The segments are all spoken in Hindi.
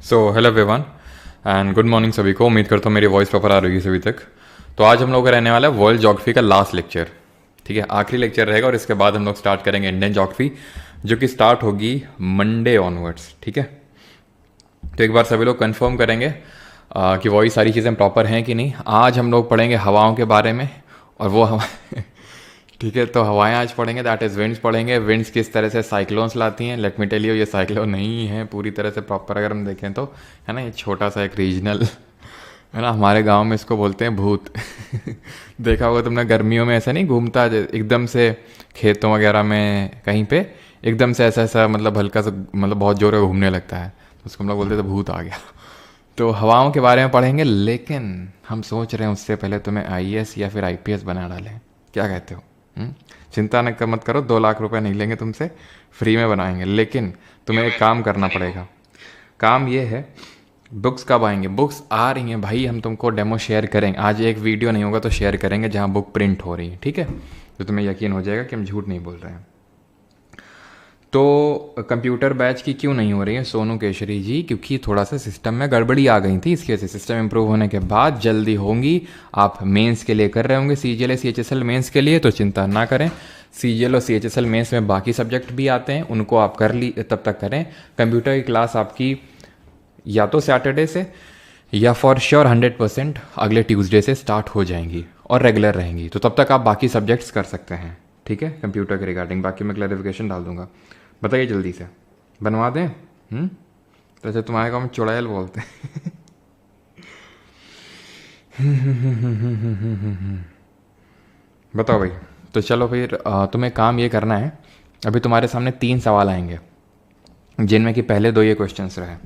So hello everyone and good morning सभी को। उम्मीद करता हूँ मेरी वॉइस प्रॉपर आ रही है सभी तक। तो आज हम लोग का रहने वाला है वर्ल्ड ज्योग्राफी का लास्ट लेक्चर। ठीक है, आखिरी लेक्चर रहेगा और इसके बाद हम लोग स्टार्ट करेंगे इंडियन ज्योग्राफी, जो कि स्टार्ट होगी मंडे ऑनवर्ड्स। ठीक है, तो एक बार सभी लोग कंफर्म करेंगे कि वही सारी चीज़ें प्रॉपर हैं कि नहीं। आज हम लोग पढ़ेंगे हवाओं के बारे में, और वो हवा ठीक है, तो हवाएं आज पढ़ेंगे, दैट इज़ विंड्स पढ़ेंगे। विंड्स किस तरह से साइक्लोन्स लाती हैं। लेट मी टेल यू, ये साइक्लोन नहीं है पूरी तरह से प्रॉपर, अगर हम देखें तो, है ना, ये छोटा सा एक रीजनल है ना। हमारे गांव में इसको बोलते हैं भूत देखा होगा तुमने, गर्मियों में ऐसा नहीं घूमता एकदम से खेतों वगैरह में कहीं पे, एकदम से ऐसा ऐसा मतलब हल्का सा, मतलब बहुत जोर से घूमने लगता है, तो उसको हम लोग बोलते थे भूत आ गया। तो हवाओं के बारे में पढ़ेंगे, लेकिन हम सोच रहे हैं उससे पहले तुम्हें आईएएस या फिर आईपीएस बना डालें। क्या कहते हो? चिंता न मत करो, 2 लाख रुपए नहीं लेंगे तुमसे, फ्री में बनाएंगे। लेकिन तुम्हें एक काम करना पड़ेगा। काम ये है, बुक्स कब आएंगे? बुक्स आ रही हैं भाई, हम तुमको डेमो शेयर करेंगे। आज एक वीडियो नहीं होगा तो शेयर करेंगे जहाँ बुक प्रिंट हो रही है। ठीक है, तो तुम्हें यकीन हो जाएगा कि हम झूठ नहीं बोल रहे हैं। तो कंप्यूटर बैच की क्यों नहीं हो रही है सोनू केशरी जी? क्योंकि थोड़ा सा सिस्टम में गड़बड़ी आ गई थी, इसकी वजह से। सिस्टम इंप्रूव होने के बाद जल्दी होंगी। आप मेंस के लिए कर रहे होंगे, सीजीएल सीएचएसएल मेंस के लिए, तो चिंता ना करें। सीजीएल और सीएचएसएल मेंस में बाकी सब्जेक्ट भी आते हैं, उनको आप कर ली तब तक करें। कंप्यूटर की क्लास आपकी या तो सैटरडे से या फॉर श्योर 100% अगले ट्यूसडे से स्टार्ट हो जाएंगी और रेगुलर रहेंगी। तो तब तक आप बाकी सब्जेक्ट्स कर सकते हैं। ठीक है, कंप्यूटर के रिगार्डिंग बाकी मैं क्लैरिफिकेशन डाल दूंगा। बताइए जल्दी से, बनवा दें? तो अच्छा, तुम्हारे गाँव में चुड़ैल बोलते हैं बताओ भाई। तो चलो फिर, तुम्हें काम ये करना है, अभी तुम्हारे सामने 3 सवाल आएंगे, जिनमें कि पहले 2 ये क्वेश्चंस रहे,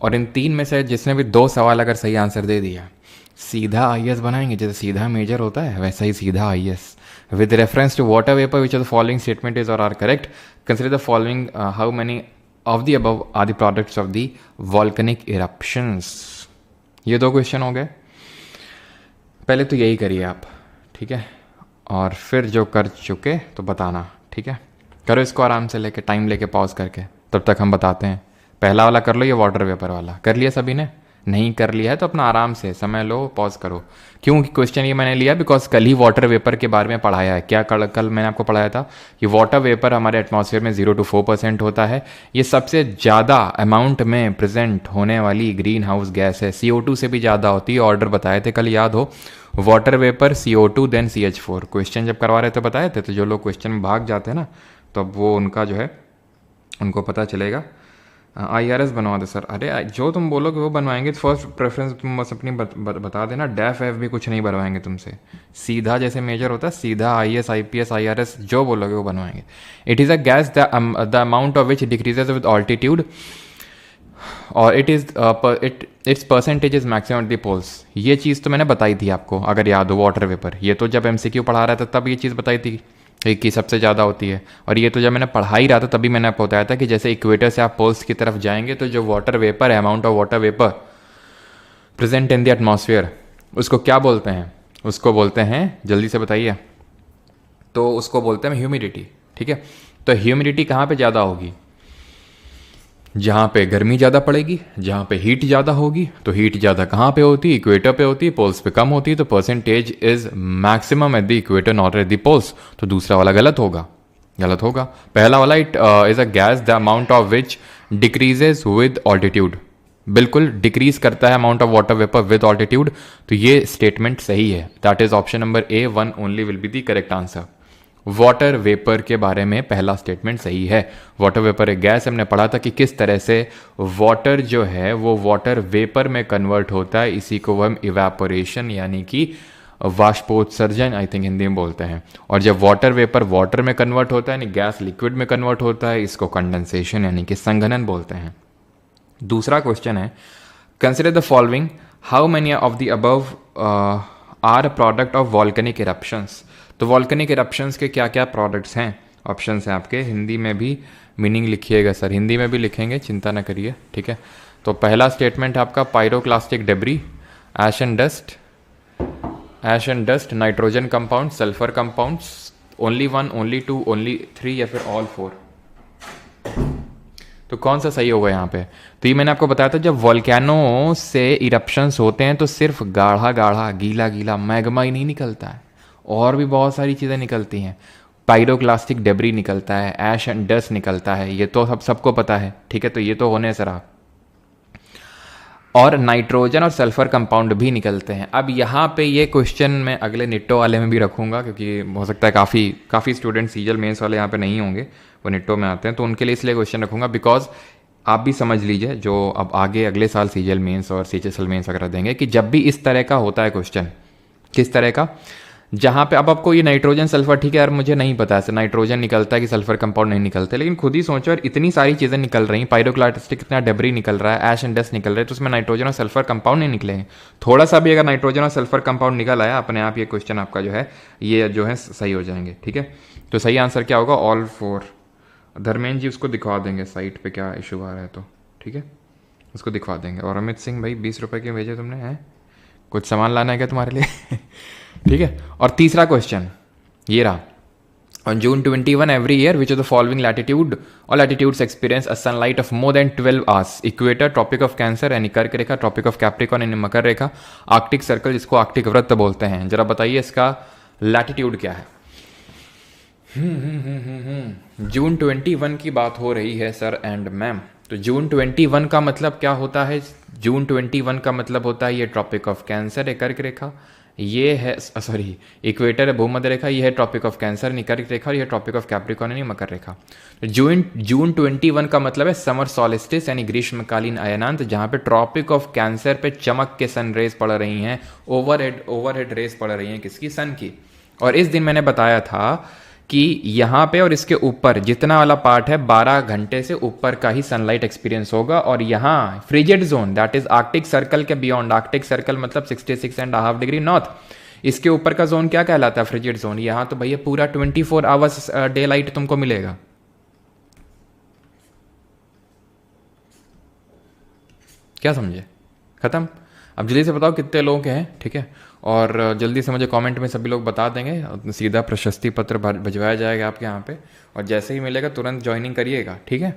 और इन 3 में से जिसने भी 2 सवाल अगर सही आंसर दे दिया, सीधा आईएएस बनाएंगे। जैसे सीधा मेजर होता है, वैसा ही सीधा IAS. With reference to water vapour which the following statement is or are correct, consider the following how many of the above are the products of the volcanic eruptions. ये 2 क्वेश्चन हो गए। पहले तो यही करिए आप, ठीक है, और फिर जो कर चुके तो बताना। ठीक है, करो इसको आराम से लेके, टाइम लेके, पॉज करके, तब तक हम बताते हैं। पहला वाला कर लो, ये वाटर वेपर वाला कर लिया सभी ने? नहीं कर लिया है तो अपना आराम से समय लो, पॉज करो। क्योंकि क्वेश्चन ये मैंने लिया बिकॉज कल ही वाटर वेपर के बारे में पढ़ाया है। क्या कल मैंने आपको पढ़ाया था कि वाटर वेपर हमारे एटमॉस्फेयर में 0 to 4% होता है। ये सबसे ज़्यादा अमाउंट में प्रेजेंट होने वाली ग्रीन हाउस गैस है। CO2 से भी ज़्यादा होती है। ऑर्डर बताए थे कल, याद हो, water vapour, CO2 then CH4। Question जब करवा रहे थे बताए थे। तो जो लोग क्वेश्चन में भाग जाते हैं ना, तो अब वो उनका जो है, उनको पता चलेगा। IRS बनवा दे सर। अरे जो तुम बोलोगे वो बनवाएंगे। फर्स्ट प्रेफरेंस तुम बस अपनी बता देना। डेफ एफ भी कुछ नहीं बनवाएंगे तुमसे, सीधा जैसे मेजर होता है सीधा IAS IPS IRS जो बोलोगे वो बनवाएंगे। It is a gas the amount of which decreases with altitude, और its percentage is maximum at the poles. ये चीज़ तो मैंने बताई थी आपको, अगर याद हो, वाटर वेपर। ये तो जब MCQ पढ़ा रहा था तब ये चीज़ बताई थी कि सबसे ज़्यादा होती है। और ये तो जब मैंने पढ़ा ही रहा था तभी मैंने आपको बताया था कि जैसे इक्वेटर से आप पोल्स की तरफ जाएंगे तो जो वाटर वेपर है, amount of water vapour present in the atmosphere, उसको क्या बोलते हैं? उसको बोलते हैं, जल्दी से बताइए। तो उसको बोलते हैं ह्यूमिडिटी। ठीक है, तो ह्यूमिडिटी कहाँ पे ज़्यादा होगी? जहाँ पे गर्मी ज़्यादा पड़ेगी, जहाँ पे हीट ज़्यादा होगी। तो हीट ज़्यादा कहाँ पे होती है? इक्वेटर पे होती है। पोल्स पे कम होती है। तो percentage is maximum at the equator not at the poles. तो दूसरा वाला गलत होगा, गलत होगा। पहला वाला, it is a gas the amount of which decreases with altitude, बिल्कुल डिक्रीज करता है amount of water vapour with altitude. तो ये स्टेटमेंट सही है। That is option number A1 only will be the correct answer. Water vapour के बारे में पहला स्टेटमेंट सही है। वाटर वेपर एक गैस, हमने पढ़ा था कि किस तरह से वाटर जो है वो वाटर वेपर में कन्वर्ट होता है। इसी को हम इवेपोरेशन यानी कि वाष्पोत्सर्जन आई थिंक हिंदी में बोलते हैं। और जब वाटर वेपर वाटर में कन्वर्ट होता है यानी गैस लिक्विड में कन्वर्ट होता है, इसको कंडेंसेशन यानी कि संघनन बोलते हैं। दूसरा क्वेश्चन है, consider the following, how many of the above are product of volcanic eruptions. तो वॉल्केनिक इरप्शंस के क्या क्या प्रोडक्ट्स हैं? ऑप्शंस हैं आपके, हिंदी में भी मीनिंग लिखिएगा सर, हिंदी में भी लिखेंगे, चिंता ना करिए। ठीक है, तो पहला स्टेटमेंट आपका pyroclastic debris, ash and dust, nitrogen compound, sulphur compounds, only 1, only 2, only 3 या फिर ऑल 4? तो कौन सा सही होगा यहाँ पे? तो ये मैंने आपको बताया था, जब वॉल्केनो से इरप्शंस होते हैं तो सिर्फ गाढ़ा गाढ़ा गीला गीला मैग्मा ही नहीं निकलता है, और भी बहुत सारी चीज़ें निकलती हैं। पायरोक्लास्टिक डेब्री निकलता है, ऐश एंड डस्ट निकलता है, ये तो सबको पता है, ठीक है। तो ये तो होने से रहा, और नाइट्रोजन और सल्फर कंपाउंड भी निकलते हैं। अब यहाँ पे ये क्वेश्चन मैं अगले निट्टो वाले में भी रखूँगा, क्योंकि हो सकता है काफ़ी स्टूडेंट सीजल मेंस वाले यहाँ पे नहीं होंगे, वो निट्टो में आते हैं, तो उनके लिए इसलिए क्वेश्चन रखूँगा। बिकॉज आप भी समझ लीजिए, जो अब आगे अगले साल सीजल मेंस और सीएचएसएल मेंस वगैरह देंगे, कि जब भी इस तरह का होता है क्वेश्चन, किस तरह का, जहाँ पे अब आपको ये नाइट्रोजन सल्फर, ठीक है यार मुझे नहीं पता है नाइट्रोजन निकलता है कि सल्फर कंपाउंड नहीं निकलते, लेकिन खुद ही सोचो यार, इतनी सारी चीज़ें निकल रही हैं, पायरोक्लास्टिक इतना डेब्री निकल रहा है, ऐश एंड डस्ट निकल रहा है, तो उसमें नाइट्रोजन और सल्फर कंपाउंड नहीं निकलेंगे। थोड़ा सा भी अगर नाइट्रोजन और सल्फर कंपाउंड निकल आया, अपने आप ये क्वेश्चन आपका जो है ये जो है सही हो जाएंगे, ठीक है। तो सही आंसर क्या होगा? ऑल 4। धर्मेंद्र जी उसको दिखवा देंगे साइट पर क्या इशू आ रहा है, तो ठीक है उसको दिखवा देंगे। और अमित सिंह भाई 20 रुपये के भेजे तुमने, हैं कुछ सामान लाना है क्या तुम्हारे लिए? ठीक है। और तीसरा क्वेश्चन ये रहा, on June 21 every year which of the following latitude or latitudes experience a sunlight of more than 12 hours? Equator, Tropic of Cancer यानी कर्क रेखा, ट्रॉपिक ऑफ कैप्रिकॉर्न यानी मकर रेखा, आर्कटिक सर्कल जिसको आर्कटिक वृत्त बोलते हैं। जरा बताइए इसका लैटिट्यूड क्या है? जून 21 की बात हो रही है सर एंड मैम। तो जून 21 का मतलब क्या होता है? जून 21 का मतलब होता है ये ट्रॉपिक ऑफ कैंसर है, कर्क रेखा, ये है सॉरी इक्वेटर है, भूमध्य रेखा, ये है ट्रॉपिक ऑफ कैंसर यानी कर्क रेखा, और ये ट्रॉपिक ऑफ कैप्रिकॉर्न यानी मकर रेखा। जून 21 का मतलब है समर सॉलिस्टिस यानी ग्रीष्मकालीन अयनांत, जहाँ पे ट्रॉपिक ऑफ कैंसर पे चमक के सन रेज पड़ रही हैं, ओवरहेड रेज पड़ रही हैं, किसकी? सन की। और इस दिन मैंने बताया था कि यहाँ पे और इसके ऊपर जितना वाला पार्ट है 12 घंटे से ऊपर का ही सनलाइट एक्सपीरियंस होगा, और यहाँ frigid zone that is Arctic circle के बियॉन्ड, आर्कटिक सर्कल मतलब 66.5 डिग्री नॉर्थ, इसके ऊपर का जोन क्या कहलाता है? Frigid zone. यहाँ तो भैया पूरा 24 आवर्स डे लाइट तुमको मिलेगा। क्या समझे? खत्म। अब जल्दी से बताओ कितने लोग हैं, ठीक है, और जल्दी से मुझे कमेंट में सभी लोग बता देंगे, सीधा प्रशस्ति पत्र भिजवाया जाएगा आपके यहाँ पे, और जैसे ही मिलेगा तुरंत ज्वाइनिंग करिएगा, ठीक है।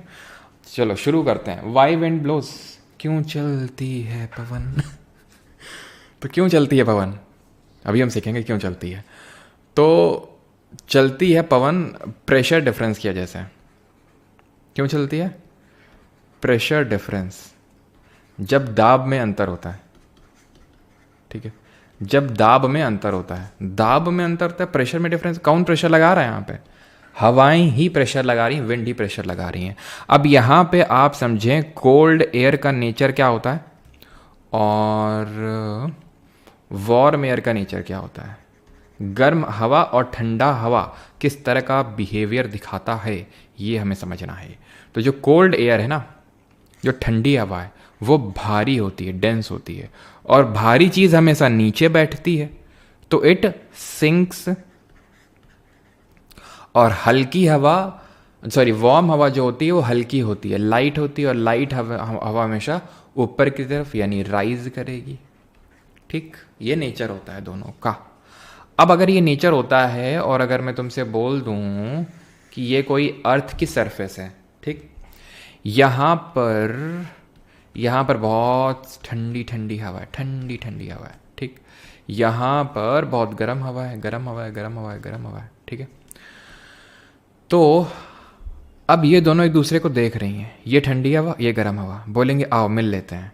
चलो शुरू करते हैं। वाई विंड ब्लोस, क्यों चलती है पवन? तो क्यों चलती है पवन? अभी हम सीखेंगे क्यों चलती है। तो चलती है पवन प्रेशर डिफरेंस की वजह से। क्यों चलती है? प्रेशर डिफरेंस, जब दाब में अंतर होता है, ठीक है, जब दाब में अंतर होता है, दाब में अंतर होता है, प्रेशर में डिफरेंस। कौन प्रेशर लगा रहा है यहाँ पे? हवाएं ही प्रेशर लगा रही हैं, विंड ही प्रेशर लगा रही हैं। अब यहाँ पे आप समझें कोल्ड एयर का नेचर क्या होता है और वार्म एयर का नेचर क्या होता है, गर्म हवा और ठंडा हवा किस तरह का बिहेवियर दिखाता है, ये हमें समझना है। तो जो कोल्ड एयर है ना, जो ठंडी हवा है, वो भारी होती है, डेंस होती है, और भारी चीज हमेशा नीचे बैठती है, तो इट सिंक्स। और हल्की हवा, सॉरी वार्म हवा जो होती है वो हल्की होती है, लाइट होती है, और लाइट हवा हमेशा ऊपर की तरफ यानी राइज करेगी, ठीक। ये नेचर होता है दोनों का। अब अगर ये नेचर होता है, और अगर मैं तुमसे बोल दूं कि ये कोई अर्थ की सरफेस है, ठीक, यहाँ पर बहुत ठंडी ठंडी हवा है, ठंडी ठंडी हवा है, ठीक, यहाँ पर बहुत गर्म हवा है, गर्म हवा है, गर्म हवा है, गर्म हवा है, ठीक है। तो अब ये दोनों एक दूसरे को देख रही हैं, ये ठंडी हवा, ये गर्म हवा, बोलेंगे आओ मिल लेते हैं।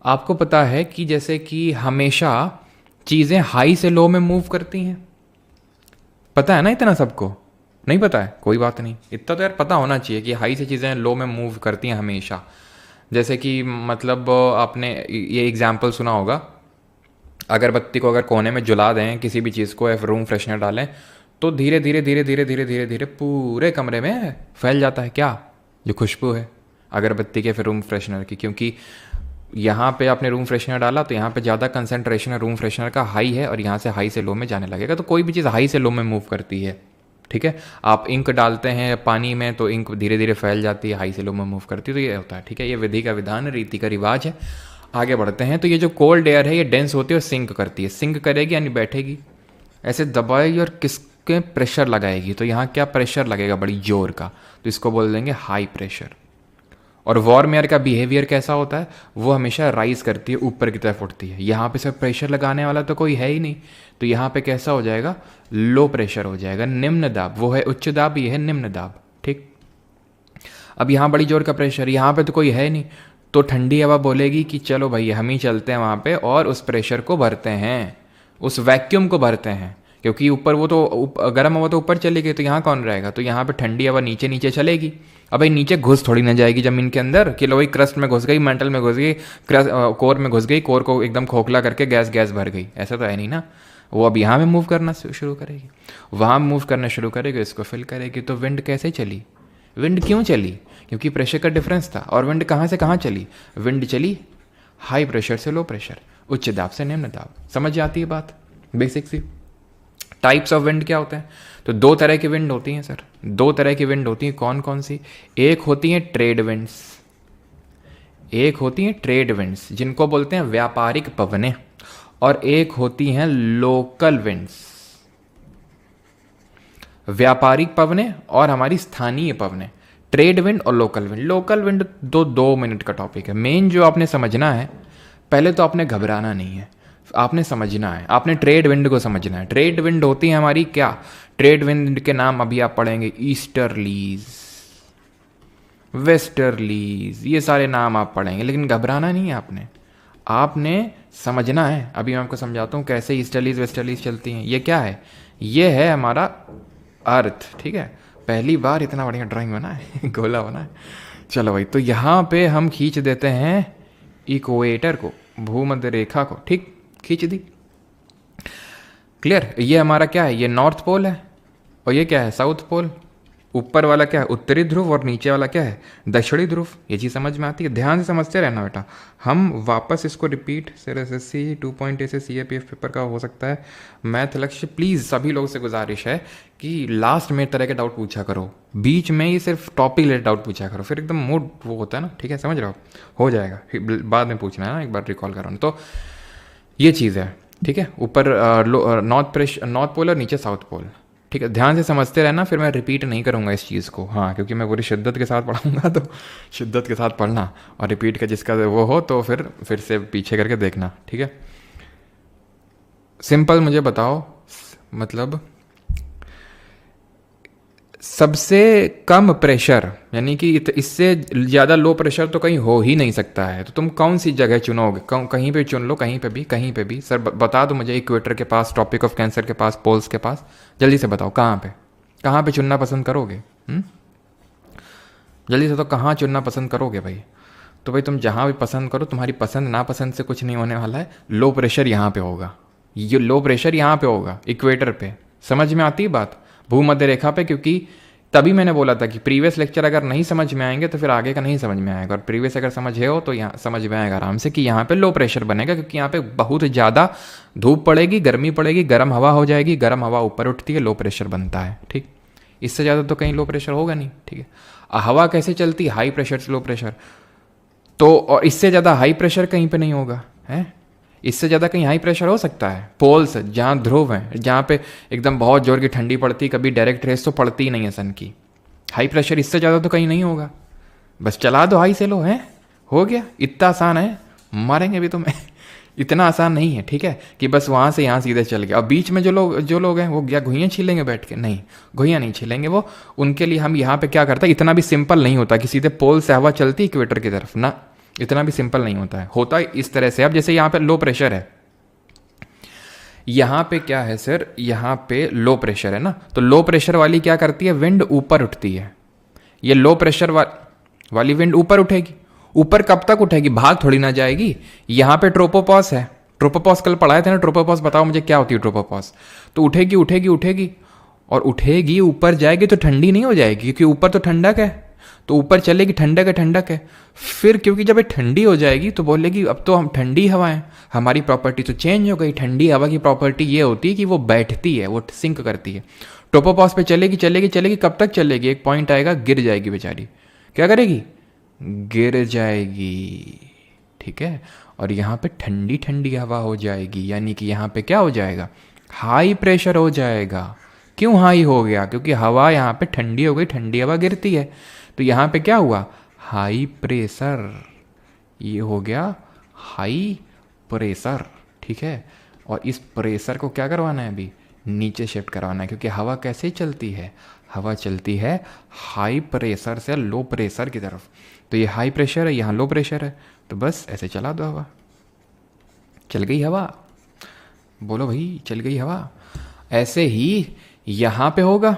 आपको पता है कि जैसे कि हमेशा चीज़ें हाई से लो में मूव करती हैं, पता है ना? इतना सबको नहीं पता है, कोई बात नहीं, इतना तो यार पता होना चाहिए कि हाई से चीज़ें लो में मूव करती हैं हमेशा। जैसे कि मतलब आपने ये एग्जाम्पल सुना होगा, अगरबत्ती को अगर कोने में जला दें किसी भी चीज़ को, या रूम फ्रेशनर डालें, तो धीरे धीरे धीरे धीरे धीरे धीरे धीरे पूरे कमरे में फैल जाता है क्या? जो खुशबू है अगरबत्ती के, फिर रूम फ्रेशनर की, क्योंकि यहाँ पे आपने रूम फ्रेशनर डाला तो यहाँ पे ज़्यादा कंसंट्रेशन है रूम फ्रेशनर का, हाई है, और यहाँ से हाई से लो में जाने लगेगा। तो कोई भी चीज़ हाई से लो में मूव करती है, ठीक है। आप इंक डालते हैं पानी में तो इंक धीरे धीरे फैल जाती है, हाई से लो में मूव करती है, तो ये होता है, ठीक है। ये विधि का विधान है, रीति का रिवाज है। आगे बढ़ते हैं। तो ये जो कोल्ड एयर है ये डेंस होती है और सिंक करती है, सिंक करेगी यानी बैठेगी, ऐसे दबाएगी और किसके प्रेशर लगाएगी, तो यहाँ क्या प्रेशर लगेगा बड़ी जोर का, तो इसको बोल देंगे हाई प्रेशर। और वार्म एयर का बिहेवियर कैसा होता है, वो हमेशा राइज करती है, ऊपर की तरफ उठती है। यहाँ पे सिर्फ प्रेशर लगाने वाला तो कोई है ही नहीं, तो यहाँ पे कैसा हो जाएगा, लो प्रेशर हो जाएगा, निम्न दाब। वो है उच्च दाब, ये है निम्न दाब, ठीक। अब यहाँ बड़ी जोर का प्रेशर, यहाँ पे तो कोई है नहीं, तो ठंडी हवा बोलेगी कि चलो भाई हम ही चलते हैं वहाँ पे और उस प्रेशर को भरते हैं, उस वैक्यूम को भरते हैं, क्योंकि ऊपर वो तो गर्म हवा तो ऊपर चली गई, तो यहाँ कौन रहेगा, तो यहाँ पे ठंडी हवा नीचे नीचे चलेगी। अब भाई नीचे घुस थोड़ी ना जाएगी ज़मीन के अंदर कि लो भाई क्रस्ट में घुस गई, मेंटल में घुस गई, कोर में घुस गई, कोर को एकदम खोखला करके गैस गैस भर गई, ऐसा तो है नहीं ना। वो अब यहाँ पे मूव करना शुरू करेगी, वहाँ मूव करना शुरू करेगी, इसको फिल करेगी। तो विंड कैसे चली, विंड क्यों चली, क्योंकि प्रेशर का डिफरेंस था। और विंड कहाँ से कहाँ चली, विंड चली हाई प्रेशर से लो प्रेशर, उच्च दाब से निम्न दाब। समझ आती है बात, बेसिक सी। टाइप्स ऑफ विंड क्या होते हैं, तो दो तरह की विंड होती हैं सर, दो तरह की विंड होती हैं। कौन कौन सी, एक होती हैं ट्रेड विंड्स, एक होती हैं ट्रेड विंड्स जिनको बोलते हैं व्यापारिक पवनें, और एक होती हैं लोकल विंड्स। व्यापारिक पवनें और हमारी स्थानीय पवनें, ट्रेड विंड और local wind. Local wind 2 minute का टॉपिक है। मेन जो आपने समझना है, पहले तो आपने घबराना नहीं है, आपने समझना है, आपने ट्रेड विंड को समझना है। ट्रेड विंड होती है हमारी क्या, ट्रेड विंड के नाम अभी आप पढ़ेंगे, ईस्टर्लीज, वेस्टर्लीज, ये सारे नाम आप पढ़ेंगे, लेकिन घबराना नहीं है आपने, आपने समझना है। अभी मैं आपको समझाता हूँ कैसे ईस्टर्लीज वेस्टर्लीज चलती हैं। ये क्या है, ये है हमारा अर्थ, ठीक है। पहली बार इतना बढ़िया ड्राइंग बना है गोला बना है। चलो भाई, तो यहाँ पे हम खींच देते हैं इक्वेटर को, भूमध्य रेखा को, ठीक, खींच दी, क्लियर। ये हमारा क्या है, ये नॉर्थ पोल है, और ये क्या है, साउथ पोल। ऊपर वाला क्या है, उत्तरी ध्रुव, और नीचे वाला क्या है, दक्षिणी ध्रुव। ये चीज़ समझ में आती है, ध्यान से समझते रहना बेटा। हम वापस इसको रिपीट, सर SSC 2.8 से CAPF पेपर का हो सकता है मैथ लक्ष्य, प्लीज़ सभी लोगों से गुजारिश है कि लास्ट में तरह के डाउट पूछा करो, बीच में ही सिर्फ टॉपिक रिलेटेड डाउट पूछा करो, फिर एकदम मूड वो होता है ना, ठीक है, समझ रहे हो जाएगा, बाद में पूछना है ना, एक बार रिकॉल करो। तो ये चीज़ है, ठीक है। ऊपर नॉर्थ पोल और नीचे साउथ पोल, ठीक है। ध्यान से समझते रहना, फिर मैं रिपीट नहीं करूँगा इस चीज़ को, हाँ, क्योंकि मैं पूरी शिद्दत के साथ पढ़ाऊँगा, तो शिद्दत के साथ पढ़ना, और रिपीट का जिसका वो हो तो फिर से पीछे करके देखना, ठीक है। सिंपल मुझे बताओ, मतलब सबसे कम प्रेशर, यानी कि इससे ज़्यादा लो प्रेशर तो कहीं हो ही नहीं सकता है, तो तुम कौन सी जगह चुनोगे, कहीं पे चुन लो, कहीं पे भी। सर बता दो मुझे, इक्वेटर के पास, ट्रॉपिक ऑफ कैंसर के पास, पोल्स के पास, जल्दी से बताओ कहाँ पे चुनना पसंद करोगे, जल्दी से तो कहाँ चुनना पसंद करोगे भाई। तो भाई तुम जहाँ भी पसंद करो, तुम्हारी पसंद नापसंद से कुछ नहीं होने वाला है। लो प्रेशर यहाँ पे होगा, ये लो प्रेशर यहाँ पे होगा, इक्वेटर पे। समझ में आती है बात, भूमध्य रेखा पे। क्योंकि तभी मैंने बोला था कि प्रीवियस लेक्चर अगर नहीं समझ में आएंगे तो फिर आगे का नहीं समझ में आएगा, और प्रीवियस अगर समझे हो तो यहाँ समझ में आएगा आराम से कि यहाँ पे लो प्रेशर बनेगा, क्योंकि यहाँ पे बहुत ज़्यादा धूप पड़ेगी, गर्मी पड़ेगी, गर्म हवा हो जाएगी, गर्म हवा ऊपर उठती है, लो प्रेशर बनता है, ठीक। इससे ज़्यादा तो कहीं लो प्रेशर होगा नहीं, ठीक है। हवा कैसे चलती, हाई प्रेशर से लो प्रेशर, तो और इससे ज़्यादा हाई प्रेशर कहीं पर नहीं होगा, है। इससे ज़्यादा कहीं हाई प्रेशर हो सकता है, पोल्स जहाँ ध्रुव हैं, जहाँ पे एकदम बहुत जोर की ठंडी पड़ती, कभी डायरेक्ट रेस तो पड़ती ही नहीं है सन की। हाई प्रेशर इससे ज़्यादा तो कहीं नहीं होगा, बस चला दो हाई से लो, है, हो गया। इतना आसान है, मारेंगे भी तुम्हें इतना आसान नहीं है, ठीक है, कि बस वहाँ से यहाँ सीधे चल गया। और बीच में जो लोग हैं वो क्या घुइयाँ छीलेंगे बैठ के, नहीं, घुइयाँ नहीं छीलेंगे वो। उनके लिए हम यहाँ पे क्या करते हैं, इतना भी सिंपल नहीं होता कि सीधे पोल से हवा चलती इक्वेटर की तरफ ना, इतना भी सिंपल नहीं होता है। होता है इस तरह से, अब जैसे यहाँ पे लो प्रेशर है, यहाँ पे क्या है सर, यहाँ पे लो प्रेशर है ना, तो लो प्रेशर वाली क्या करती है, विंड ऊपर उठती है। ये लो प्रेशर वाली विंड ऊपर उठेगी। ऊपर कब तक उठेगी, भाग थोड़ी ना जाएगी। यहाँ पे ट्रोपोपॉस है, ट्रोपोपॉस कल पढ़ाए थे ना, ट्रोपोपॉस बताओ मुझे क्या होती है ट्रोपोपॉस। तो उठेगी उठेगी उठेगी और उठेगी, ऊपर जाएगी तो ठंडी नहीं हो जाएगी, क्योंकि ऊपर तो ठंडक है, तो ऊपर चलेगी, ठंडक है। फिर क्योंकि जब ये ठंडी हो जाएगी तो बोलेगी अब तो हम ठंडी हवा है, हमारी प्रॉपर्टी तो चेंज हो गई। ठंडी हवा की प्रॉपर्टी ये होती है कि वो बैठती है, वो सिंक करती है। ट्रोपोपॉस पे चलेगी चलेगी चलेगी, कब तक चलेगी, एक पॉइंट आएगा गिर जाएगी बेचारी। क्या करेगी, गिर जाएगी, ठीक है। और यहाँ पे ठंडी ठंडी हवा हो जाएगी, यानी कि यहाँ पे क्या हो जाएगा, हाई प्रेशर हो जाएगा। क्यों हाई हो गया, क्योंकि हवा यहाँ पे ठंडी हो गई, ठंडी हवा गिरती है, तो यहाँ पे क्या हुआ, हाई प्रेशर, ये हो गया हाई प्रेशर, ठीक है। और इस प्रेशर को क्या करवाना है, अभी नीचे शिफ्ट करवाना है, क्योंकि हवा कैसे चलती है, हवा चलती है हाई प्रेशर से लो प्रेशर की तरफ। तो ये हाई प्रेशर है, यहाँ लो प्रेशर है, तो बस ऐसे चला दो हवा, चल गई हवा। बोलो भाई, चल गई हवा। ऐसे ही यहाँ पे होगा,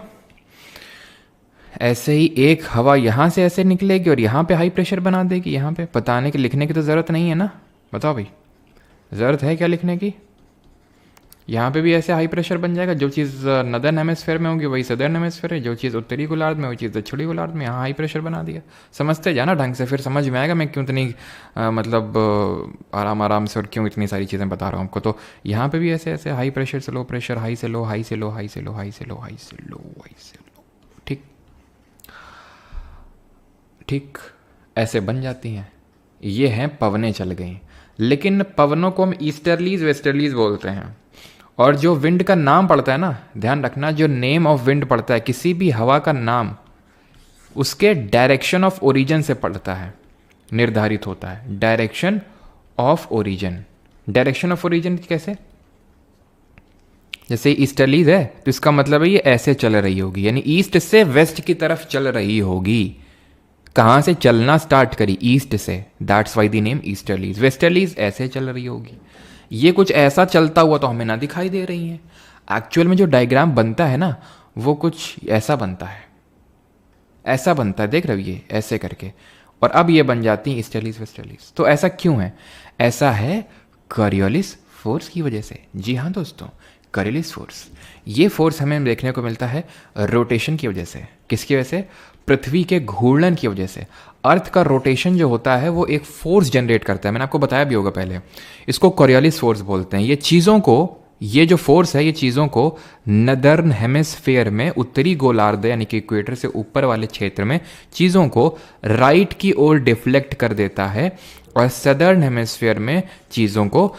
ऐसे ही एक हवा यहाँ से ऐसे निकलेगी और यहाँ पे हाई प्रेशर बना देगी। यहाँ पे बताने के लिखने की तो ज़रूरत नहीं है ना, बताओ भाई, ज़रूरत है क्या लिखने की। यहाँ पे भी ऐसे हाई प्रेशर बन जाएगा, जो चीज़ नदर्न हेमिस्फेयर में होगी वही सदर्न हेमिस्फेयर है, जो चीज़ उत्तरी गोलार्ध में वही चीज़ दक्षिणी गोलार्ध में। यहाँ हाई प्रेशर बना दिया। समझते जाना ढंग से, फिर समझ में आएगा मैं क्यों इतनी मतलब आराम आराम से और क्यों इतनी सारी चीज़ें बता रहा हूँ आपको। तो यहाँ पे भी ऐसे ऐसे हाई प्रेशर से लो प्रेशर, हाई से लो, हाई से लो, हाई से लो, हाई से लो, हाई से लो, हाई से लो, ठीक ठीक ऐसे बन जाती हैं। ये हैं पवनें चल गई। लेकिन पवनों को हम ईस्टर्लीज वेस्टर्लीज बोलते हैं। और जो विंड का नाम पड़ता है ना, ध्यान रखना, जो नेम ऑफ विंड पड़ता है, किसी भी हवा का नाम उसके डायरेक्शन ऑफ ओरिजिन से पड़ता है, निर्धारित होता है। Direction of origin, direction of origin कैसे, जैसे ईस्टर्लीज है तो इसका मतलब है ये ऐसे चल रही होगी, यानी ईस्ट से वेस्ट की तरफ चल रही होगी। कहाँ से चलना स्टार्ट करी, ईस्ट से, that's why the name easterlies. Westerlies ऐसे चल रही होगी। ये कुछ ऐसा चलता हुआ तो हमें ना दिखाई दे रही है। एक्चुअल में जो डायग्राम बनता है ना, वो कुछ ऐसा बनता है, ऐसा बनता है, देख रहे हो, ये ऐसे करके। और अब ये बन जाती है ईस्टर्लीज वेस्टर्लीज। तो ऐसा क्यों है, ऐसा है कॉरियोलिस फोर्स की वजह से। जी हाँ दोस्तों, कॉरियोलिस फोर्स, ये फोर्स हमें देखने को मिलता है रोटेशन की वजह से। किसकी वजह से, पृथ्वी के घूर्णन की वजह से। अर्थ का रोटेशन जो होता है वो एक फोर्स जनरेट करता है, मैंने आपको बताया भी होगा पहले। इसको कॉरियोलिस फोर्स बोलते हैं। ये चीज़ों को, ये जो फोर्स है, ये चीज़ों को नदर्न हेमिस्फेयर में, उत्तरी गोलार्ध यानी कि इक्वेटर से ऊपर वाले क्षेत्र में, चीज़ों को राइट की ओर डिफ्लेक्ट कर देता है, और सदर्न हेमिस्फेयर में चीज़ों को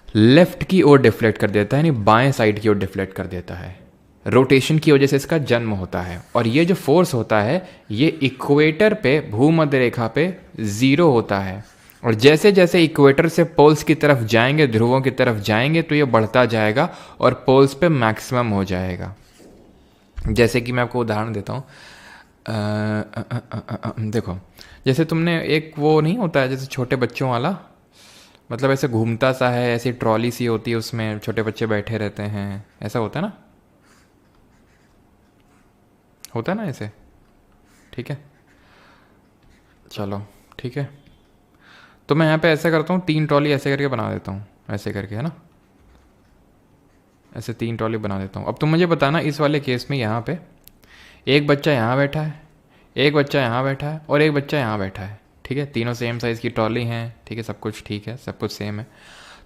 लेफ्ट की ओर डिफ्लेक्ट कर देता है, यानी बाएं साइड की ओर डिफ्लेक्ट कर देता है। रोटेशन की वजह से इसका जन्म होता है। और ये जो फोर्स होता है ये इक्वेटर पे, भूमध्य रेखा पे 0 होता है। और जैसे जैसे इक्वेटर से पोल्स की तरफ जाएंगे, ध्रुवों की तरफ जाएंगे, तो ये बढ़ता जाएगा और पोल्स पे मैक्सिमम हो जाएगा। जैसे कि मैं आपको उदाहरण देता हूँ, देखो, जैसे तुमने एक वो नहीं होता है जैसे छोटे बच्चों वाला, मतलब ऐसे घूमता सा है, ऐसी ट्रॉली सी होती है, उसमें छोटे बच्चे बैठे रहते हैं, ऐसा होता है ना, होता है ना ऐसे, ठीक है, चलो ठीक है। तो मैं यहाँ पे ऐसे करता हूँ, 3 ट्रॉली ऐसे करके बना देता हूँ, ऐसे करके, है ना, ऐसे 3 ट्रॉली बना देता हूँ। अब तुम मुझे बताना, इस वाले केस में यहाँ पे एक बच्चा यहाँ बैठा है, एक बच्चा यहाँ बैठा है और एक बच्चा यहाँ बैठा है, ठीक है, तीनों सेम साइज़ की ट्रॉली हैं, ठीक है, सब कुछ ठीक है, सब कुछ सेम है।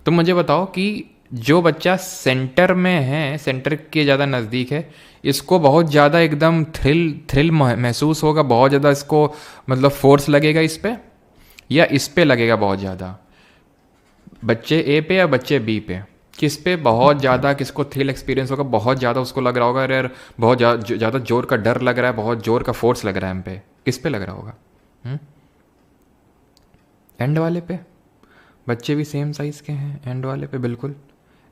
तुम मुझे बताओ कि जो बच्चा सेंटर में है, सेंटर के ज़्यादा नज़दीक है, इसको बहुत ज़्यादा एकदम थ्रिल महसूस होगा, बहुत ज़्यादा इसको मतलब फोर्स लगेगा इस पे, या इस पे लगेगा बहुत ज़्यादा, बच्चे ए पे या बच्चे बी पे, किस पे बहुत ज़्यादा, किसको थ्रिल एक्सपीरियंस होगा, बहुत ज़्यादा उसको लग रहा होगा, अरे यार बहुत ज़्यादा जोर का डर लग रहा है, बहुत जोर का फोर्स लग रहा है हम पे, किस पे लग रहा होगा, एंड वाले पे। बच्चे भी सेम साइज़ के हैं, एंड वाले पे, बिल्कुल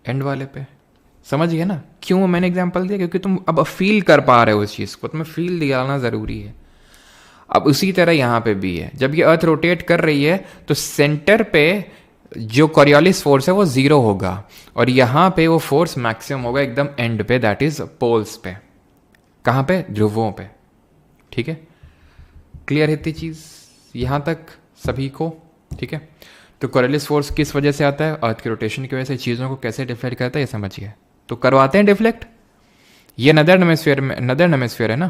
एंड वाले पे। समझ गए ना क्यों मैंने एग्जांपल दिया, क्योंकि तुम अब फील कर पा रहे हो उस चीज़ को, तुम्हें फील दिलाना ज़रूरी है। अब उसी तरह यहाँ पे भी है, जब ये अर्थ रोटेट कर रही है तो सेंटर पे जो कॉरियोलिस फोर्स है वो 0 होगा, और यहाँ पे वो फोर्स मैक्सिमम होगा एकदम एंड पे, दैट इज पोल्स पे। कहाँ पे, ध्रुवों पे, ठीक है। क्लियर है इतनी चीज़ यहाँ तक सभी को, ठीक है। तो कॉरियोलिस फोर्स किस वजह से आता है, अर्थ के रोटेशन की वजह से। चीज़ों को कैसे डिफ्लेक्ट करता है ये समझ गए, तो करवाते हैं डिफ्लेक्ट। ये नदर्न हेमिस्फीयर में, नदर्न हेमिस्फीयर है ना,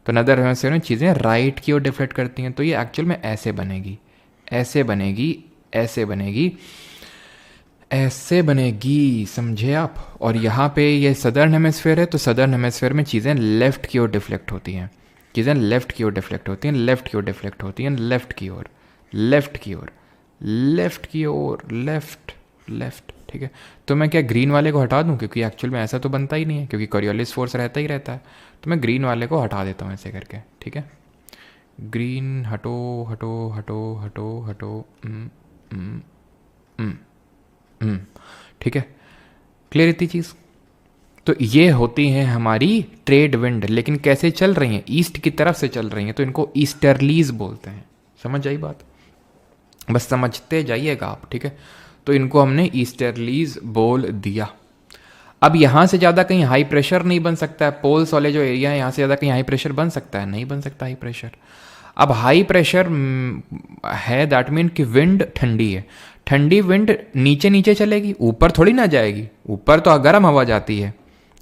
तो नदर्न हेमिस्फीयर में चीज़ें राइट की ओर डिफ्लेक्ट करती हैं, तो ये एक्चुअल में ऐसे बनेगी, ऐसे बनेगी, ऐसे बनेगी, ऐसे बनेगी, समझे आप। और यहाँ पे ये सदर्न हेमिस्फीयर है, तो सदर्न हेमिस्फीयर में चीज़ें लेफ्ट की ओर डिफ्लेक्ट होती हैं, चीज़ें लेफ्ट की ओर डिफ्लेक्ट होती हैं, लेफ्ट की ओर डिफ्लेक्ट होती हैं, लेफ्ट की ओर, लेफ्ट की ओर, लेफ्ट की ओर, लेफ्ट लेफ्ट, ठीक है। तो मैं क्या ग्रीन वाले को हटा दूं, क्योंकि एक्चुअल में ऐसा तो बनता ही नहीं है, क्योंकि कॉरियोलिस फोर्स रहता ही रहता है, तो मैं ग्रीन वाले को हटा देता हूँ ऐसे करके, ठीक है। ग्रीन हटो हटो हटो हटो हटो। ठीक है, क्लियर इतनी चीज़। तो ये होती हैं हमारी ट्रेड विंड, लेकिन कैसे चल रही हैं, ईस्ट की तरफ से चल रही हैं, तो इनको ईस्टर्लीज बोलते हैं। समझ आई बात, बस समझते जाइएगा आप, ठीक है। तो इनको हमने ईस्टर्लीज बोल दिया। अब यहाँ से ज़्यादा कहीं हाई प्रेशर नहीं बन सकता है, पोल्स वाले जो एरिया है यहाँ से ज़्यादा कहीं हाई प्रेशर बन सकता है, नहीं बन सकता हाई प्रेशर। अब हाई प्रेशर है, दैट मीन कि विंड ठंडी है, ठंडी विंड नीचे नीचे चलेगी, ऊपर थोड़ी ना जाएगी, ऊपर तो गर्म हवा जाती है।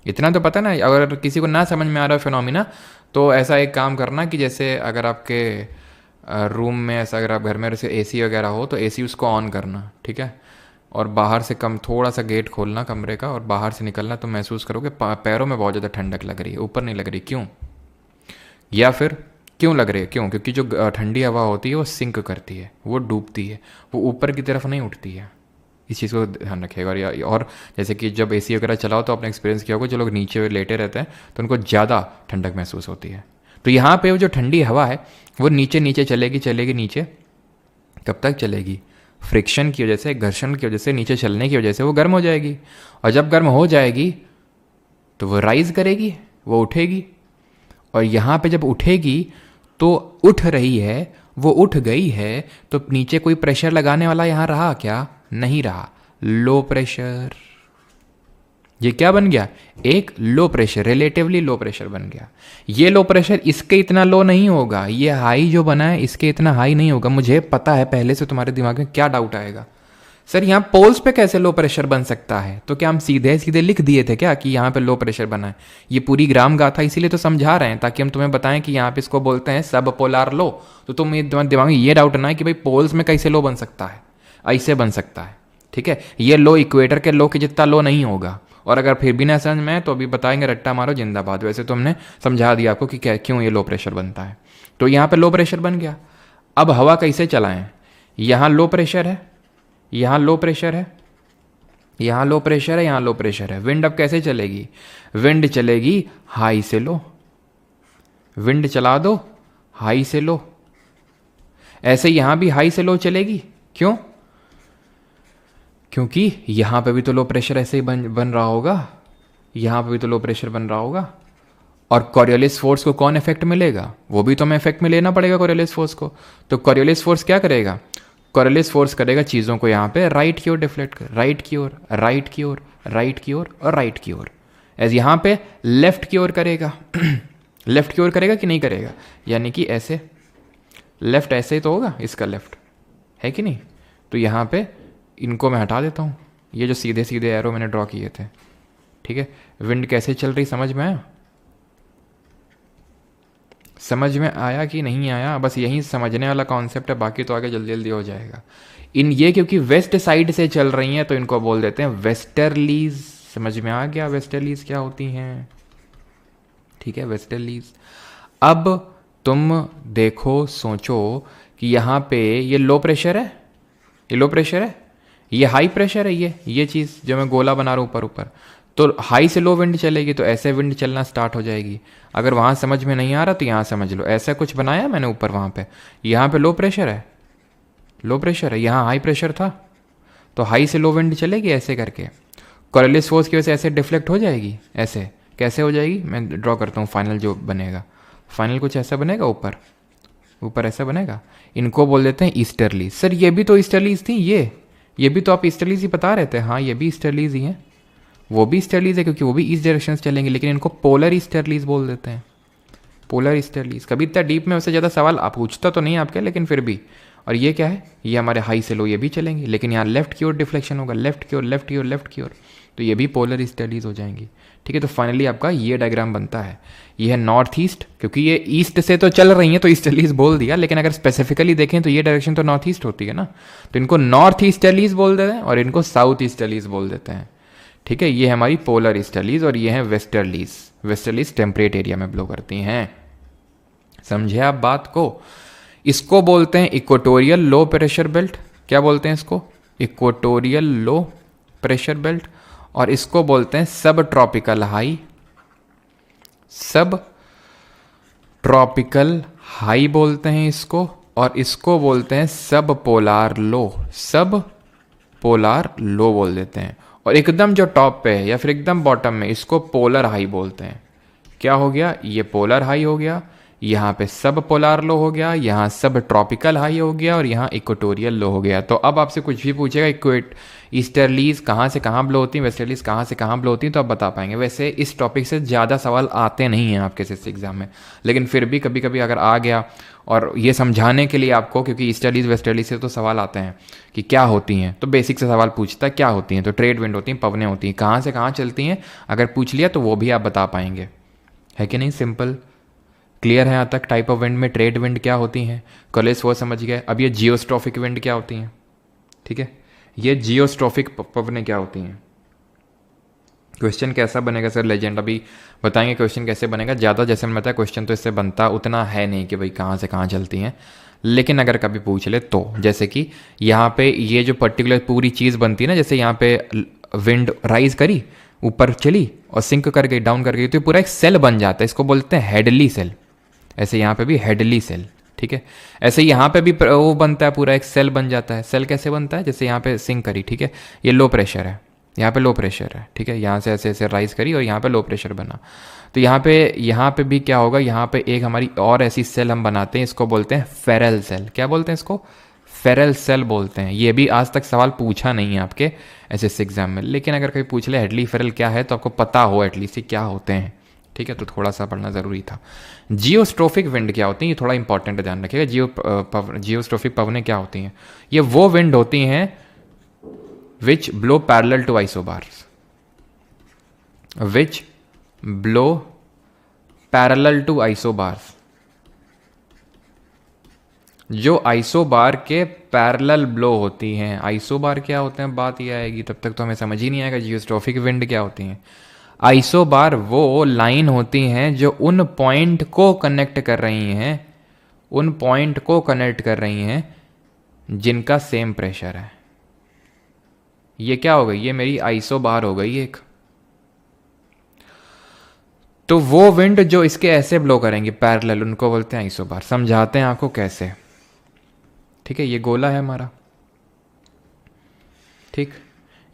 इतना तो पता ना, अगर किसी को ना समझ में आ रहा है फिनोमिना, तो ऐसा एक काम करना कि जैसे अगर आपके रूम में ऐसा, अगर आप घर में जैसे एसी वगैरह हो तो एसी उसको ऑन करना, ठीक है, और बाहर से कम थोड़ा सा गेट खोलना कमरे का और बाहर से निकलना, तो महसूस करोगे पैरों में बहुत ज़्यादा ठंडक लग रही है, ऊपर नहीं लग रही। क्यों? या फिर क्यों लग रही है? क्यों? क्योंकि जो ठंडी हवा होती है वो सिंक करती है, वो डूबती है, वो ऊपर की तरफ नहीं उठती है। इस चीज़ को ध्यान रखिएगा। और जैसे कि जब एसी वगैरह चलाओ तो आपने एक्सपीरियंस किया होगा, जो लोग नीचे लेटे रहते हैं तो उनको ज़्यादा ठंडक महसूस होती है। तो यहाँ पे वो जो ठंडी हवा है वो नीचे नीचे चलेगी, चलेगी नीचे, कब तक चलेगी? फ्रिक्शन की वजह से, घर्षण की वजह से, नीचे चलने की वजह से वो गर्म हो जाएगी, और जब गर्म हो जाएगी तो वो राइज करेगी, वो उठेगी, और यहाँ पे जब उठेगी तो उठ रही है, वो उठ गई है, तो नीचे कोई प्रेशर लगाने वाला यहाँ रहा क्या? नहीं रहा, लो प्रेशर। ये क्या बन गया? एक low pressure, relatively low pressure बन गया। ये लो प्रेशर इसके इतना लो नहीं होगा, ये हाई जो बना है इसके इतना हाई नहीं होगा। मुझे पता है पहले से तुम्हारे दिमाग में क्या डाउट आएगा, सर यहाँ पोल्स पे कैसे लो प्रेशर बन सकता है? तो क्या हम सीधे सीधे लिख दिए थे क्या कि यहाँ पे लो प्रेशर बना है? ये पूरी ग्राम गाथा इसीलिए तो समझा रहे हैं, ताकि हम तुम्हें बताएं कि यहाँ पे इसको बोलते हैं सब पोलार लो। तो तुम्हारे दिमाग में ये डाउट ना है कि भाई पोल्स में कैसे लो बन सकता है, ऐसे बन सकता है, ठीक है। ये लो इक्वेटर के लो के जितना लो नहीं होगा, और अगर फिर भी ना समझ में तो अभी बताएंगे, रट्टा मारो जिंदाबाद। वैसे तो हमने समझा दिया आपको कि क्या क्यों ये लो प्रेशर बनता है। तो यहाँ पे लो प्रेशर बन गया। अब हवा कैसे चलाएं? यहाँ लो प्रेशर है, यहाँ लो प्रेशर है, यहाँ लो प्रेशर है, यहाँ लो प्रेशर है। विंड अब कैसे चलेगी? विंड चलेगी हाई से लो, विंड चला दो हाई से लो। ऐसे यहाँ भी हाई से लो चलेगी। क्यों? क्योंकि यहाँ पे भी तो लो प्रेशर ऐसे ही बन रहा होगा, यहाँ पे भी तो लो प्रेशर बन रहा होगा। और कॉरियोलिस फोर्स को कौन इफेक्ट मिलेगा? वो भी तो हमें इफेक्ट में लेना पड़ेगा कॉरियोलिस फोर्स को। तो कॉरियोलिस फोर्स क्या करेगा? कॉरियोलिस फोर्स करेगा चीज़ों को यहाँ पे राइट की ओर डिफ्लेक्ट कर, राइट की ओर, राइट की ओर, राइट की ओर और राइट की ओर। एज यहाँ पे लेफ्ट की ओर करेगा लेफ्ट की ओर करेगा कि नहीं करेगा? यानी कि ऐसे, लेफ्ट ऐसे ही तो होगा, इसका लेफ्ट है कि नहीं? तो यहाँ पे इनको मैं हटा देता हूँ, ये जो सीधे सीधे एरो मैंने ड्रॉ किए थे, ठीक है। विंड कैसे चल रही समझ में आया? समझ में आया कि नहीं आया? बस यही समझने वाला कॉन्सेप्ट है, बाकी तो आगे जल्दी जल्दी हो जाएगा। इन ये क्योंकि वेस्ट साइड से चल रही हैं तो इनको बोल देते हैं वेस्टर्लीज। समझ में आ गया वेस्टर्लीज क्या होती हैं? ठीक है, वेस्टर्लीज। अब तुम देखो, सोचो कि यहाँ पे ये लो प्रेशर है, ये लो प्रेशर है, ये हाई प्रेशर है, ये चीज़ जो मैं गोला बना रहा हूँ ऊपर ऊपर। तो हाई से लो विंड चलेगी तो ऐसे विंड चलना स्टार्ट हो जाएगी। अगर वहाँ समझ में नहीं आ रहा तो यहाँ समझ लो, ऐसा कुछ बनाया मैंने ऊपर, वहाँ पे यहाँ पे लो प्रेशर है, लो प्रेशर है, यहाँ हाई प्रेशर था, तो हाई से लो विंड चलेगी ऐसे करके। कॉरियोलिस फोर्स की वजह से ऐसे डिफ्लेक्ट हो जाएगी। ऐसे कैसे हो जाएगी? मैं ड्रॉ करता हूँ फाइनल जो बनेगा। फाइनल कुछ ऐसा बनेगा, ऊपर ऊपर ऐसा बनेगा। इनको बोल देते हैं ईस्टर्लीज। सर ये भी तो ईस्टर्लीज थी, ये भी तो आप ईस्टर्लीज ही बता रहे थे। हाँ ये भी ईस्टर्लीज ही हैं, वो भी ईस्टर्लीज है क्योंकि वो भी ईस्ट डायरेक्शन से चलेंगे, लेकिन इनको पोलर ईस्टर्लीज बोल देते हैं, पोलर ईस्टर्लीज। कभी इतना डीप में उससे ज़्यादा सवाल आप पूछता तो नहीं आपके, लेकिन फिर भी। और ये क्या है? ये हमारे हाई से लो, ये भी चलेंगे, लेकिन यहाँ लेफ्ट की ओर डिफ्लेक्शन होगा, लेफ्ट की ओर, लेफ्ट की ओर, लेफ्ट की ओर, तो ये भी पोलर ईस्टर्लीज हो जाएंगी। ठीक है, तो फाइनली आपका ये डायग्राम बनता है। ये है नॉर्थ ईस्ट, क्योंकि ये ईस्ट से तो चल रही है तो ईस्टर्लीज बोल दिया, लेकिन अगर स्पेसिफिकली देखें तो ये डायरेक्शन तो नॉर्थ ईस्ट होती है ना, तो इनको नॉर्थ ईस्टर्लीज बोल देते हैं और इनको साउथ ईस्टर्लीज बोल देते हैं। ठीक है, ये है हमारी पोलर ईस्टर्लीज और ये है वेस्टर्लीज। वेस्टर्लीज टेम्परेट एरिया में ब्लो करती हैं। समझे आप बात को? इसको बोलते हैं इक्वेटोरियल लो प्रेशर बेल्ट। क्या बोलते हैं इसको? Equatorial low pressure belt. और इसको बोलते हैं सब ट्रॉपिकल हाई, सब ट्रॉपिकल हाई बोलते हैं इसको, और इसको बोलते हैं सब पोलार लो, सब पोलार लो बोल देते हैं। और एकदम जो टॉप पे है या फिर एकदम बॉटम में, इसको पोलर हाई बोलते हैं। क्या हो गया, ये पोलर हाई हो गया, यहाँ पे सब पोलार लो हो गया, यहाँ सब ट्रॉपिकल हाई हो गया, और यहाँ इक्वेटोरियल लो हो गया। तो अब आपसे कुछ भी पूछेगा, ईस्टर्लीज कहाँ से कहाँ ब्लो होती हैं, वेस्टर्लीज कहाँ से कहाँ ब्लो होती हैं, तो आप बता पाएंगे। वैसे इस टॉपिक से ज़्यादा सवाल आते नहीं हैं आपके एसएससी एग्जाम में, लेकिन फिर भी कभी कभी अगर आ गया, और ये समझाने के लिए आपको, क्योंकि ईस्टर्लीज वेस्टर्लीज से तो सवाल आते हैं कि क्या होती हैं, तो बेसिक से सवाल पूछता है क्या होती हैं, तो ट्रेड विंड होती हैं, पवनें होती हैं, कहाँ से कहाँ चलती हैं, अगर पूछ लिया तो वो भी आप बता पाएंगे। है कि नहीं, सिंपल क्लियर है यहाँ तक। टाइप ऑफ विंड में ट्रेड विंड क्या होती हैं, कॉलेज वो समझ गए। अब ये जियोस्ट्रॉफिक विंड क्या होती हैं, ठीक है, ये जियोस्ट्रॉफिक पवनें क्या होती हैं। क्वेश्चन कैसा बनेगा सर, लेजेंड अभी बताएंगे क्वेश्चन कैसे बनेगा। ज़्यादा जैसे मैंने बताया क्वेश्चन तो इससे बनता उतना है नहीं कि भाई कहाँ से कहाँ चलती हैं, लेकिन अगर कभी पूछ ले तो, जैसे कि यहाँ पे ये जो पर्टिकुलर पूरी चीज़ बनती है ना, जैसे यहाँ पे विंड राइज करी, ऊपर चली और सिंक कर गई, डाउन कर गई, तो पूरा एक सेल बन जाता है, इसको बोलते हैं हेडली सेल। ऐसे यहाँ पे भी हेडली सेल, ठीक है। ऐसे यहाँ पे भी वो बनता है, पूरा एक सेल बन जाता है। सेल कैसे बनता है, जैसे यहाँ पे सिंक करी, ठीक है, ये लो प्रेशर है, यहाँ पे लो प्रेशर है, ठीक है, यहाँ से ऐसे ऐसे राइज करी और यहाँ पे लो प्रेशर बना, तो यहाँ पे भी क्या होगा, यहाँ पे एक हमारी और ऐसी सेल हम बनाते हैं, इसको बोलते हैं फेरल सेल। क्या बोलते हैं इसको, फेरल सेल बोलते हैं। ये भी आज तक सवाल पूछा नहीं है आपके एसएससी एग्जाम में, लेकिन अगर कोई पूछ ले हेडली फेरल क्या है, तो आपको पता हो एटलीस्ट क्या होते हैं, ठीक है, तो थोड़ा सा पढ़ना ज़रूरी था। जियोस्ट्रोफिक विंड क्या होती हैं, ये थोड़ा इंपॉर्टेंट ध्यान रखिएगा। जियोस्ट्रोफिक पवनें क्या होती हैं, ये वो विंड होती हैं which blow parallel to isobars, which blow parallel to isobars, जो आइसोबार के पैरेलल ब्लो होती हैं। आइसोबार क्या होते हैं, बात ये आएगी, तब तक तो हमें समझ ही नहीं आएगा जियोस्ट्रोफिक विंड क्या होती हैं। आइसोबार वो लाइन होती हैं जो उन पॉइंट को कनेक्ट कर रही हैं, उन पॉइंट को कनेक्ट कर रही हैं जिनका सेम प्रेशर है। ये क्या हो गई, ये मेरी आइसोबार हो गई एक। तो वो विंड जो इसके ऐसे ब्लो करेंगे पैरेलल, उनको बोलते हैं आइसोबार। समझाते हैं आपको कैसे, ठीक है। ये गोला है हमारा, ठीक,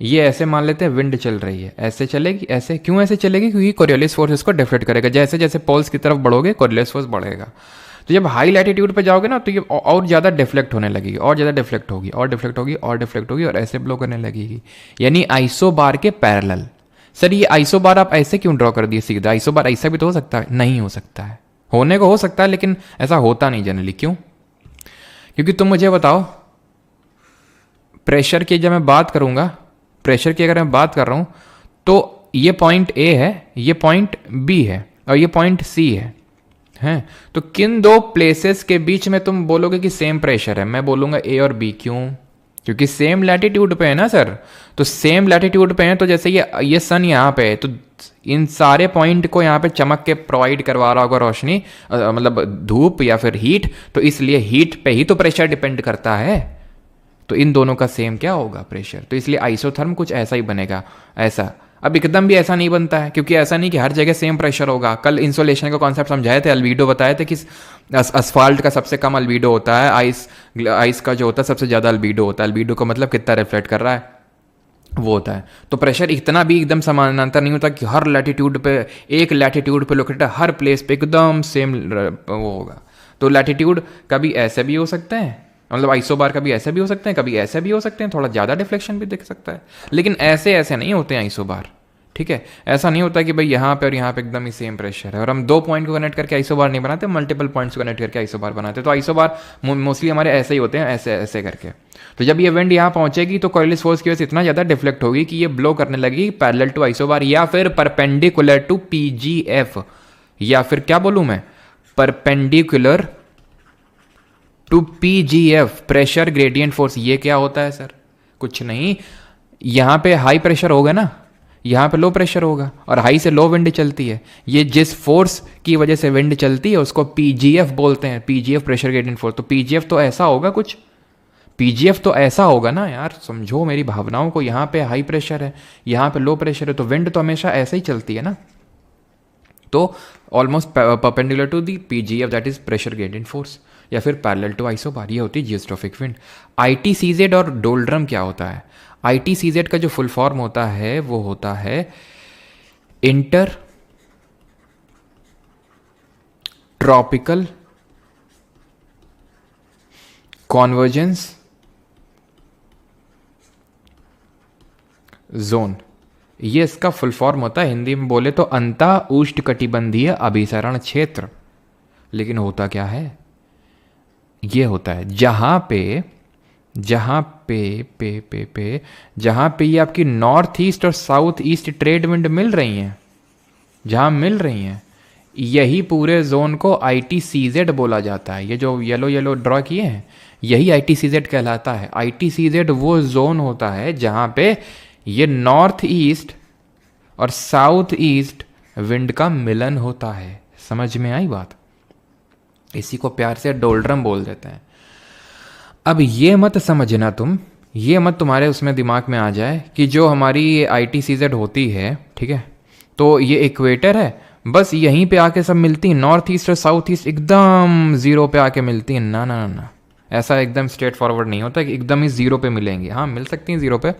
ये ऐसे मान लेते हैं विंड चल रही है, ऐसे चलेगी, ऐसे क्यों ऐसे चलेगी, क्योंकि कोरियोलिस फोर्स इसको डिफ्लेक्ट करेगा। जैसे जैसे पोल्स की तरफ बढ़ोगे कोरियोलिस फोर्स बढ़ेगा, तो जब हाई लैटिट्यूड पे जाओगे ना, तो ये और ज़्यादा डिफ्लेक्ट होने लगेगी, और ज़्यादा डिफ्लेक्ट होगी, और डिफ्लेक्ट होगी, और डिफ्लेक्ट होगी, और ऐसे ब्लो करने लगेगी, यानी आइसोबार के पैरेलल। सर ये आइसोबार आप ऐसे क्यों ड्रॉ कर दिए सीधा, आइसोबार ऐसा भी तो हो सकता है, नहीं हो सकता है, होने को हो सकता है लेकिन ऐसा होता नहीं जनरली। क्यों, क्योंकि तुम मुझे बताओ, प्रेशर की जब मैं बात करूंगा, प्रेशर की अगर मैं बात कर रहा हूं, तो ये पॉइंट ए है, ये पॉइंट बी है, और ये पॉइंट सी है, तो किन दो प्लेसेस के बीच में तुम बोलोगे कि सेम प्रेशर है, मैं बोलूंगा ए और बी। क्यों, क्योंकि सेम लैटिट्यूड पे है ना सर, तो सेम लैटिट्यूड पे है, तो जैसे ये सन यहाँ पे है, तो इन सारे पॉइंट को यहाँ पे चमक के प्रोवाइड करवा रहा होगा रोशनी, मतलब धूप या फिर हीट, तो इसलिए हीट पे ही तो प्रेशर डिपेंड करता है, तो इन दोनों का सेम क्या होगा प्रेशर, तो इसलिए आइसोथर्म कुछ ऐसा ही बनेगा। ऐसा अब एकदम भी ऐसा नहीं बनता है, क्योंकि ऐसा नहीं कि हर जगह सेम प्रेशर होगा। कल इंसोलेशन का कॉन्सेप्ट समझाए थे, अल्बीडो बताए थे कि असफाल्ट का सबसे कम अल्बीडो होता है, आइस का जो होता है सबसे ज़्यादा अल्बीडो होता है। अल्बीडो का मतलब कितना रिफ्लेक्ट कर रहा है वो होता है। तो प्रेशर इतना भी एकदम समानांतर नहीं होता कि हर लैटिट्यूड पे, एक लैटिट्यूड पे लोकेटेड हर प्लेस पे एकदम सेम वो होगा। तो लैटिट्यूड कभी ऐसे भी हो सकते हैं, मतलब आइसोबार कभी ऐसे भी हो सकते हैं, कभी ऐसे भी हो सकते हैं, थोड़ा ज़्यादा डिफ्लेक्शन भी दिख सकता है, लेकिन ऐसे नहीं होते हैं आइसोबार, ठीक है। ऐसा नहीं होता कि भाई यहाँ पे और यहाँ पे एकदम ही सेम प्रेशर है, और हम दो पॉइंट को कनेक्ट करके आइसोबार नहीं बनाते, मल्टीपल पॉइंट्स को कनेक्ट करके आइसोबार बनाते। तो आइसोबार मोस्टली हमारे ऐसे ही होते हैं, ऐसे ऐसे करके। तो जब ये विंड यहाँ पहुंचेगी तो कोरियोलिस फोर्स की वजह से इतना ज़्यादा डिफ्लेक्ट होगी कि ये ब्लो करने लगेगी पैरेलल टू आइसोबार, या फिर परपेंडिकुलर टू पीजीएफ, या फिर क्या बोलूँ मैं, perpendicular to PGF, pressure gradient force. ये क्या होता है सर, कुछ नहीं, यहाँ पे हाई प्रेशर होगा ना, यहाँ पे लो प्रेशर होगा, और हाई से लो विंड चलती है। ये जिस फोर्स की वजह से विंड चलती है उसको पीजीएफ बोलते हैं, पीजीएफ प्रेशर ग्रेडियंट फोर्स। तो पीजीएफ तो ऐसा होगा कुछ, पीजीएफ तो ऐसा होगा ना यार, समझो मेरी भावनाओं को। यहाँ पे हाई प्रेशर है, यहाँ पे लो प्रेशर है, तो विंड तो हमेशा ऐसे ही चलती है ना। तो almost perpendicular to the PGF, that is pressure gradient force, या फिर पैरेलल टू आइसोबार, ये होती है जियोस्ट्रोफिक विंड। आईटीसीजेड और डोल्ड्रम क्या होता है? आईटीसीजेड का जो फुल फॉर्म होता है वो होता है इंटर ट्रॉपिकल कॉन्वर्जेंस जोन, ये इसका फुल फॉर्म होता है। हिंदी में बोले तो अंतः उष्णकटिबंधीय अभिसरण क्षेत्र। लेकिन होता क्या है? ये होता है जहां पे ये आपकी नॉर्थ ईस्ट और south east trade wind mill रही हैं, जहां मिल रही हैं, यही पूरे जोन को आईटीसीजेड बोला जाता है। ये जो येलो येलो ड्रॉ किए हैं, यही आईटीसीजेड कहलाता है। आईटीसीजेड वो जोन होता है जहां पे ये नॉर्थ ईस्ट और साउथ ईस्ट विंड का मिलन होता है। समझ में आई बात? इसी को प्यार से डोल्ड्रम बोल देते हैं। अब ये मत समझना तुम, ये मत तुम्हारे उसमें दिमाग में आ जाए कि जो हमारी आईटीसीजेड होती है, ठीक है, तो ये इक्वेटर है, बस यहीं पे आके सब मिलती हैं, नॉर्थ ईस्ट और साउथ ईस्ट एकदम जीरो पे आके मिलती हैं। ना ना ना, ऐसा एकदम स्ट्रेट फॉरवर्ड नहीं होता कि एकदम ही जीरो पे मिलेंगी। हाँ, मिल सकती हैं जीरो पे,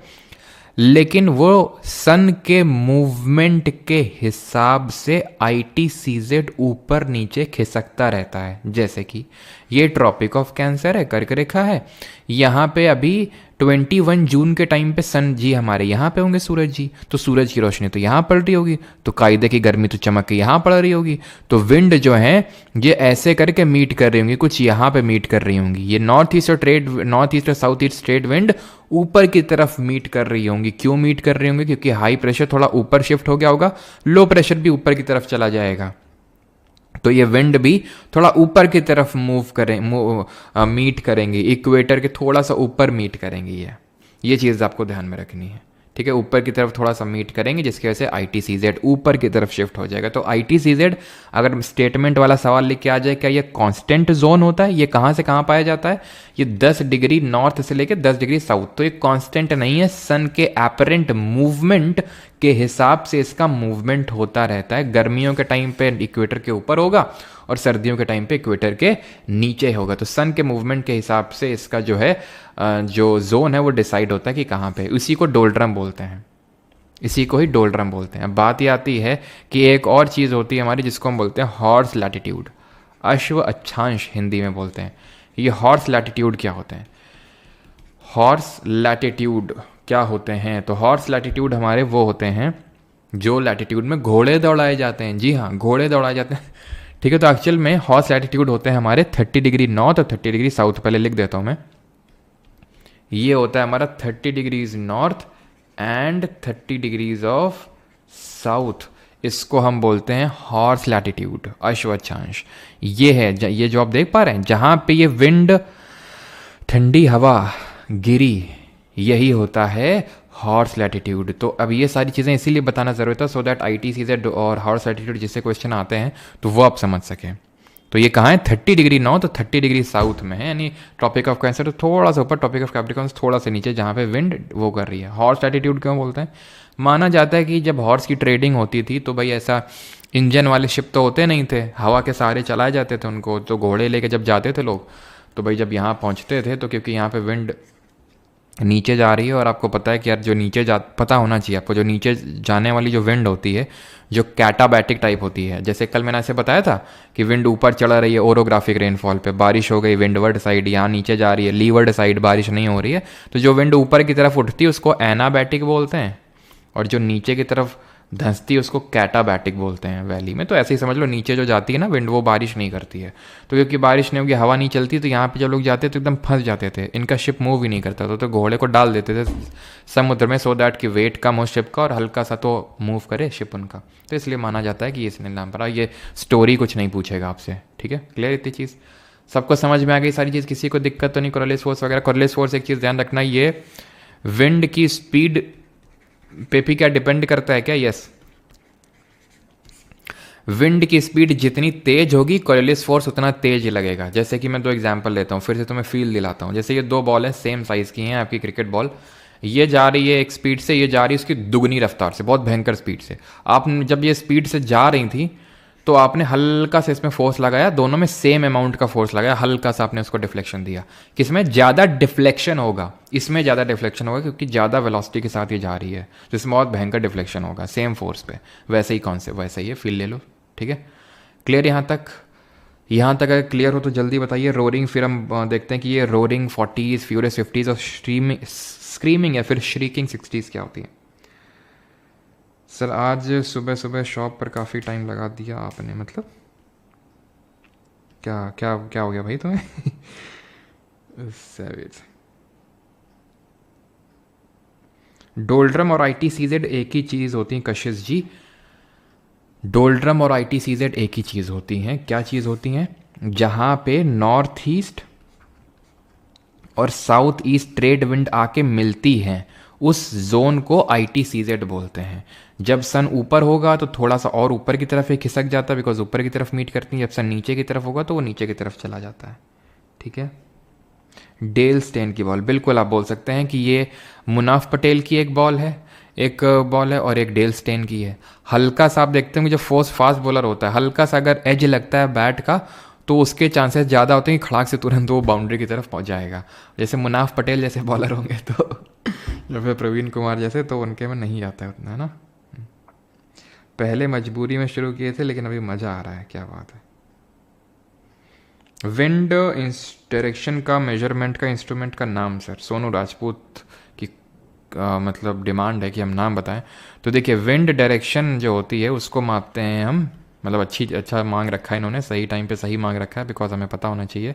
लेकिन वो सन के मूवमेंट के हिसाब से आईटीसीजेड ऊपर नीचे खिसकता रहता है। जैसे कि ये ट्रॉपिक ऑफ कैंसर है, कर्क रेखा है, यहाँ पे अभी 21 जून के टाइम पे सन जी हमारे यहाँ पे होंगे, सूरज जी, तो सूरज की रोशनी तो यहाँ पड़ रही होगी, तो कायदे की गर्मी तो चमक के यहाँ पड़ रही होगी। तो विंड जो है ये ऐसे करके मीट कर रही होंगी, कुछ यहाँ पे मीट कर रही होंगी। ये नॉर्थ ईस्ट और साउथ ईस्ट ट्रेड विंड ऊपर की तरफ मीट कर रही होंगी। क्यों मीट कर रही होंगी? क्योंकि हाई प्रेशर थोड़ा ऊपर शिफ्ट हो गया होगा, लो प्रेशर भी ऊपर की तरफ चला जाएगा, तो ये विंड भी थोड़ा ऊपर की तरफ मीट करेंगे, इक्वेटर के थोड़ा सा ऊपर मीट करेंगी। ये चीज़ आपको ध्यान में रखनी है, ठीक है। ऊपर की तरफ थोड़ा सा मीट करेंगे, जिसकी वजह से आईटीसीजेड ऊपर की तरफ शिफ्ट हो जाएगा। तो आईटीसीजेड अगर स्टेटमेंट वाला सवाल लेके आ जाए, क्या ये कांस्टेंट जोन होता है? ये कहाँ से कहाँ पाया जाता है? ये 10 डिग्री नॉर्थ से लेकर 10 डिग्री साउथ, तो ये कांस्टेंट नहीं है। सन के एपरेंट मूवमेंट के हिसाब से इसका मूवमेंट होता रहता है। गर्मियों के टाइम पे इक्वेटर के ऊपर होगा और सर्दियों के टाइम पे इक्वेटर के नीचे होगा। तो सन के मूवमेंट के हिसाब से इसका जो है जो जोन है वो डिसाइड होता है कि कहाँ पे। इसी को डोल्ड्रम बोलते हैं, इसी को ही डोल्ड्रम बोलते हैं। अब बात ये आती है कि एक और चीज़ होती है हमारी, जिसको हम बोलते हैं हॉर्स लैटिट्यूड, अश्व अक्षांश हिंदी में बोलते हैं। ये हॉर्स लैटिट्यूड क्या होते हैं? हॉर्स लैटिट्यूड क्या होते हैं? तो हॉर्स लैटिट्यूड हमारे वो होते हैं जो लैटिट्यूड में घोड़े दौड़ाए जाते हैं। जी हाँ, घोड़े दौड़ाए जाते हैं, ठीक है। तो एक्चुअल में हॉर्स लैटिट्यूड होते हैं हमारे 30 डिग्री नॉर्थ और 30 डिग्री साउथ। पहले लिख देता हूँ मैं, ये होता है हमारा 30 degrees north and 30 degrees of south. इसको हम बोलते हैं हॉर्स लैटिट्यूड, अश्व अक्षांश। ये है, ये जो आप देख पा रहे हैं, जहाँ पे ये विंड, ठंडी हवा गिरी, यही होता है हॉर्स लैटिट्यूड। तो अब ये सारी चीज़ें इसीलिए बताना ज़रूरत है, सो दैट आईटीसीजेड और हॉर्स लैटिट्यूड जिससे क्वेश्चन आते हैं तो वो आप समझ सकें। तो ये कहाँ है? 30 डिग्री नॉर्थ और 30 डिग्री साउथ में है, यानी ट्रॉपिक ऑफ कैंसर तो थोड़ा सा ऊपर, ट्रॉपिक ऑफ कैप्रिकॉर्न थोड़ा सा नीचे, जहाँ पे विंड वो कर रही है। हॉर्स लैटिट्यूड क्यों बोलते हैं? माना जाता है कि जब हॉर्स की ट्रेडिंग होती थी तो भाई ऐसा इंजन वाले शिप तो होते नहीं थे, हवा के सहारे चलाए जाते थे उनको। तो घोड़े लेके जब जाते थे लोग, तो भाई जब यहाँ पहुँचते थे तो क्योंकि यहाँ पे विंड नीचे जा रही है, और आपको पता है कि यार जो नीचे पता होना चाहिए आपको, जो नीचे जाने वाली जो विंड होती है जो कैटाबैटिक टाइप होती है, जैसे कल मैंने ऐसे बताया था कि विंड ऊपर चढ़ा रही है ओरोग्राफिक रेनफॉल पे, बारिश हो गई विंडवर्ड साइड, यहाँ नीचे जा रही है लीवर्ड साइड, बारिश नहीं हो रही है, तो जो विंड ऊपर की तरफ उठती है उसको एनाबैटिक बोलते हैं, और जो नीचे की तरफ धंसती है उसको कैटाबैटिक बोलते हैं वैली में। तो ऐसे ही समझ लो, नीचे जो जाती है ना विंड, वो बारिश नहीं करती है। तो क्योंकि बारिश नहीं होगी, हवा नहीं चलती, तो यहाँ पे जब लोग जाते तो एकदम फंस जाते थे, इनका शिप मूव ही नहीं करता था। तो घोड़े को डाल देते थे समुद्र में, सो दैट कि वेट कम हो शिप का और हल्का सा तो मूव करे शिप उनका। तो इसलिए माना जाता है कि इसने नाम पड़ा। ये स्टोरी कुछ नहीं पूछेगा आपसे, ठीक है। क्लियर इतनी चीज़ सबको समझ में आ गई सारी चीज़? किसी को दिक्कत तो नहीं? कोरलिस फोर्स वगैरह, कोरलिस फोर्स एक चीज़ ध्यान रखना, ये विंड की स्पीड पे भी क्या डिपेंड करता है क्या? यस, विंड की स्पीड जितनी तेज होगी कोरियोलिस फोर्स उतना तेज लगेगा। जैसे कि मैं 2 एग्जांपल लेता हूँ, फिर से तुम्हें फील दिलाता हूँ। जैसे ये 2 बॉल हैं, सेम साइज़ की हैं आपकी क्रिकेट बॉल, ये जा रही है एक स्पीड से, ये जा रही है उसकी दुगनी रफ्तार से, बहुत भयंकर स्पीड से। आप जब ये स्पीड से जा रही थी तो आपने हल्का सा इसमें फोर्स लगाया, दोनों में सेम अमाउंट का फोर्स लगाया, हल्का सा आपने उसको डिफ्लेक्शन दिया। किसमें ज़्यादा डिफ्लेक्शन होगा? इसमें ज़्यादा डिफ्लेक्शन होगा क्योंकि ज़्यादा वेलोसिटी के साथ ये जा रही है, तो इसमें बहुत भयंकर डिफ्लेक्शन होगा सेम फोर्स पे। वैसे ही कॉन्सेप्ट वैसे ही है, फील ले लो। ठीक है, क्लियर यहाँ तक? यहाँ तक अगर क्लियर हो तो जल्दी बताइए। रोरिंग फिर हम देखते हैं कि ये रोरिंग 40s, फ्यूरियस 50s और स्क्रीमिंग या फिर श्रीकिंग 60s क्या होती है। सर आज सुबह सुबह शॉप पर काफ़ी टाइम लगा दिया आपने, मतलब क्या क्या क्या हो गया भाई तुम्हें? सैवेज। डोल्ड्रम और ITCZ एक ही चीज़ होती है कशिश जी। डोल्ड्रम और ITCZ एक ही चीज़ होती हैं। क्या चीज़ होती हैं? जहाँ पे नॉर्थ ईस्ट और साउथ ईस्ट ट्रेड विंड आके मिलती हैं, उस जोन को ITCZ बोलते हैं। जब सन ऊपर होगा तो थोड़ा सा और ऊपर की तरफ खिसक जाता है, बिकॉज ऊपर की तरफ मीट करती है। जब सन नीचे की तरफ होगा तो वो नीचे की तरफ चला जाता है। ठीक है, डेल स्टेन की बॉल, बिल्कुल आप बोल सकते हैं कि ये मुनाफ पटेल की एक बॉल है, एक बॉल है, और एक डेल स्टेन की है। हल्का सा आप देखते हैं कि जो फास्ट बॉलर होता है, हल्का सा अगर एज लगता है बैट का तो उसके चांसेस ज़्यादा होते हैं कि खड़ाक से तुरंत वो बाउंड्री की तरफ पहुंच जाएगा। जैसे मुनाफ पटेल जैसे बॉलर होंगे तो या फिर प्रवीण कुमार जैसे, तो उनके में नहीं आता है उतना, है ना। पहले मजबूरी में शुरू किए थे लेकिन अभी मज़ा आ रहा है, क्या बात है। विंड डायरेक्शन का मेजरमेंट का इंस्ट्रूमेंट का नाम सर, सोनू राजपूत की मतलब डिमांड है कि हम नाम बताएं। तो देखिए, विंड डायरेक्शन जो होती है उसको मापते हैं हम, मतलब अच्छा मांग रखा है इन्होंने, सही टाइम पे सही मांग रखा है, बिकॉज हमें पता होना चाहिए।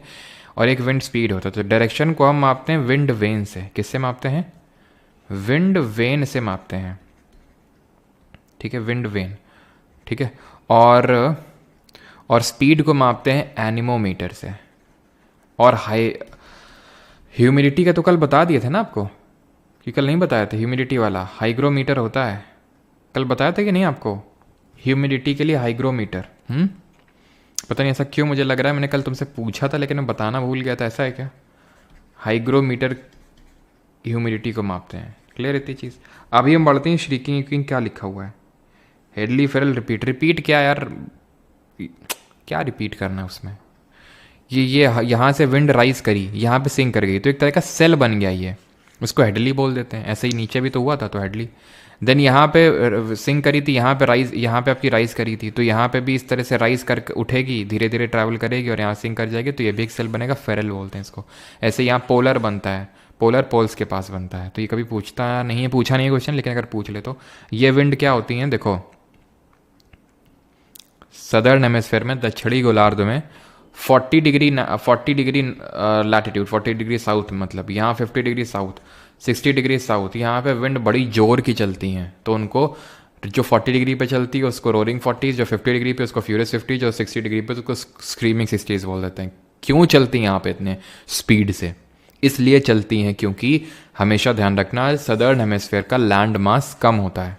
और एक विंड स्पीड होता है, तो डायरेक्शन को हम मापते हैं विंड वेन से। किससे मापते हैं? विंड वेन से मापते हैं। ठीक है, विंड वेन। ठीक है, और स्पीड को मापते हैं एनीमोमीटर से। और ह्यूमिडिटी का तो कल बता दिए थे ना आपको, कि कल नहीं बताया था? ह्यूमिडिटी वाला हाइग्रोमीटर होता है, कल बताया था कि नहीं आपको? ह्यूमिडिटी के लिए हाइग्रोमीटर। पता नहीं ऐसा क्यों मुझे लग रहा है, मैंने कल तुमसे पूछा था लेकिन मैं बताना भूल गया था। ऐसा है क्या? हाइग्रोमीटर ह्यूमिडिटी को मापते हैं। क्लियर इतनी चीज़। अभी हम बढ़ते हैं श्रीकिंग क्या लिखा हुआ है। हेडली फेरल रिपीट क्या यार, क्या रिपीट करना है उसमें? ये यहाँ से विंड राइज करी, यहाँ पे सिंक कर गई, तो एक तरह का सेल बन गया ये, उसको हेडली बोल देते हैं। ऐसे ही नीचे भी तो हुआ था, तो हेडली। देन यहाँ पे सिंक करी थी, यहाँ पे आपकी राइज करी थी, तो यहाँ पे भी इस तरह से राइज कर उठेगी, धीरे धीरे ट्रैवल करेगी और यहाँ सिंक कर जाएगी, तो ये भी एक सेल बनेगा, फेरल बोलते हैं इसको। ऐसे यहाँ पोलर बनता है, पोलर पोल्स के पास बनता है। तो ये कभी पूछा नहीं है क्वेश्चन, लेकिन अगर पूछ ले तो ये विंड क्या होती हैं, देखो। सदर्न हेमिस्फेयर में, दक्षिणी गोलार्ध में 40 डिग्री लैटिट्यूड, 40 डिग्री साउथ, मतलब यहाँ 50 डिग्री साउथ, 60 डिग्री साउथ, यहाँ पे विंड बड़ी जोर की चलती हैं। तो उनको जो 40 डिग्री पे चलती है उसको रोरिंग 40, जो 50 डिग्री पे उसको फ्यूरियस 50, जो 60 डिग्री पे उसको स्क्रीमिंग 60s बोल देते हैं। क्यों चलती हैं यहाँ पे इतने स्पीड से? इसलिए चलती हैं क्योंकि हमेशा ध्यान रखना, सदर्न हेमिस्फेयर का लैंड मास कम होता है।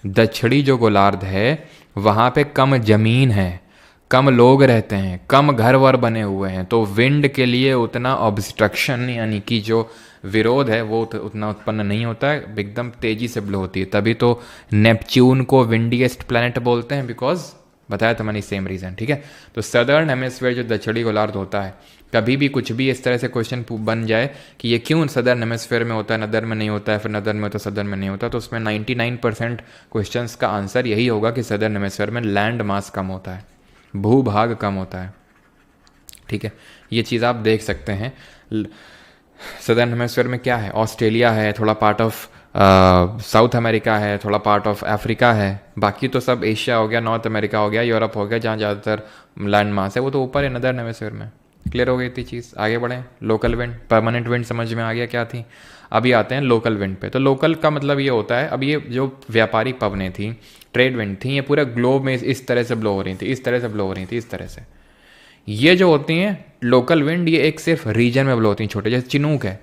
दक्षिणी जो गोलार्ध है वहाँ पे कम जमीन है, कम लोग रहते हैं, कम घर वर बने हुए हैं, तो विंड के लिए उतना ऑब्स्ट्रक्शन यानी कि जो विरोध है वो उतना उत्पन्न नहीं होता है, एकदम तेजी से ब्लो होती है। तभी तो नेपच्यून को विंडीएस्ट प्लैनेट बोलते हैं, बिकॉज बताया था मैंने सेम रीज़न। ठीक है, तो सदर्न हेमिस्फीयर जो दक्षिणी गोलार्ध होता है, कभी भी कुछ भी इस तरह से क्वेश्चन बन जाए कि ये क्यों सदर्न हेमिस्फीयर में होता है, नदर में नहीं होता है, फिर नदर में होता है, सदर्न में नहीं होता, तो उसमें 99% क्वेश्चंस का आंसर यही होगा कि सदर्न हेमिस्फीयर में लैंड मास कम होता है, भूभाग कम होता है। ठीक है, ये चीज़ आप देख सकते हैं। सदर्न हेमिस्फीयर में क्या है? ऑस्ट्रेलिया है, थोड़ा पार्ट ऑफ साउथ अमेरिका है, थोड़ा पार्ट ऑफ अफ्रीका है, बाकी तो सब एशिया हो गया, नॉर्थ अमेरिका हो गया, यूरोप हो गया, जहाँ ज़्यादातर लैंड मास है वो तो ऊपर है नदर्न हेमिस्फीयर में। क्लियर हो गई थी चीज़। आगे बढ़ें। लोकल विंड, परमानेंट विंड समझ में आ गया क्या थी। अभी आते हैं लोकल विंड पे। तो लोकल का मतलब ये होता है, अब ये जो व्यापारिक पवनें थी, ट्रेड विंड थी, ये पूरे ग्लोब में इस तरह से ब्लो हो रही थी, इस तरह से ब्लो हो रही थी, इस तरह से। ये जो होती हैं लोकल विंड, ये एक सिर्फ रीजन में ब्लो होती हैं, छोटे, जैसे चिनूक है।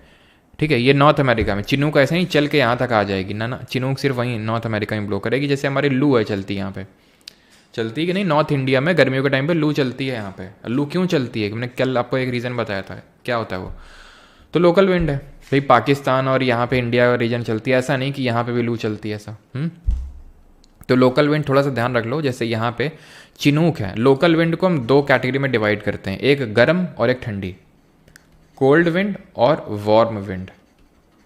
ठीक है, ये नॉर्थ अमेरिका में। चिनूक ऐसे नहीं चल के यहाँ तक आ जाएगी ना, चिनूक सिर्फ वहीं नॉर्थ अमेरिका में ब्लो करेगी। जैसे हमारी लू है, चलती यहाँ पे, चलती है कि नहीं? नॉर्थ इंडिया में गर्मियों के टाइम पे लू चलती है। यहाँ पे लू क्यों चलती है? मैंने कल आपको एक रीज़न बताया था, क्या होता है वो, तो लोकल विंड है भाई। पाकिस्तान और यहाँ पे इंडिया का रीजन चलती है, ऐसा नहीं कि यहाँ पे भी लू चलती है ऐसा। तो लोकल विंड थोड़ा सा ध्यान रख लो। जैसे यहाँ पे चिनूक है। लोकल विंड को हम दो कैटेगरी में डिवाइड करते हैं, एक गर्म और एक ठंडी, कोल्ड विंड और वार्म विंड।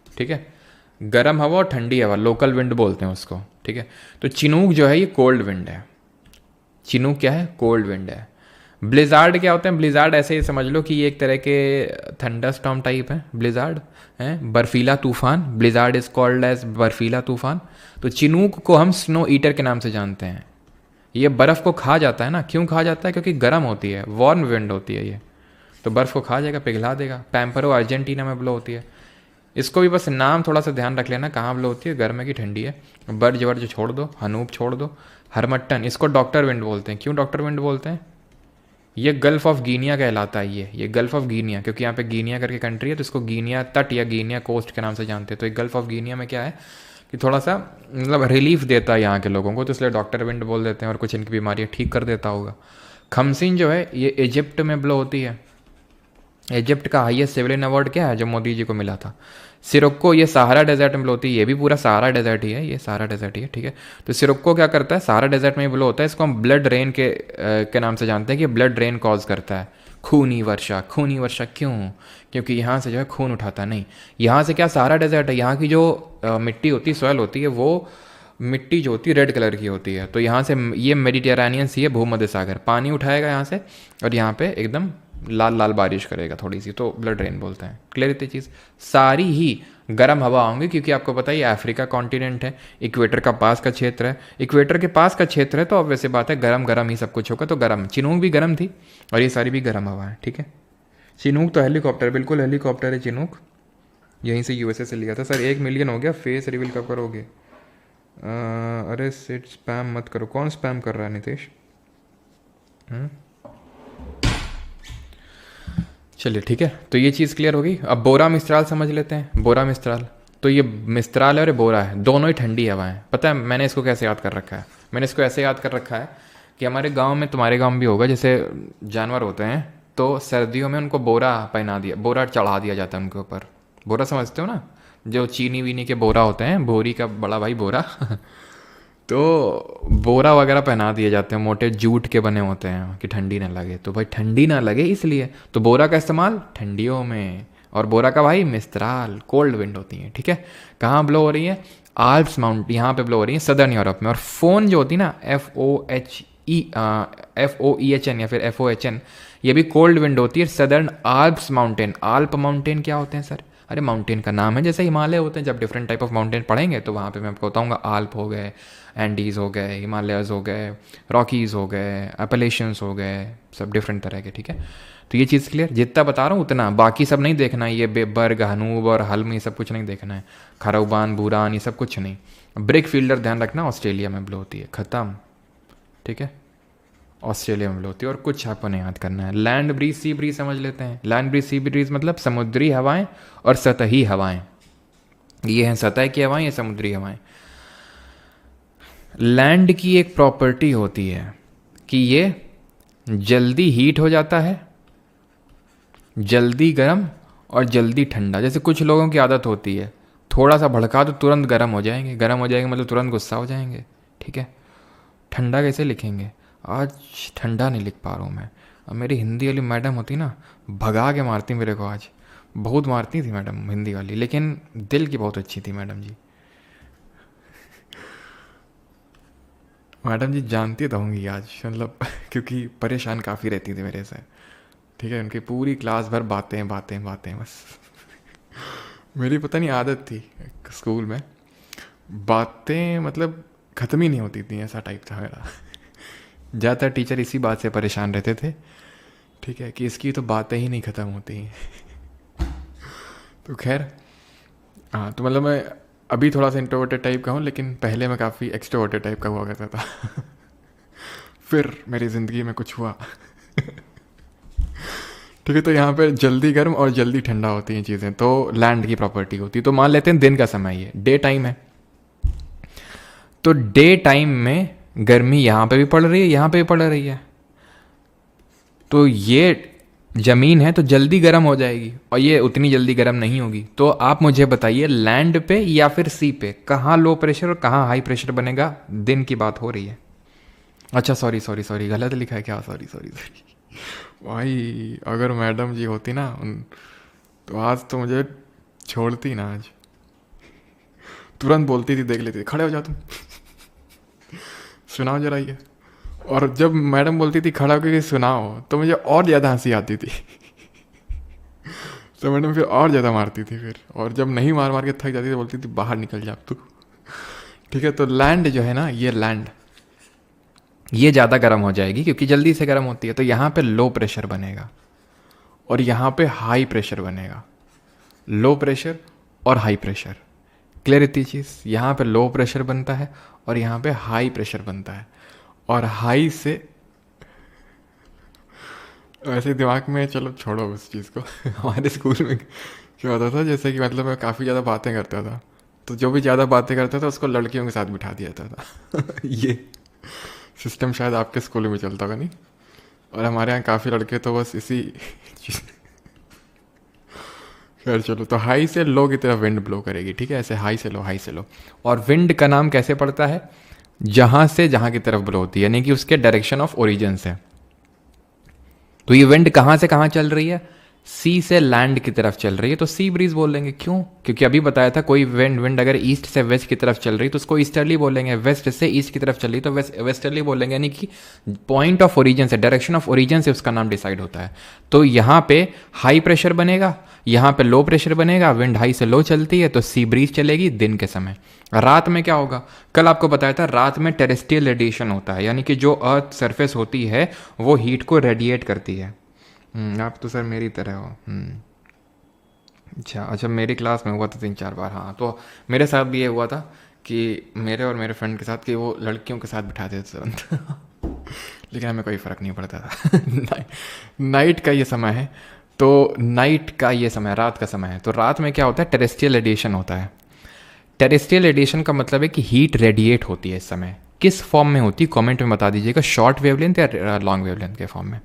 ठीक है, गर्म हवा और ठंडी हवा लोकल विंड बोलते हैं उसको। ठीक है, तो चिनूक जो है ये कोल्ड विंड है। चिनूक क्या है? कोल्ड विंड है। ब्लिजार्ड क्या होते हैं? ब्लिजार्ड ऐसे ही समझ लो कि ये एक तरह के थंडरस्टॉर्म टाइप है। ब्लिजार्ड है बर्फीला तूफान, ब्लिजार्ड इज कॉल्ड एज बर्फीला तूफान। तो चिनूक को हम स्नो ईटर के नाम से जानते हैं। ये बर्फ़ को खा जाता है ना। क्यों खा जाता है? क्योंकि गर्म होती है, वार्म विंड होती है ये, तो बर्फ़ को खा जाएगा, पिघला देगा। पैम्परो अर्जेंटीना में ब्लो होती है। इसको भी बस नाम थोड़ा सा ध्यान रख लेना, कहाँ ब्लो होती है, गर्म है कि ठंडी है। बर्ज वर्ज छोड़ दो, हनूप छोड़ दो। हरमट्टन, इसको डॉक्टर विंड बोलते हैं। क्यों डॉक्टर विंड बोलते हैं? ये गल्फ ऑफ गिनिया कहलाता है। ये गल्फ ऑफ गिनिया, क्योंकि यहाँ पे गिनिया करके कंट्री है, तो इसको गिनिया तट या गिनिया कोस्ट के नाम से जानते हैं। तो ये गल्फ ऑफ गिनिया में क्या है कि थोड़ा सा मतलब रिलीफ देता है यहाँ के लोगों को, तो इसलिए डॉक्टर विंड बोल देते हैं, और कुछ इनकी बीमारियाँ ठीक कर देता होगा। खमसिन जो है ये इजिप्ट में ब्लो होती है। इजिप्ट का हाईएस्ट सिविलियन अवार्ड क्या है जो मोदी जी को मिला था? सिरोक्को, ये सहारा डेजर्ट में ब्लो होती है। ये भी पूरा सहारा डेजर्ट ही है, ये सहारा डेजर्ट ही है। ठीक है, तो सिरोक्को क्या करता है? सहारा डेजर्ट में ही ब्लो होता है। इसको हम ब्लड रेन के नाम से जानते हैं कि ब्लड रेन कॉज करता है। खूनी वर्षा, खूनी वर्षा क्यों? क्योंकि यहाँ से जो है खून उठाता नहीं। यहाँ से क्या, सहारा डेजर्ट है, यहाँ की जो मिट्टी होती है, सॉइल होती है, वो मिट्टी जो होती है रेड कलर की होती है। तो यहाँ से ये मेडिटेरेनियन सी है, भूमध्य सागर, पानी उठाएगा यहाँ से और यहाँ पे एकदम लाल लाल बारिश करेगा थोड़ी सी, तो ब्लड रेन बोलते हैं। क्लियर इतनी चीज़? सारी ही गर्म हवा होंगी, क्योंकि आपको पता है ये अफ्रीका कॉन्टिनेंट है, इक्वेटर का पास का क्षेत्र है। इक्वेटर के पास का क्षेत्र है तो अब वैसे बात है गरम गरम ही सब कुछ होगा, तो गरम। चिनूक भी गरम थी और ये सारी भी गरम हवा है। ठीक है, चिनूक तो हेलीकॉप्टर, बिल्कुल हेलीकॉप्टर है चिनूक, यहीं से यूएसए से लिया था। सर 1 मिलियन हो गया, फेस रिवील कब करोगे? अरे सिट स्पैम मत करो। कौन स्पैम कर रहा है नितेश? चलिए ठीक है, तो ये चीज़ क्लियर होगी। अब बोरा मिस्त्राल समझ लेते हैं। बोरा मिस्त्राल, तो ये मिस्त्राल है और ये बोरा है, दोनों ही ठंडी हवा है। पता है मैंने इसको कैसे याद कर रखा है? मैंने इसको ऐसे याद कर रखा है कि हमारे गांव में, तुम्हारे गांव में भी होगा, जैसे जानवर होते हैं तो सर्दियों में उनको बोरा पहना दिया, बोरा चढ़ा दिया जाता है उनके ऊपर। बोरा समझते हो ना, जो चीनी वीनी के बोरा होते हैं, बोरी का बड़ा भाई बोरा तो बोरा वगैरह पहना दिए जाते हैं, मोटे जूट के बने होते हैं कि ठंडी ना लगे। तो भाई ठंडी ना लगे इसलिए तो बोरा का इस्तेमाल ठंडियों में। और बोरा का भाई मिस्त्राल, कोल्ड विंड होती है। ठीक है, कहाँ ब्लो हो रही है? आल्प्स माउंट, यहाँ पे ब्लो हो रही है सदर्न यूरोप में। और फोन जो होती है ना, FOEHN या फिर FOHN, ये भी कोल्ड विंड होती है सदर्न आल्प्स माउंटेन। आल्प माउंटेन क्या होते हैं सर? अरे माउंटेन का नाम है, जैसे हिमालय होते हैं। जब डिफरेंट टाइप ऑफ माउंटेन पढ़ेंगे तो वहाँ पे मैं आपको बताऊंगा। आल्प हो गए, एंडीज़ हो गए, हिमालयज़ हो गए, रॉकीज़ हो गए, अपलेशियंस हो गए, सब डिफरेंट तरह के। ठीक है, तो ये चीज़ क्लियर? जितना बता रहा हूँ उतना, बाकी सब नहीं देखना है। ये बर्ग, हनूब और हल्म ये सब कुछ नहीं देखना है। खरौबान, बूरान ये सब कुछ नहीं। ब्रिक फील्डर ध्यान रखना, ऑस्ट्रेलिया में ब्लो होती है, ख़त्म। ठीक है, ऑस्ट्रेलिया में ब्लो होती है। और कुछ आपको नहीं याद करना है। लैंड ब्रीज, सी ब्रीज समझ लेते हैं। लैंड ब्रीज, सी ब्रीज मतलब समुद्री हवाएं और सतही हवाएं। ये हैं सतह की हवाएं, ये समुद्री हवाएं। लैंड की एक प्रॉपर्टी होती है कि ये जल्दी हीट हो जाता है, जल्दी गर्म और जल्दी ठंडा। जैसे कुछ लोगों की आदत होती है, थोड़ा सा भड़का तो तुरंत गर्म हो जाएंगे, गर्म हो जाएंगे मतलब तुरंत गुस्सा हो जाएंगे। ठीक है, ठंडा कैसे लिखेंगे? आज ठंडा नहीं लिख पा रहा हूँ मैं। अब मेरी हिंदी वाली मैडम होती ना, भगा के मारती मेरे को। आज बहुत मारती थी मैडम हिंदी वाली, लेकिन दिल की बहुत अच्छी थी मैडम जी। मैडम जी जानती तो होंगी आज, मतलब क्योंकि परेशान काफ़ी रहती थी मेरे से। ठीक है, उनकी पूरी क्लास भर बातें बातें बातें बस मेरी पता नहीं आदत थी स्कूल में, बातें मतलब ख़त्म ही नहीं होती थी, ऐसा टाइप था मेरा। ज़्यादातर टीचर इसी बात से परेशान रहते थे। ठीक है, कि इसकी तो बातें ही नहीं ख़त्म होती तो खैर, हाँ, तो मतलब मैं अभी थोड़ा सा इंट्रोवर्टेड टाइप का हूँ, लेकिन पहले मैं काफ़ी एक्सट्रोवर्टेड टाइप का हुआ करता था फिर मेरी ज़िंदगी में कुछ हुआ ठीक है, तो यहाँ पे जल्दी गर्म और जल्दी ठंडा होती हैं चीज़ें, तो लैंड की प्रॉपर्टी होती है। तो मान लेते हैं दिन का समय, ये डे टाइम है, तो डे टाइम में गर्मी यहाँ पे भी पड़ रही है, यहाँ पे भी पड़ रही है, तो ये ज़मीन है तो जल्दी गर्म हो जाएगी और ये उतनी जल्दी गर्म नहीं होगी। तो आप मुझे बताइए, लैंड पे या फिर सी पे कहाँ लो प्रेशर और कहाँ हाई प्रेशर बनेगा? दिन की बात हो रही है, अच्छा सॉरी सॉरी सॉरी, गलत लिखा है क्या? सॉरी सॉरी सॉरी भाई, अगर मैडम जी होती ना तो आज तो मुझे छोड़ती ना, आज तुरंत बोलती थी, देख लेती थी, खड़े हो जा तुम, सुनाओ जरा ये। और जब मैडम बोलती थी खड़ा होकर सुनाओ, तो मुझे और ज़्यादा हंसी आती थी तो मैडम फिर और ज़्यादा मारती थी फिर, और जब नहीं मार मार के थक जाती थी बोलती थी बाहर निकल जा अब तू। ठीक है, तो लैंड जो है ना, ये लैंड ये ज़्यादा गर्म हो जाएगी क्योंकि जल्दी से गर्म होती है, तो यहाँ पे लो प्रेशर बनेगा और यहाँ पे हाई प्रेशर बनेगा। लो प्रेशर और हाई प्रेशर, क्लियर इतनी चीज़? यहाँ पे लो प्रेशर बनता है और यहाँ पे हाई प्रेशर बनता है। और हाई से वैसे दिमाग में, चलो छोड़ो उस चीज़ को हमारे स्कूल में क्या होता था, जैसे कि मतलब मैं काफ़ी ज़्यादा बातें करता था, तो जो भी ज़्यादा बातें करता था उसको लड़कियों के साथ बिठा दिया जाता था ये सिस्टम शायद आपके स्कूल में चलता होगा नहीं, और हमारे यहाँ काफ़ी लड़के तो बस इसी खैर चलो, तो हाई से लो की तरफ विंड ब्लो करेगी, ठीक है, ऐसे हाई से लो, हाई से लो। और विंड का नाम कैसे पड़ता है? जहाँ से जहाँ की तरफ ब्लो होती है, यानी कि उसके डायरेक्शन ऑफ ओरिजिन से। तो ये विंड कहाँ से कहाँ चल रही है? सी से लैंड की तरफ चल रही है, तो सी ब्रीज बोलेंगे। क्यों? क्योंकि अभी बताया था कोई विंड अगर ईस्ट से वेस्ट की तरफ चल रही तो उसको ईस्टर्ली बोलेंगे, वेस्ट से ईस्ट की तरफ चल रही तो वेस्टर्ली बोलेंगे, यानी कि पॉइंट ऑफ ओरिजिन से, डायरेक्शन ऑफ ओरिजिन से उसका नाम डिसाइड होता है। तो यहाँ पे हाई प्रेशर बनेगा, यहाँ पे लो प्रेशर बनेगा, विंड हाई से लो चलती है तो सी ब्रीज चलेगी दिन के समय। रात में क्या होगा? कल आपको बताया था रात में टेरेस्ट्रियल रेडिएशन होता है, यानी कि जो अर्थ सरफेस होती है वो हीट को रेडिएट करती है। आप तो सर मेरी तरह हो। अच्छा अच्छा, मेरी क्लास में हुआ था 3-4 बार। हाँ, तो मेरे साथ भी ये हुआ था कि मेरे और मेरे फ्रेंड के साथ कि वो लड़कियों के साथ बिठाते थे तुरंत लेकिन हमें कोई फ़र्क नहीं पड़ता था नाइट का ये समय है, तो नाइट का ये समय रात का समय है, तो रात में क्या होता है? टेरेस्ट्रियल रेडिएशन होता है। टेरेस्ट्रियल रेडिएशन का मतलब है कि हीट रेडिएट होती है इस समय। किस फॉर्म में होती है कमेंट में बता दीजिएगा, शॉर्ट वेवलेंथ या लॉन्ग वेवलेंथ के फॉर्म में।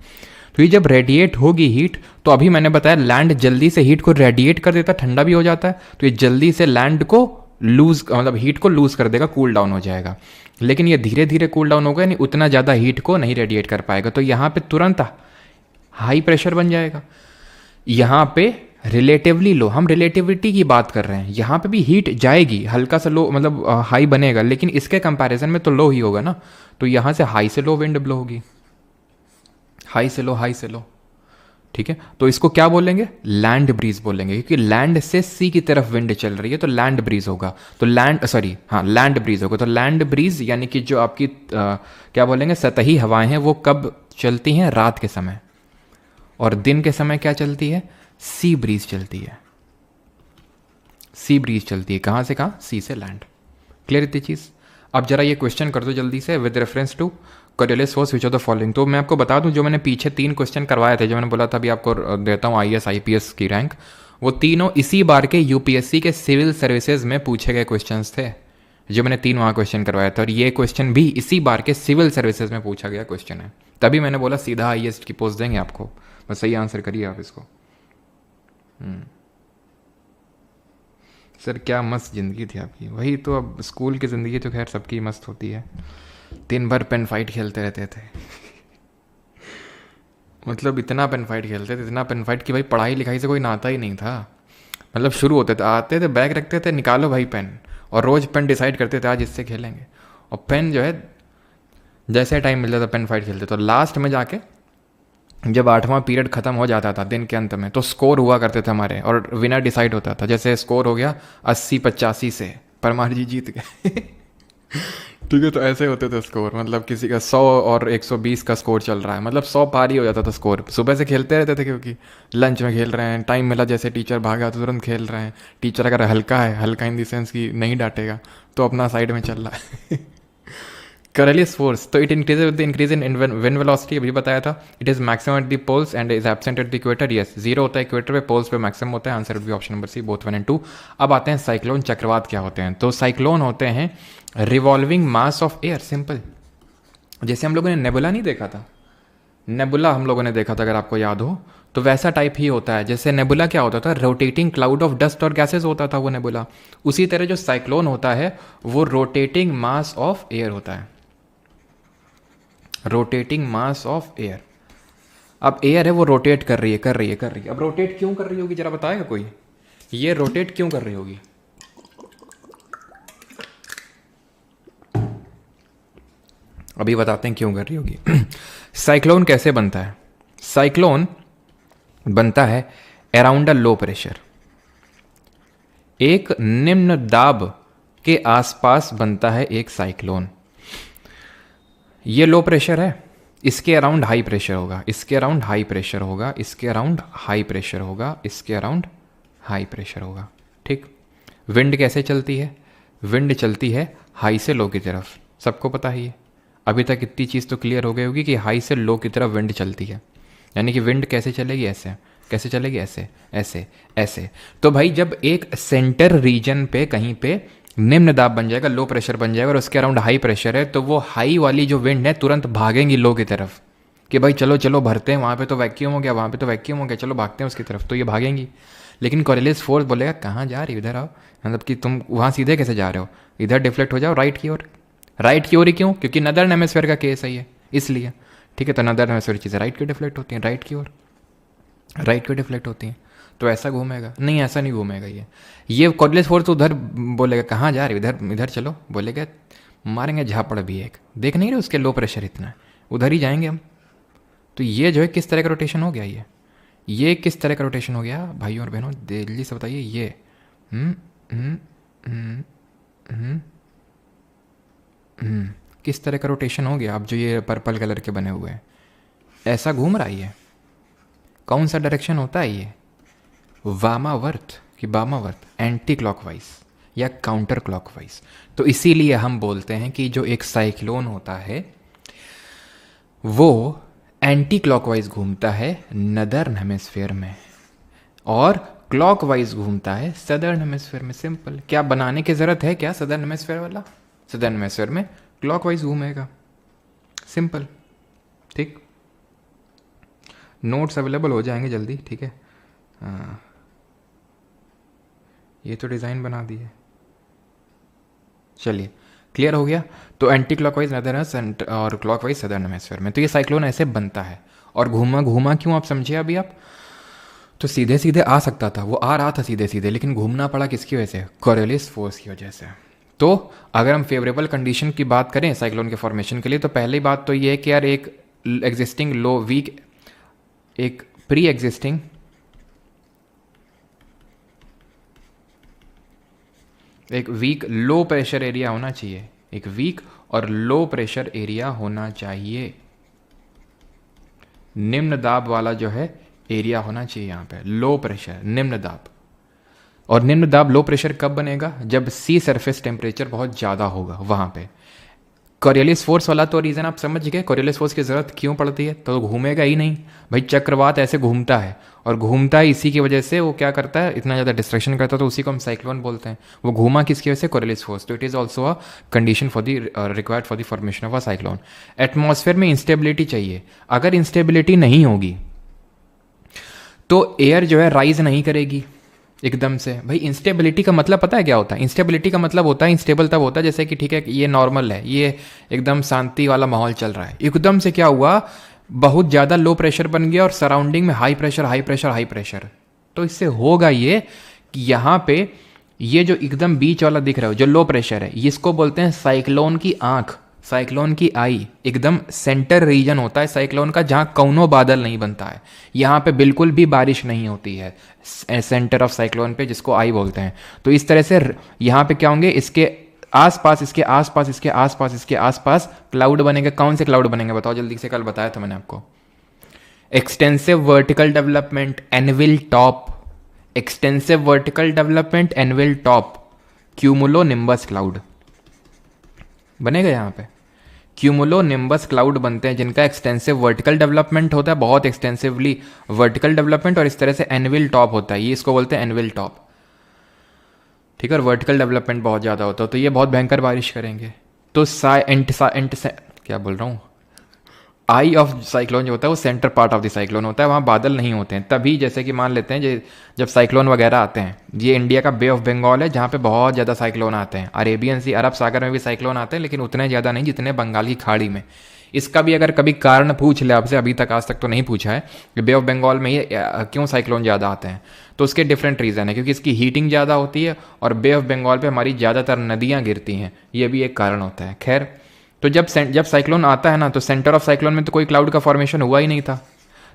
तो ये जब रेडिएट होगी हीट, तो अभी मैंने बताया लैंड जल्दी से हीट को रेडिएट कर देता है, ठंडा भी हो जाता है, तो ये जल्दी से लैंड को लूज, मतलब हीट को लूज कर देगा, कूल डाउन हो जाएगा। लेकिन ये धीरे धीरे कूल डाउन होगा, यानी उतना ज़्यादा हीट को नहीं रेडिएट कर पाएगा, तो यहाँ पे तुरंत हाई प्रेशर बन जाएगा। यहाँ पे रिलेटिवली लो, हम रिलेटिविटी की बात कर रहे हैं, यहाँ पे भी हीट जाएगी, हल्का सा लो मतलब हाई बनेगा, लेकिन इसके कंपैरिजन में तो लो ही होगा ना। तो यहाँ से हाई से लो विंड ब्लो होगी, हाई से लो, हाई से लो, ठीक है। तो इसको क्या बोलेंगे? लैंड ब्रीज बोलेंगे, क्योंकि लैंड से सी की तरफ विंड चल रही है तो लैंड ब्रीज होगा। तो लैंड ब्रीज होगा। तो लैंड ब्रीज यानी कि जो आपकी क्या बोलेंगे, सतही हवाएं हैं, वो कब चलती हैं? रात के समय। और दिन के समय क्या चलती है? सी ब्रीज चलती है। सी ब्रीज चलती है कहाँ से कहाँ? सी से लैंड। क्लियर इतनी चीज़? अब जरा ये क्वेश्चन कर दो जल्दी से, with reference to Coriolis force which of the following. तो मैं आपको बता दूं, जो मैंने पीछे 3 क्वेश्चन करवाए थे, जो मैंने बोला था अभी आपको देता हूँ IAS IPS की रैंक, वो तीनों इसी बार के UPSC के सिविल सर्विसेज में पूछे गए क्वेश्चंस थे, जो मैंने 3 वहाँ क्वेश्चन करवाए थे। और ये क्वेश्चन भी इसी बार के सिविल सर्विसेज में पूछा गया क्वेश्चन है, तभी मैंने बोला सीधा IAS की पोस्ट देंगे आपको, बस सही आंसर करिए आप इसको। सर क्या मस्त ज़िंदगी थी आपकी। वही तो, अब स्कूल की ज़िंदगी तो खैर सबकी मस्त होती है, दिन भर पेन फाइट खेलते रहते थे मतलब इतना पेन फाइट खेलते थे, इतना पेन फाइट कि भाई पढ़ाई लिखाई से कोई नाता ही नहीं था। मतलब शुरू होते थे, आते थे, बैग रखते थे, निकालो भाई पेन, और रोज़ पेन डिसाइड करते थे आज इससे खेलेंगे, और पेन जो है जैसे टाइम मिलता था पेन फाइट खेलते। तो लास्ट में जाके जब 8वां पीरियड ख़त्म हो जाता था दिन के अंत में, तो स्कोर हुआ करते थे हमारे, और विनर डिसाइड होता था। जैसे स्कोर हो गया 80-85 से, परमार जी जीत गए ठीक है, तो ऐसे होते थे स्कोर, मतलब किसी का 100 और 120 का स्कोर चल रहा है, मतलब 100 पार ही हो जाता था स्कोर। सुबह से खेलते रहते थे, क्योंकि लंच में खेल रहे हैं, टाइम मिला जैसे टीचर भागा तो तुरंत खेल रहे हैं। टीचर अगर हल्का है, हल्का इन द सेंस कि नहीं डांटेगा, तो अपना साइड में चल रहा है करेलियस फोर्स, तो it increase with the increase in wind velocity, अभी बताया था। It is maximum at the poles and is absent at the equator. Yes, 0 होता है इक्वेटर पे, पोल्स पे मैक्सिमम होता है। Answer would be option number C, both 1 and 2। अब आते हैं साइक्लोन, चक्रवात क्या होते हैं। तो साइक्लोन होते हैं revolving mass of air, simple. जैसे हम लोगों ने नेबुला नहीं देखा था, नेबुला हम लोगों ने देखा था अगर आपको याद हो, तो वैसा टाइप ही होता है। जैसे नेबुला क्या होता था, रोटेटिंग क्लाउड ऑफ डस्ट और गैसेज होता था वो नेबुला। उसी तरह जो साइक्लोन होता है वो रोटेटिंग मास ऑफ एयर होता है। Rotating mass of air. अब एयर है वो रोटेट कर रही है कर रही है कर रही है। अब रोटेट क्यों कर रही होगी जरा बताएगा कोई? ये रोटेट क्यों कर रही होगी? अभी बताते हैं क्यों कर रही होगी। साइक्लोन कैसे बनता है? साइक्लोन बनता है अराउंड अ लो प्रेशर, एक निम्न दाब के आसपास बनता है एक साइक्लोन। ये लो प्रेशर है, इसके अराउंड हाई प्रेशर होगा, इसके अराउंड हाई प्रेशर होगा, इसके अराउंड हाई प्रेशर होगा, इसके अराउंड हाई प्रेशर होगा। ठीक। विंड कैसे चलती है? विंड चलती है हाई से लो की तरफ, सबको पता ही है। अभी तक इतनी चीज़ तो क्लियर हो गई होगी कि हाई से लो की तरफ विंड चलती है। यानी कि विंड कैसे चलेगी? ऐसे। कैसे चलेगी? ऐसे ऐसे ऐसे। तो भाई जब एक सेंटर रीजन पे कहीं पे निम्न दाब बन जाएगा, लो प्रेशर बन जाएगा और उसके अराउंड हाई प्रेशर है, तो वो हाई वाली जो विंड है तुरंत भागेंगी लो की तरफ कि भाई चलो चलो भरते हैं, वहाँ पे तो वैक्यूम हो गया, वहाँ पे तो वैक्यूम हो गया, चलो भागते हैं उसकी तरफ। तो ये भागेंगी। लेकिन कॉरियोलिस फोर्स बोलेगा कहाँ जा रही हो, इधर आओ। मतलब कि तुम वहाँ सीधे कैसे जा रहे हो, इधर डिफ्लेक्ट हो जाओ राइट की ओर। राइट की ओर ही क्यों? क्योंकि नदर्न हेमिस्फीयर का केस है ये, इसलिए। ठीक है, तो नदर्न हेमिस्फीयर चीज़ें राइट की डिफ्लेक्ट होती हैं, राइट की ओर, राइट की डिफ्लेक्ट होती हैं। तो ऐसा घूमेगा नहीं, ऐसा नहीं घूमेगा ये कॉर्डियस फोर्स उधर बोलेगा कहाँ जा रही, इधर इधर चलो, बोलेगा मारेंगे झापड़ भी एक, देख नहीं रहे उसके लो प्रेशर इतना है, उधर ही जाएंगे हम। तो ये जो है किस तरह का रोटेशन हो गया, ये किस तरह का रोटेशन हो गया भाइयों और बहनों, जल्दी से बताइए। ये किस तरह का रोटेशन हो गया? अब जो ये पर्पल कलर के बने हुए हैं, ऐसा घूम रहा है ये। कौन सा डायरेक्शन होता है ये? वामावर्त कि वामावर्त, एंटी क्लॉकवाइज या काउंटर क्लॉकवाइज। तो इसीलिए हम बोलते हैं कि जो एक साइक्लोन होता है वो एंटी क्लॉकवाइज घूमता है नदर्न हेमिस्फीयर में और क्लॉकवाइज घूमता है सदर्न हेमिस्फीयर में। सिंपल। क्या बनाने की जरूरत है क्या सदर्न हेमिस्फीयर वाला? सदर्न हेमिस्फीयर में क्लॉकवाइज घूमेगा। सिंपल। ठीक। नोट्स अवेलेबल हो जाएंगे जल्दी। ठीक है। हाँ, ये तो डिज़ाइन बना दी है। चलिए, क्लियर हो गया। तो एंटी क्लॉकवाइज नदर्न और क्लॉकवाइज सदर्न हेमिस्फीयर में। तो ये साइक्लोन ऐसे बनता है। और घूमा घूमा क्यों, आप समझिए अभी आप। तो सीधे सीधे आ सकता था, वो आ रहा था सीधे सीधे, लेकिन घूमना पड़ा किसकी वजह से? कॉरियोलिस फोर्स की वजह से। तो अगर हम फेवरेबल कंडीशन की बात करें साइक्लोन के फॉर्मेशन के लिए, तो पहली बात तो ये है कि यार एक एग्जिस्टिंग लो वीक, एक प्री एग्जिस्टिंग एक वीक लो प्रेशर एरिया होना चाहिए, एक वीक और लो प्रेशर एरिया होना चाहिए। निम्न दाब वाला जो है एरिया होना चाहिए यहाँ पे, लो प्रेशर निम्न दाब। और निम्न दाब लो प्रेशर कब बनेगा? जब सी सरफेस टेम्परेचर बहुत ज़्यादा होगा वहाँ पे। कॉरियोलिस फोर्स वाला तो रीज़न आप समझ गए, कॉरियोलिस फोर्स की ज़रूरत क्यों पड़ती है। तो घूमेगा ही नहीं भाई, चक्रवात ऐसे घूमता है और घूमता है इसी की वजह से वो क्या करता है, इतना ज़्यादा डिस्ट्रक्शन करता है, तो उसी को हम साइक्लोन बोलते हैं। वो घूमा किसकी वजह से? Coriolis force. तो it is also a condition for the required for the formation of a cyclone. Atmosphere में इंस्टेबिलिटी चाहिए। अगर इंस्टेबिलिटी नहीं होगी तो एयर जो है राइज नहीं करेगी एकदम से। भाई इंस्टेबिलिटी का मतलब पता है क्या होता है? इंस्टेबिलिटी का मतलब होता है, इंस्टेबल तब होता है जैसे कि ठीक है ये नॉर्मल है, ये एकदम शांति वाला माहौल चल रहा है, एकदम से क्या हुआ, बहुत ज़्यादा लो प्रेशर बन गया और सराउंडिंग में high pressure high pressure high pressure. तो इससे होगा ये कि यहाँ पे ये जो एकदम बीच वाला दिख रहा है जो लो प्रेशर है, इसको बोलते हैं साइक्लोन की आंख, साइक्लोन की आई। एकदम सेंटर रीजन होता है साइक्लोन का, जहाँ कौनो बादल नहीं बनता है, यहाँ पे बिल्कुल भी बारिश नहीं होती है, सेंटर ऑफ साइक्लोन पे, जिसको आई बोलते हैं। तो इस तरह से यहाँ पे क्या होंगे, इसके आसपास इसके आसपास इसके आसपास इसके आसपास क्लाउड बनेंगे। कौन से क्लाउड बनेंगे बताओ जल्दी से, कल बताया था मैंने आपको। Extensive vertical development anvil top, extensive vertical development anvil top, cumulo nimbus cloud बनेगा यहाँ पे। क्यूमुलो निम्बस क्लाउड बनते हैं जिनका एक्सटेंसिव वर्टिकल डेवलपमेंट होता है, बहुत एक्सटेंसिवली वर्टिकल डेवलपमेंट, और इस तरह से एनविल टॉप होता है, ये इसको बोलते हैं एनविल टॉप। ठीक है, और वर्टिकल डेवलपमेंट बहुत ज़्यादा होता है, तो ये बहुत भयंकर बारिश करेंगे। तो क्या बोल रहा हूँ, आई ऑफ साइक्लोन जो होता है वो centre part of the cyclone होता है, वहाँ बादल नहीं होते हैं। तभी जैसे कि मान लेते हैं जब साइक्लोन वगैरह आते हैं, ये इंडिया का बे ऑफ बंगाल है जहाँ पे बहुत ज़्यादा साइक्लोन आते हैं, अरेबियन सी अरब सागर में भी साइक्लोन आते हैं, लेकिन उतने ज़्यादा नहीं जितने बंगाल की खाड़ी में। इसका भी अगर कभी कारण पूछ ले आपसे, अभी तक आज तक तो नहीं पूछा है कि बे ऑफ बंगाल में ये क्यों साइक्लोन ज़्यादा आते हैं, तो उसके डिफरेंट रीज़न है, क्योंकि इसकी हीटिंग ज़्यादा होती है और बे ऑफ बंगाल पे हमारी ज़्यादातर नदियाँ गिरती हैं, ये भी एक कारण होता है। खैर, तो जब साइक्लोन आता है ना, तो सेंटर ऑफ साइक्लोन में तो कोई क्लाउड का फॉर्मेशन हुआ ही नहीं था,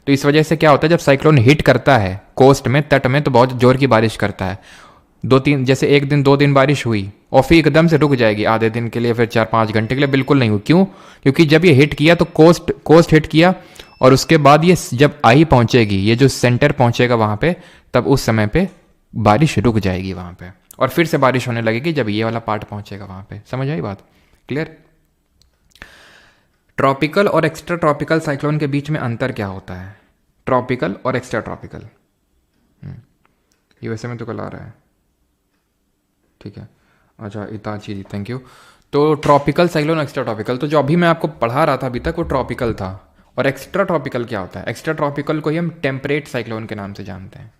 तो इस वजह से क्या होता है, जब साइक्लोन हिट करता है कोस्ट में, तट में, तो बहुत जोर की बारिश करता है। 2-3 जैसे 1 दिन 2 दिन बारिश हुई और फिर एकदम से रुक जाएगी आधे दिन के लिए, फिर 4-5 घंटे के लिए बिल्कुल नहीं हुई। क्यों? क्योंकि जब ये हिट किया तो कोस्ट हिट किया, और उसके बाद ये जब आई पहुंचेगी, ये जो सेंटर पहुंचेगा वहां पे, तब उस समय पे बारिश रुक जाएगी वहां पे, और फिर से बारिश होने लगेगी जब ये वाला पार्ट पहुंचेगा वहां पे। समझ आई बात? क्लियर? ट्रॉपिकल और एक्स्ट्रा ट्रॉपिकल साइक्लोन के बीच में अंतर क्या होता है? ट्रॉपिकल और एक्स्ट्रा ट्रॉपिकल, ये वैसे में तो कल आ रहा है, ठीक है। अच्छा, इताची जी, थैंक यू। तो ट्रॉपिकल साइक्लोन, एक्स्ट्रा ट्रॉपिकल, तो जो अभी मैं आपको पढ़ा रहा था अभी तक वो ट्रॉपिकल था। और एक्स्ट्रा ट्रॉपिकल क्या होता है? एक्स्ट्रा ट्रॉपिकल को ही हम टेम्परेट साइक्लोन के नाम से जानते हैं।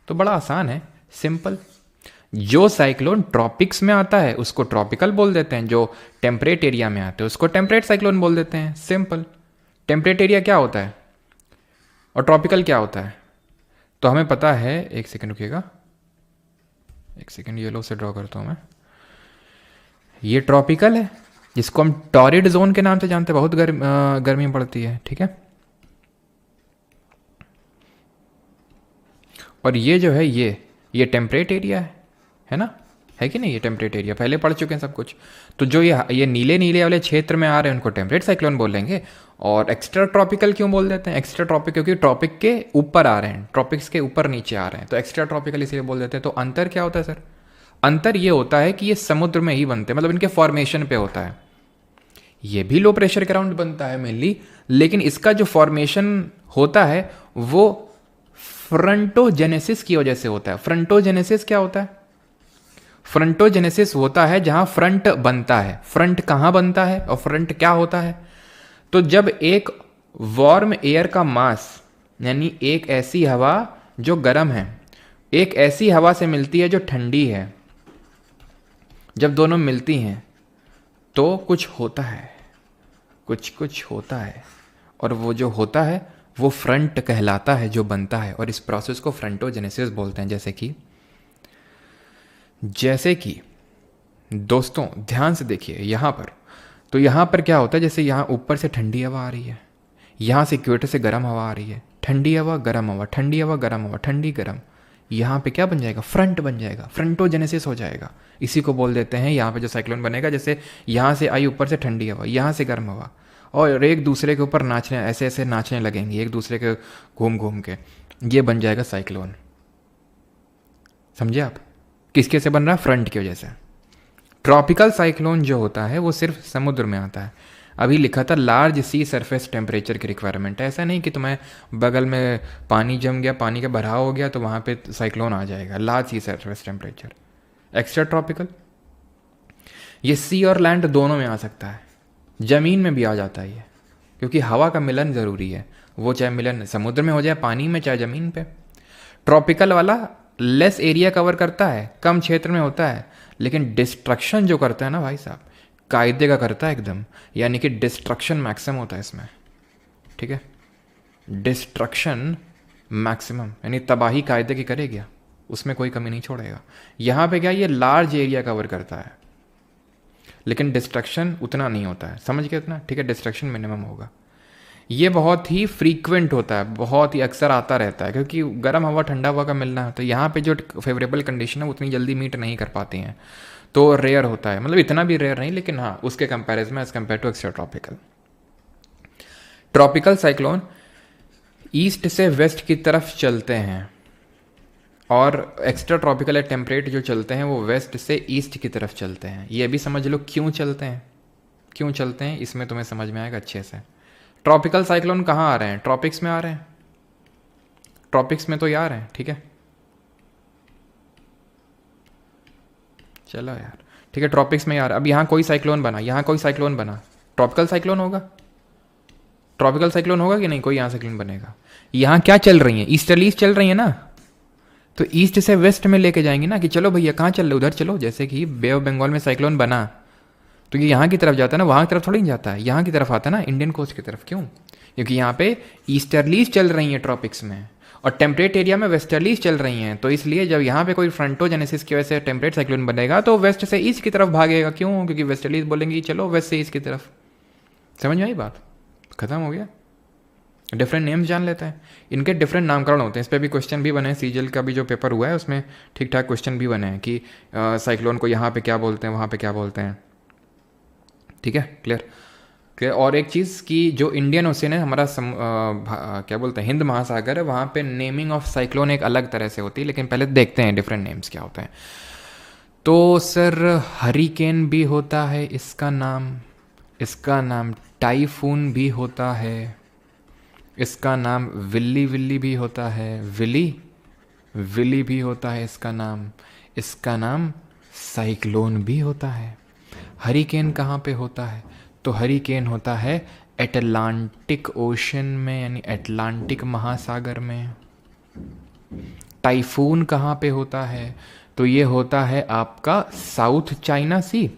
तो बड़ा आसान है, सिंपल। जो साइक्लोन ट्रॉपिक्स में आता है उसको ट्रॉपिकल बोल देते हैं, जो टेम्परेट एरिया में आते हैं उसको टेम्परेट साइक्लोन बोल देते हैं। सिंपल। टेम्परेट एरिया क्या होता है और ट्रॉपिकल क्या होता है? तो हमें पता है, एक सेकेंड रुकिएगा, एक सेकेंड, येलो से ड्रॉ करता हूं मैं। ये ट्रॉपिकल है, जिसको हम टॉरिड जोन के नाम से जानते हैं, बहुत गर्मी पड़ती है, ठीक है। और ये जो है ये टेम्परेट एरिया है ना, है कि नहीं? ये टेम्परेट एरिया पहले पढ़ चुके हैं सब कुछ। तो जो ये नीले नीले वाले क्षेत्र में आ रहे हैं उनको टेम्परेट साइक्लोन बोलेंगे। और एक्स्ट्रा ट्रॉपिकल क्यों बोल देते हैं? एक्स्ट्रा ट्रॉपिक क्योंकि ट्रॉपिक के ऊपर आ रहे हैं, ट्रॉपिक्स के ऊपर नीचे आ रहे हैं, तो एक्स्ट्रा ट्रॉपिकल इसलिए बोल देते हैं। तो अंतर क्या होता है सर? अंतर ये होता है कि ये समुद्र में ही बनते हैं, मतलब इनके फॉर्मेशन पे होता है। ये भी लो प्रेशर के अराउंड बनता है मेनली, लेकिन इसका जो फॉर्मेशन होता है वो फ्रंटोजेनेसिस की वजह से होता है। फ्रंटोजेनेसिस क्या होता है? फ्रंटोजेनेसिस होता है जहां फ्रंट बनता है। फ्रंट कहां बनता है और फ्रंट क्या होता है? तो जब एक वार्म एयर का मास, यानी एक ऐसी हवा जो गर्म है, एक ऐसी हवा से मिलती है जो ठंडी है, जब दोनों मिलती हैं तो कुछ होता है, कुछ होता है, और वो जो होता है वो फ्रंट कहलाता है, जो बनता है। और इस प्रोसेस को फ्रंटोजेनेसिस बोलते हैं। जैसे कि दोस्तों ध्यान से देखिए यहाँ पर, तो यहाँ पर क्या होता है, जैसे यहाँ ऊपर से ठंडी हवा आ रही है, यहाँ से इक्वेटर से गर्म हवा आ रही है, ठंडी हवा गर्म हवा, ठंडी हवा गर्म हवा, ठंडी गर्म, यहाँ पे क्या बन जाएगा? फ्रंट बन जाएगा, फ्रंटोजेनेसिस हो जाएगा। इसी को बोल देते हैं, यहाँ पे जो साइक्लोन बनेगा, जैसे यहाँ से आई ऊपर से ठंडी हवा, यहाँ से गर्म हवा, और एक दूसरे के ऊपर नाचने, ऐसे ऐसे नाचने लगेंगे एक दूसरे के घूम घूम के, ये बन जाएगा साइक्लोन। समझे आप? किसके से बन रहा है? फ्रंट की वजह से। ट्रॉपिकल साइक्लोन जो होता है वो सिर्फ समुद्र में आता है। अभी लिखा था लार्ज सी सरफेस टेम्परेचर की रिक्वायरमेंट है। ऐसा नहीं कि तुम्हें बगल में पानी जम गया, पानी का भराव हो गया तो वहाँ पे साइक्लोन आ जाएगा। लार्ज सी सरफेस टेम्परेचर। एक्स्ट्रा ट्रॉपिकल, ये सी और लैंड दोनों में आ सकता है, ज़मीन में भी आ जाता है ये, क्योंकि हवा का मिलन ज़रूरी है। वो चाहे मिलन समुद्र में हो जाए, पानी में, चाहे ज़मीन पे। ट्रॉपिकल वाला लेस एरिया कवर करता है, कम क्षेत्र में होता है, लेकिन डिस्ट्रक्शन जो करता है ना भाई साहब, कायदे का करता है एकदम, यानी कि डिस्ट्रक्शन मैक्सिमम होता है इसमें, ठीक है। डिस्ट्रक्शन मैक्सिमम यानी तबाही कायदे की करेगी, उसमें कोई कमी नहीं छोड़ेगा। यहाँ पे क्या, ये लार्ज एरिया कवर करता है, लेकिन डिस्ट्रक्शन उतना नहीं होता है। समझ गए इतना? ठीक है, डिस्ट्रक्शन मिनिमम होगा। ये बहुत ही फ्रीक्वेंट होता है, बहुत ही अक्सर आता रहता है, क्योंकि गर्म हवा ठंडा हवा का मिलना है, तो यहाँ पे जो फेवरेबल कंडीशन है उतनी जल्दी मीट नहीं कर पाती हैं, तो रेयर होता है। मतलब इतना भी रेयर नहीं, लेकिन हाँ उसके कंपैरिजन में as compare to extra tropical. Tropical cyclone east से वेस्ट की तरफ चलते हैं, और एक्स्ट्रा ट्रॉपिकल या टेम्परेट जो चलते हैं वो वेस्ट से ईस्ट की तरफ चलते हैं। ये भी समझ लो क्यों चलते हैं, क्यों चलते हैं, इसमें तुम्हें समझ में आएगा अच्छे से। ट्रॉपिकल साइक्लोन कहाँ आ रहे हैं? ट्रॉपिक्स में आ रहे हैं, ट्रॉपिक्स में तो ये आ रहे हैं, ठीक है। चलो यार, ठीक है, ट्रॉपिक्स में यार। अब यहाँ कोई साइक्लोन बना, यहाँ कोई साइक्लोन बना, ट्रॉपिकल साइक्लोन होगा? ट्रॉपिकल साइक्लोन होगा कि नहीं? कोई यहाँ साइक्लोन बनेगा। यहाँ क्या चल रही है? ईस्टर्ली चल रही है ना, तो ईस्ट से वेस्ट में लेके जाएंगे ना, कि चलो भैया कहाँ चल रहे, उधर चलो। जैसे कि बे ऑफ बंगाल में साइक्लोन बना, तो ये यहाँ की तरफ जाता है ना, वहाँ की तरफ थोड़ी नहीं जाता है, यहाँ की तरफ आता है ना, इंडियन कोस्ट की तरफ। क्यों? क्योंकि यहाँ पे ईस्टर्लीज चल रही हैं ट्रॉपिक्स में, और टेम्परेट एरिया में वेस्टर्लीज चल रही हैं। तो इसलिए जब यहाँ पे कोई फ्रंटोजेनेसिस की वजह से टेम्परेट साइक्लोन बनेगा तो वेस्ट से ईस्ट की तरफ भागेगा। क्यों? क्योंकि वेस्टर्लीज बोलेंगे चलो वेस्ट से ईस्ट की तरफ। समझ में आई बात? खत्म हो गया। डिफरेंट नेम्स जान लेते हैं, इनके डिफरेंट नामकरण होते हैं। इस पर भी क्वेश्चन भी बने हैं, सीजीएल का भी जो पेपर हुआ है उसमें ठीक ठाक क्वेश्चन भी बने हैं कि साइक्लोन को यहाँ पे क्या बोलते हैं, वहाँ पे क्या बोलते हैं। ठीक है, क्लियर क्लियर। और एक चीज़ कि जो इंडियन ओशन है हमारा क्या बोलते हैं, हिंद महासागर है, वहाँ पे नेमिंग ऑफ साइक्लोन एक अलग तरह से होती है। लेकिन पहले देखते हैं डिफरेंट नेम्स क्या होते हैं। तो सर हरिकेन भी होता है इसका नाम टाइफून भी होता है, इसका नाम विल्ली विल्ली भी होता है, विली भी होता है इसका नाम साइक्लोन भी होता है। हरिकेन कहाँ पे होता है? तो हरिकेन होता है एटलांटिक ओशन में, यानी एटलांटिक महासागर में। टाइफून कहाँ पे होता है? तो ये होता है आपका साउथ चाइना सी।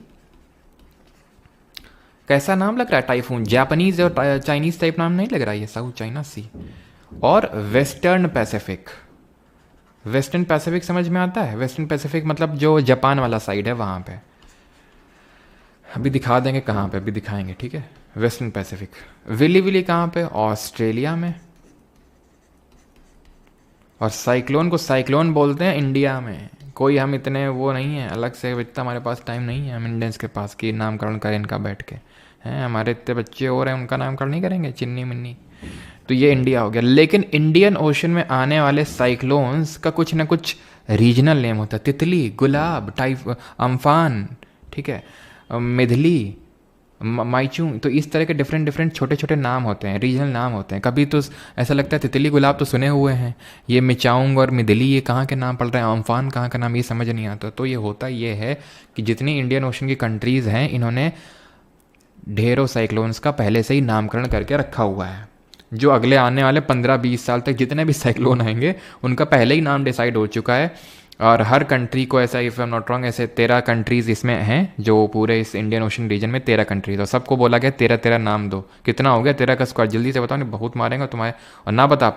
कैसा नाम लग रहा है? टाइफून। जापानीज और चाइनीज टाइप नाम नहीं लग रहा है ये, साउथ चाइना सी। और वेस्टर्न पैसिफिक समझ में आता है? वेस्टर्न पैसिफिक मतलब जो जापान वाला साइड है वहाँ पे। अभी दिखा देंगे कहाँ पे, अभी दिखाएंगे, ठीक है। Western Pacific. विली कहाँ पे? ऑस्ट्रेलिया में। और साइक्लोन को साइक्लोन बोलते हैं इंडिया में। कोई हम इतने वो नहीं है, अलग से इतना हमारे पास टाइम नहीं है हम इंडियंस के पास कि नामकरण करें इनका बैठ के, हैं हमारे इतने बच्चे और हैं, उनका नामकरण नहीं करेंगे चिन्नी मिन्नी। तो ये इंडिया हो गया। लेकिन इंडियन ओशन में आने वाले साइक्लोन्स का कुछ ना कुछ रीजनल नेम होता है। तितली, गुलाब, अम्फान, ठीक है, मिधली, माइचू। तो इस तरह के डिफरेंट छोटे छोटे नाम होते हैं, रीजनल नाम होते हैं। कभी तो ऐसा लगता है तितली गुलाब तो सुने हुए हैं, ये मिचाऊंग और मिधली ये कहाँ के नाम पड़ रहे हैं, अम्फान कहाँ का नाम, ये समझ नहीं आता। तो ये होता ये है कि जितनी इंडियन ओशन की कंट्रीज़ हैं इन्होंने ढेरों साइक्लोन्स का पहले से ही नामकरण करके रखा हुआ है। जो अगले आने वाले 15-20 साल तक जितने भी साइक्लोन आएंगे उनका पहले ही नाम डिसाइड हो चुका है। और हर कंट्री को ऐसा, if I am not wrong, ऐसे 13 कंट्रीज़ इसमें हैं जो पूरे इस इंडियन ओशन रीजन में 13 कंट्रीज। और सबको बोला गया 13 नाम दो। कितना हो गया 13 का स्क्वायर? जल्दी से बताओ, नहीं बहुत मारेंगे तुम्हारे। और ना बता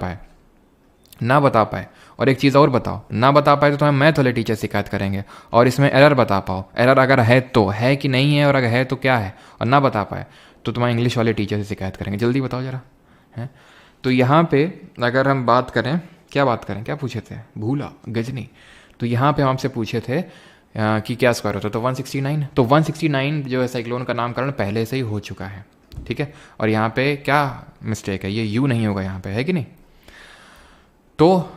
पाए। और एक चीज़ और बताओ, ना बता पाए तो तुम्हें मैथ वाले टीचर शिकायत करेंगे। और इसमें एरर बता पाओ, एरर अगर है तो है कि नहीं है, और अगर है तो क्या है, और ना बता पाए तो तुम्हारे इंग्लिश वाले टीचर से शिकायत करेंगे। जल्दी बताओ ज़रा, है। तो यहाँ पे अगर हम बात करें, क्या पूछे थे, भूला, गजनी। तो यहाँ पे हम आपसे पूछे थे कि क्या स्क्वायर होता है, तो 169। तो 169 जो है साइक्लोन का नामकरण पहले से ही हो चुका है, ठीक है। और यहाँ पे क्या मिस्टेक है, ये यू नहीं होगा यहाँ पे, है कि नहीं। तो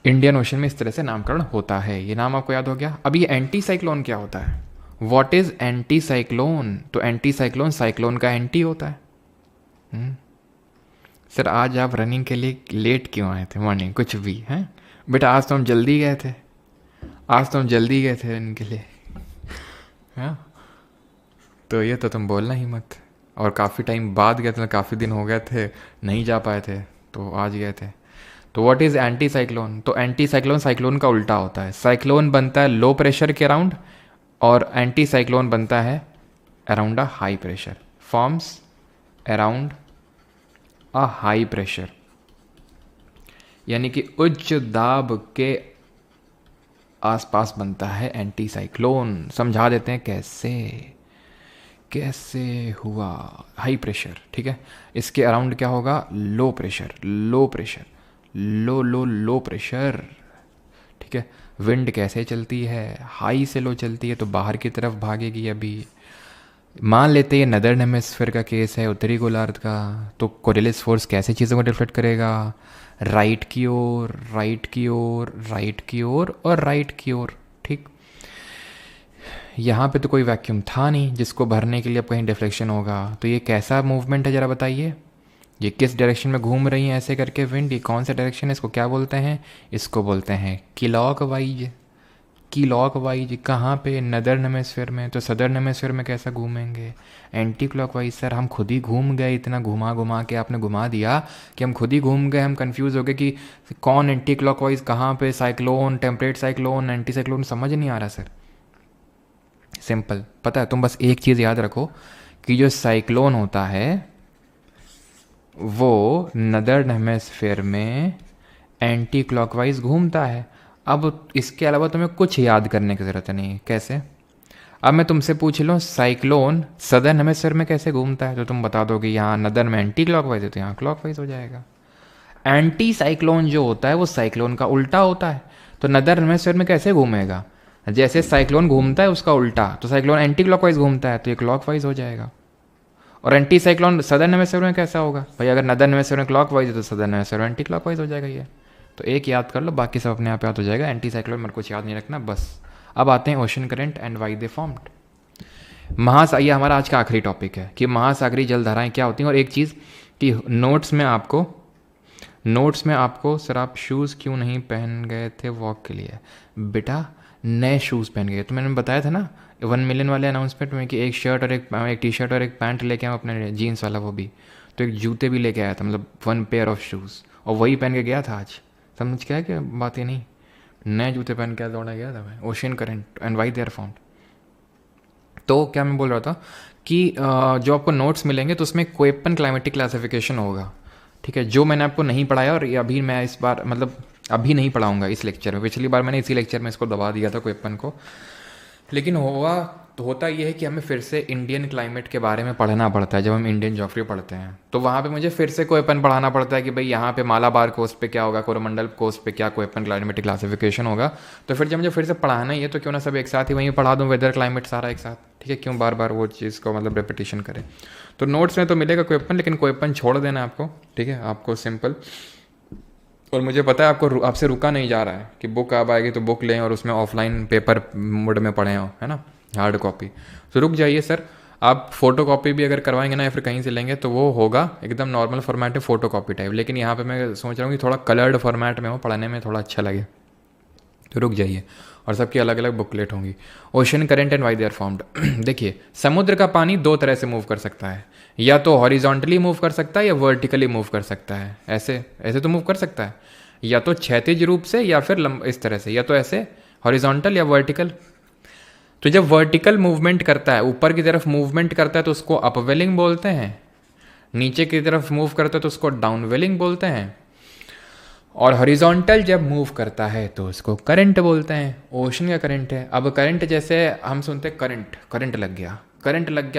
इंडियन ओशन में इस तरह से नामकरण होता है। ये नाम आपको याद हो गया। अब ये एंटी साइक्लोन क्या होता है? What is anti cyclone? तो एंटी साइक्लोन साइक्लोन का एंटी होता है। सर आज आप रनिंग के लिए लेट क्यों आए थे मॉर्निंग? कुछ भी हैं बेटा, आज तो हम जल्दी गए थे रनिंग के लिए, हाँ। तो ये तो तुम बोलना ही मत। और काफ़ी टाइम बाद गए थे, काफ़ी दिन हो गए थे, नहीं जा पाए थे, तो आज गए थे। तो व्हाट इज़ एंटी साइक्लोन? तो एंटी साइक्लोन साइक्लोन का उल्टा होता है। साइक्लोन बनता है लो प्रेशर के अराउंड, और एंटी साइक्लोन बनता है around a high pressure. Forms around a high pressure, यानी कि उच्च दाब के आसपास बनता है एंटी साइक्लोन। समझा देते हैं कैसे हुआ। हाई प्रेशर, ठीक है, इसके अराउंड क्या होगा? लो प्रेशर, लो प्रेशर, ठीक है। विंड कैसे चलती है? हाई से लो चलती है, तो बाहर की तरफ भागेगी। अभी मान लेते हैं ये नदर्न हेमिस्फीयर का केस है, उत्तरी गोलार्ध का, तो कोरियलिस फोर्स कैसे चीज़ों को डिफ्लेक्ट करेगा? राइट की ओर और राइट की ओर, ठीक। यहाँ पे तो कोई वैक्यूम था नहीं जिसको भरने के लिए अब कहीं डिफ्लेक्शन होगा। तो ये कैसा मूवमेंट है ज़रा बताइए? ये किस डायरेक्शन में घूम रही है ऐसे करके विंड? ये कौन सा डायरेक्शन है? इसको क्या बोलते हैं? इसको बोलते हैं क्लॉकवाइज। कहाँ पे? नदर्न हेमिस्फीयर में। तो सदर्न हेमिस्फीयर में कैसा घूमेंगे? Anti clockwise. सर हम खुद ही घूम गए, इतना घुमा के आपने घुमा दिया कि हम खुद ही घूम गए, हम कंफ्यूज हो गए कि कौन एंटी क्लॉकवाइज, कहाँ पे cyclone, temperate cyclone, anti cyclone, समझ नहीं आ रहा सर। सिंपल, पता है, तुम बस एक चीज़ याद रखो कि जो साइक्लोन होता है वो नदर्न हेमिस्फीयर में एंटी क्लॉकवाइज घूमता है। अब इसके अलावा तुम्हें कुछ याद करने की ज़रूरत नहीं है। कैसे? अब मैं तुमसे पूछ लूँ साइक्लोन सदर्न हेमिस्फीयर में कैसे घूमता है, तो तुम बता दो कि यहाँ नदर्न में एंटी क्लॉकवाइज है तो यहाँ क्लॉकवाइज हो जाएगा। एंटी साइक्लोन जो होता है वो साइक्लोन का उल्टा होता है, तो नदर्न हेमिस्फीयर में कैसे घूमेगा? जैसे साइक्लोन घूमता है उसका उल्टा, तो साइक्लोन एंटी क्लॉकवाइज घूमता है तो ये क्लॉकवाइज हो जाएगा। और एंटी साइक्लोन सदर्न हेमिस्फीयर में कैसा होगा भाई? अगर नदर्न हेमिस्फीयर में क्लॉकवाइज है तो सदर्न हेमिस्फीयर में एंटी क्लॉकवाइज हो जाएगा ये। तो एक याद कर लो, बाकी सब अपने आप याद हो जाएगा। एंटी साइक्लोन मेरे कुछ याद नहीं रखना बस। अब आते हैं ocean current and why they formed. ये हमारा आज का आखिरी टॉपिक है कि महासागरीय जलधाराएं क्या होती हैं। और एक चीज़ कि नोट्स में आपको सर आप शूज़ क्यों नहीं पहन गए थे वॉक के लिए? बेटा नए शूज़ पहन गए, तो मैंने बताया था ना 1 मिलियन वाले अनाउंसमेंट में कि एक शर्ट और एक टी शर्ट और एक पैंट लेके आया अपने जीन्स वाला, वो भी तो एक जूते भी लेके आया था, मतलब 1 पेयर ऑफ शूज़, और वही पहन के गया था आज। समझ क्या है कि बात ही नहीं, नए जूते पहन के दौड़ा गया था मैं। Ocean current and why they are found. तो क्या मैं बोल रहा था कि जो आपको नोट्स मिलेंगे तो उसमें कोएपन क्लाइमेटिक क्लासिफिकेशन होगा, ठीक है, जो मैंने आपको नहीं पढ़ाया और अभी मैं इस बार मतलब अभी नहीं पढ़ाऊंगा इस लेक्चर में। पिछली बार मैंने इसी लेक्चर में इसको दबा दिया था कोएपन को, लेकिन होता ये है कि हमें फिर से इंडियन क्लाइमेट के बारे में पढ़ना पड़ता है। जब हम इंडियन ज्योग्राफी पढ़ते हैं तो वहाँ पे मुझे फिर से कोएपन पढ़ाना पड़ता है कि भाई यहाँ पे मालाबार कोस्ट पे क्या होगा, कोरोमंडल कोस्ट पे क्या कोएपन क्लाइमेटिक क्लासिफिकेशन होगा। तो फिर जब मुझे फिर से पढ़ाना ही है तो क्यों ना सब एक साथ ही वहीं पढ़ा दूँ, वेदर क्लाइमेट सारा एक साथ, ठीक है, क्यों बार बार वो चीज़ को मतलब रेपिटेशन करें। तो नोट्स में तो मिलेगा कोएपन, लेकिन कोएपन छोड़ देना आपको, ठीक है, आपको सिंपल। और मुझे पता है आपसे रुका नहीं जा रहा है कि बुक अब आएगी तो बुक लें और उसमें ऑफलाइन पेपर मोड में पढ़ें हो, है ना, हार्ड कॉपी। तो रुक जाइए सर, आप फोटो कॉपी भी अगर करवाएंगे ना या फिर कहीं से लेंगे तो वो होगा एकदम नॉर्मल फॉर्मेट है, फोटो कॉपी टाइप। लेकिन यहाँ पे मैं सोच रहा हूँ कि थोड़ा कलर्ड फॉर्मेट में हो, पढ़ने में थोड़ा अच्छा लगे। तो रुक जाइए, और सबकी अलग अलग बुकलेट होंगी। Ocean current and why they are formed. देखिए, समुद्र का पानी दो तरह से मूव कर सकता है, या तो हॉरिजॉन्टली मूव कर सकता है या वर्टिकली मूव कर सकता है। ऐसे ऐसे तो मूव कर सकता है, या तो क्षैतिज रूप से या फिर इस तरह से, या तो ऐसे हॉरिजॉन्टल या वर्टिकल। तो जब वर्टिकल मूवमेंट करता है, ऊपर की तरफ मूवमेंट करता है तो उसको अपवेलिंग बोलते हैं, नीचे की तरफ मूव करता है तो उसको डाउनवेलिंग बोलते हैं, और हॉरिजॉन्टल जब मूव करता है तो उसको करंट बोलते हैं। ओशन का करंट है। अब करंट जैसे हम सुनते हैं करंट लग गया,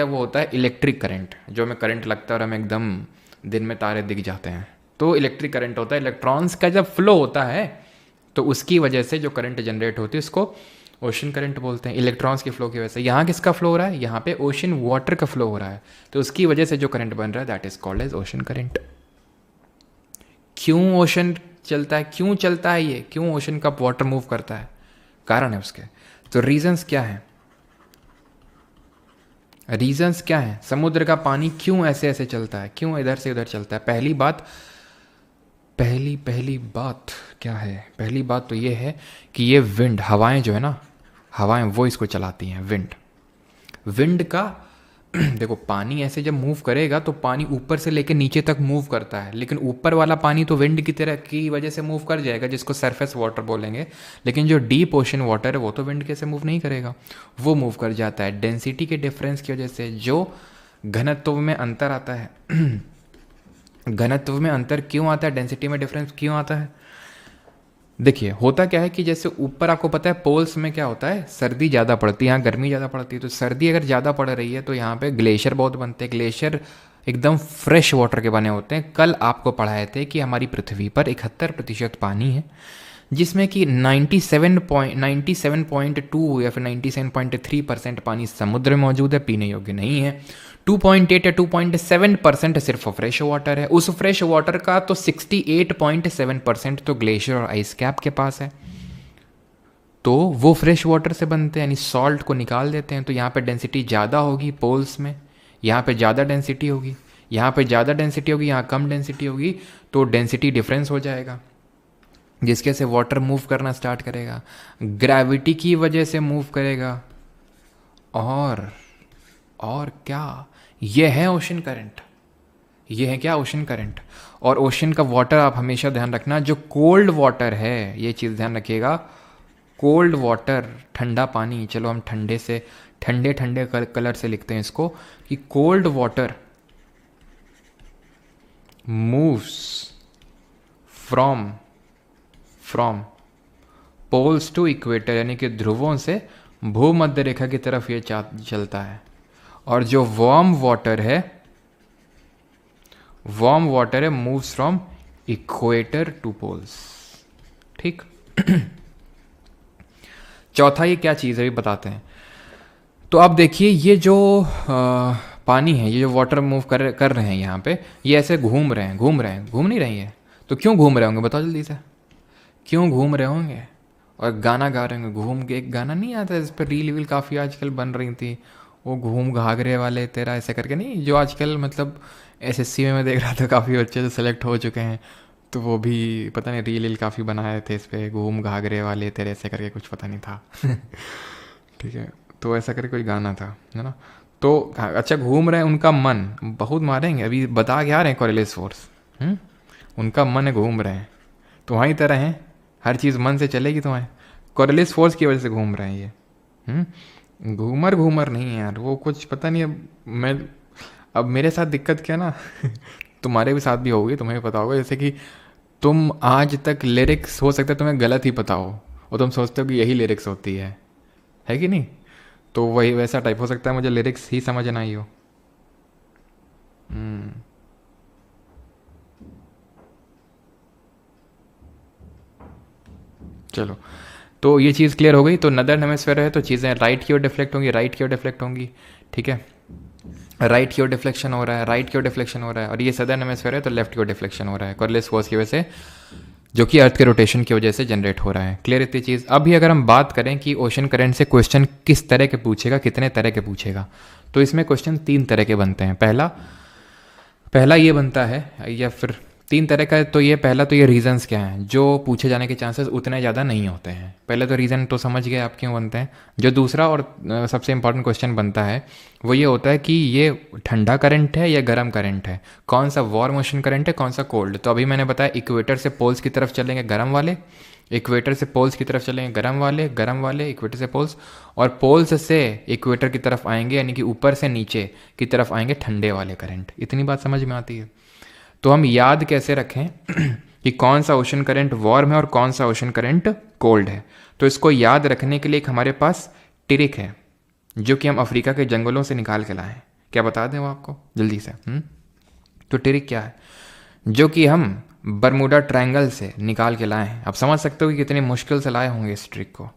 वो होता है इलेक्ट्रिक करंट, जो हमें करंट लगता है और हमें एकदम दिन में तारे दिख जाते हैं, तो इलेक्ट्रिक करंट होता है। इलेक्ट्रॉन्स का जब फ्लो होता है तो उसकी वजह से जो करंट जनरेट होती है उसको ओशन करंट बोलते हैं, इलेक्ट्रॉन्स के फ्लो की वजह से। यहाँ किसका फ्लो हो रहा है? यहाँ पे ओशन वाटर का फ्लो हो रहा है, तो उसकी वजह से जो करंट बन रहा है that is called as ocean current. क्यों ओशन चलता है, क्यों चलता है ये, क्यों ओशन का वाटर मूव करता है? कारण है उसके। तो रीजंस क्या है? समुद्र का पानी क्यों ऐसे ऐसे चलता है, क्यों इधर से उधर चलता है? पहली बात क्या है? पहली बात तो ये है कि ये विंड, हवाएं जो है ना, हवाएं वो इसको चलाती हैं। विंड का देखो, पानी ऐसे जब मूव करेगा तो पानी ऊपर से लेकर नीचे तक मूव करता है, लेकिन ऊपर वाला पानी तो विंड की तरह की वजह से मूव कर जाएगा, जिसको सरफेस वाटर बोलेंगे। लेकिन जो डीप ओशन वाटर है वो तो विंड कैसे मूव नहीं करेगा, वो मूव कर जाता है डेंसिटी के डिफरेंस की वजह से, जो घनत्व में अंतर आता है। घनत्व में अंतर क्यों आता है, डेंसिटी में डिफरेंस क्यों आता है? देखिए, होता क्या है कि जैसे ऊपर आपको पता है पोल्स में क्या होता है, सर्दी ज़्यादा पड़ती है, यहाँ गर्मी ज़्यादा पड़ती है। तो सर्दी अगर ज़्यादा पड़ रही है तो यहाँ पे ग्लेशियर बहुत बनते हैं। ग्लेशियर एकदम फ्रेश वाटर के बने होते हैं। कल आपको पढ़ाए थे कि हमारी पृथ्वी पर 71% पानी है, जिसमें कि 97.2 या फिर 97.3% पानी समुद्र में मौजूद है, पीने योग्य नहीं है। 2.8 या 2.7% सिर्फ फ्रेश वाटर है। उस फ्रेश वाटर का तो 68.7% तो ग्लेशियर और आइस कैप के पास है, तो वो फ्रेश वाटर से बनते हैं, यानी सॉल्ट को निकाल देते हैं। तो यहाँ पे डेंसिटी ज़्यादा होगी पोल्स में, यहाँ पे ज़्यादा डेंसिटी होगी, यहाँ पे ज़्यादा डेंसिटी होगी, यहाँ कम डेंसिटी होगी, तो डेंसिटी डिफरेंस हो जाएगा, जिसके से वाटर मूव करना स्टार्ट करेगा, ग्रेविटी की वजह से मूव करेगा। और क्या, ये है ओशन करंट। ये है क्या? Ocean current. और ओशन का वाटर आप हमेशा ध्यान रखना, जो कोल्ड वाटर है, ये चीज़ ध्यान रखिएगा, कोल्ड वाटर, ठंडा पानी, चलो हम ठंडे ठंडे कलर से लिखते हैं इसको कि cold water moves from from poles to equator, यानी कि ध्रुवों से भूमध्य रेखा की तरफ ये चलता है। और जो वार्म वाटर है moves from equator to poles. ठीक। चौथा ये क्या चीज़ है ये बताते हैं। तो आप देखिए ये जो पानी है, ये जो वाटर मूव कर रहे हैं यहाँ पे, ये ऐसे घूम नहीं रहे हैं। तो क्यों घूम रहे होंगे बताओ जल्दी से, क्यों घूम रहे होंगे? और गाना गा रहे होंगे घूम के। एक गाना नहीं आता इस पर रील वील काफ़ी आजकल बन रही थी, वो घूम घाघरे वाले तेरा ऐसे करके, नहीं जो आजकल मतलब एसएससी में मैं देख रहा था काफ़ी बच्चे जो सेलेक्ट हो चुके हैं, तो वो भी पता नहीं रील वील काफ़ी बनाए थे इस पर, घूम घाघरे वाले तेरे ऐसे करके कुछ पता नहीं था। ठीक है, तो ऐसा करके कोई गाना था, है ना। तो अच्छा घूम रहे हैं, उनका मन बहुत मारेंगे अभी बता क्या रहे हैं कोरिलेस फोर्स, उनका मन है घूम रहे हैं, तुम्हारी तरह हैं, हर चीज़ मन से चलेगी तुम्हें, कोरिलेस फोर्स की वजह से घूम रहे हैं ये। घूमर नहीं है यार, वो कुछ पता नहीं। अब मेरे साथ दिक्कत क्या ना तुम्हारे भी साथ भी होगी, तुम्हें भी पता होगा, जैसे कि तुम आज तक लिरिक्स हो सकता है तुम्हें गलत ही पता हो और तुम सोचते हो कि यही लिरिक्स होती है कि नहीं। तो वही वैसा टाइप हो सकता है मुझे लिरिक्स ही समझ ना आई हो। चलो, तो ये चीज़ क्लियर हो गई। तो नदर्न हेमिस्फेयर है तो चीज़ें राइट की ओर डिफ्लेक्ट होंगी, राइट की ओर डिफ्लेक्ट होंगी। ठीक है, राइट की ओर डिफ्लेक्शन हो रहा है, राइट की ओर डिफ्लेक्शन हो रहा है। और ये सदर्न हेमिस्फेयर है तो लेफ्ट की ओर डिफ्लेक्शन हो रहा है कोरिलेस फोर्स की वजह से, जो कि अर्थ के रोटेशन की वजह से जनरेट हो रहा है। क्लियर इतनी चीज़। अभी अगर हम बात करें कि ओशन करंट से क्वेश्चन किस तरह के पूछेगा, कितने तरह के पूछेगा, तो इसमें क्वेश्चन 3 तरह के बनते हैं। पहला ये बनता है, या फिर 3 तरह का। तो ये पहला, तो ये रीजंस क्या हैं जो पूछे जाने के चांसेस उतने ज़्यादा नहीं होते हैं। पहले तो रीज़न तो समझ गए आप क्यों बनते हैं। जो दूसरा और सबसे इंपॉर्टेंट क्वेश्चन बनता है वो ये होता है कि ये ठंडा करंट है या गर्म करंट है, कौन सा वार्म ओशन करंट है, कौन सा कोल्ड। तो अभी मैंने बताया इक्वेटर से पोल्स की तरफ चलेंगे गर्म वाले, इक्वेटर से पोल्स की तरफ चलेंगे गर्म वाले इक्वेटर से पोल्स, और पोल्स से इक्वेटर की तरफ आएंगे, यानी कि ऊपर से नीचे की तरफ आएंगे ठंडे वाले करंट। इतनी बात समझ में आती है। तो हम याद कैसे रखें कि कौन सा ओशन करंट वार्म है और कौन सा ओशन करंट कोल्ड है। तो इसको याद रखने के लिए एक हमारे पास ट्रिक है जो कि हम अफ्रीका के जंगलों से निकाल के लाए हैं। क्या बता दें वो आपको जल्दी से? तो ट्रिक क्या है जो कि हम बरमूडा ट्रायंगल से निकाल के लाए हैं। आप समझ सकते हो कि कितनी मुश्किल से लाए होंगे इस ट्रिक को,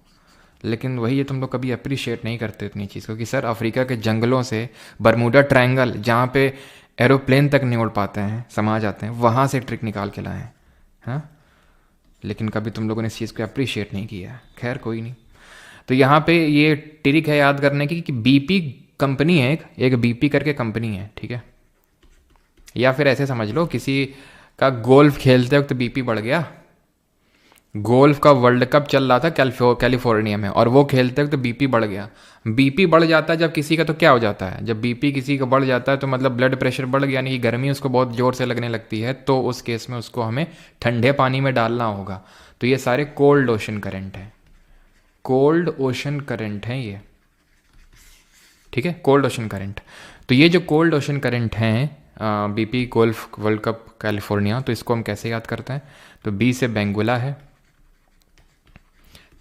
लेकिन वही ये तुम लोग कभी अप्रिशिएट नहीं करते इतनी चीज़ को कि सर अफ्रीका के जंगलों से बरमूडा ट्रायंगल, जहाँ पे एरोप्लेन तक नहीं उड़ पाते हैं, समा जाते हैं, वहाँ से ट्रिक निकाल के लाए हैं। हाँ, लेकिन कभी तुम लोगों ने इस चीज़ को अप्रिशिएट नहीं किया। खैर कोई नहीं। तो यहाँ पे ये ट्रिक है याद करने की कि बीपी कंपनी है, एक बीपी करके कंपनी है, ठीक है। या फिर ऐसे समझ लो किसी का गोल्फ खेलते वक्त बीपी बढ़ गया, गोल्फ का वर्ल्ड कप चल रहा था कैलिफोर्निया में, और वो खेलते वक्त बीपी बढ़ गया। बीपी बढ़ जाता है जब किसी का, तो क्या हो जाता है जब बीपी किसी का बढ़ जाता है, तो मतलब ब्लड प्रेशर बढ़ गया, यानी कि गर्मी उसको बहुत ज़ोर से लगने लगती है। तो उस केस में उसको हमें ठंडे पानी में डालना होगा। तो ये सारे कोल्ड ओशन करंट हैं, कोल्ड ओशन करंट हैं ये, ठीक है, कोल्ड ओशन करंट। तो ये जो कोल्ड ओशन करंट हैं, BP golf world cup California, तो इसको हम कैसे याद करते हैं? तो बी से बेंगुला है,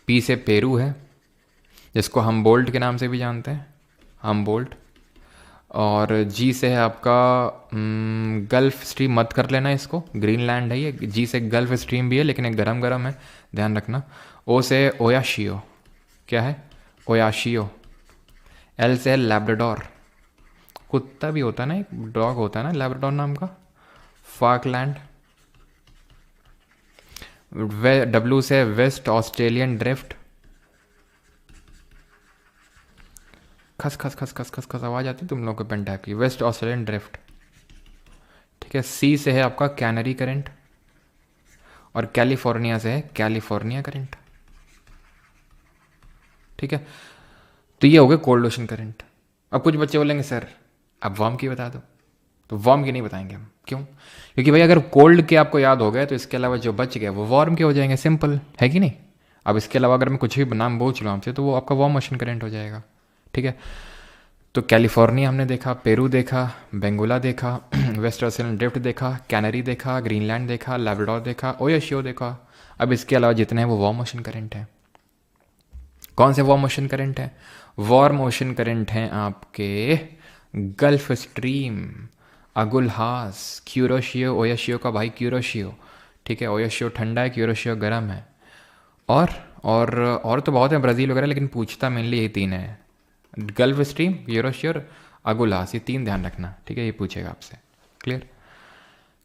पी से पेरू है जिसको हमबोल्ट के नाम से भी जानते हैं, हमबोल्ट, और जी से है आपका गल्फ स्ट्रीम, मत कर लेना इसको, ग्रीनलैंड है ये। जी से गल्फ स्ट्रीम भी है लेकिन एक गरम गरम है, ध्यान रखना। ओ से ओयाशियो, क्या है? ओयाशियो। एल से है लैब्राडोर, कुत्ता भी होता है ना, एक डॉग होता है ना लैब्राडोर नाम का, फाकलैंड। डब्ल्यू से वेस्ट ऑस्ट्रेलियन ड्रिफ्ट, खस खस खस खस खस खस आवाज आती है तुम लोगों को पेन टाइप की, वेस्ट ऑस्ट्रेलियन ड्रिफ्ट, ठीक है। सी से है आपका कैनरी करंट, और कैलिफोर्निया से है कैलिफोर्निया करंट, ठीक है। तो ये हो गए कोल्ड ओशन करंट। अब कुछ बच्चे बोलेंगे सर अब वार्म की बता दो, तो वार्म की नहीं बताएंगे हम। क्यों? क्योंकि भाई अगर कोल्ड के आपको याद हो गए तो इसके अलावा जो बच गए वो वार्म के हो जाएंगे, सिंपल है कि नहीं। अब इसके अलावा अगर मैं कुछ भी नाम पूछ लूँ आपसे तो वो आपका वार्म ओशन करंट हो जाएगा, ठीक है। तो कैलिफोर्निया हमने देखा, पेरू देखा, बेंगोला देखा, वेस्ट ऑस्ट्रेलियन ड्रिफ्ट देखा, कैनरी देखा, ग्रीनलैंड देखा, लैब्राडोर देखा, ओयोशियो देखा। अब इसके अलावा जितने हैं वो वॉर्म ओशन करंट हैं। कौन से वॉर्म ओशन करंट हैं? वार्म ओशन करंट हैं आपके गल्फ स्ट्रीम, अगुलहास, क्यूरोशियो, ओयोशियो का भाई क्यूरोशियो, ठीक है। ओयोशियो ठंडा है, क्यूरोशियो गर्म है। और तो बहुत है ब्राज़ील वगैरह, लेकिन पूछता मेनली यही तीन है, गल्फ स्ट्रीम, क्यूरोशियो, अगुलहास, ये तीन ध्यान रखना, ठीक है। ये पूछेगा आपसे।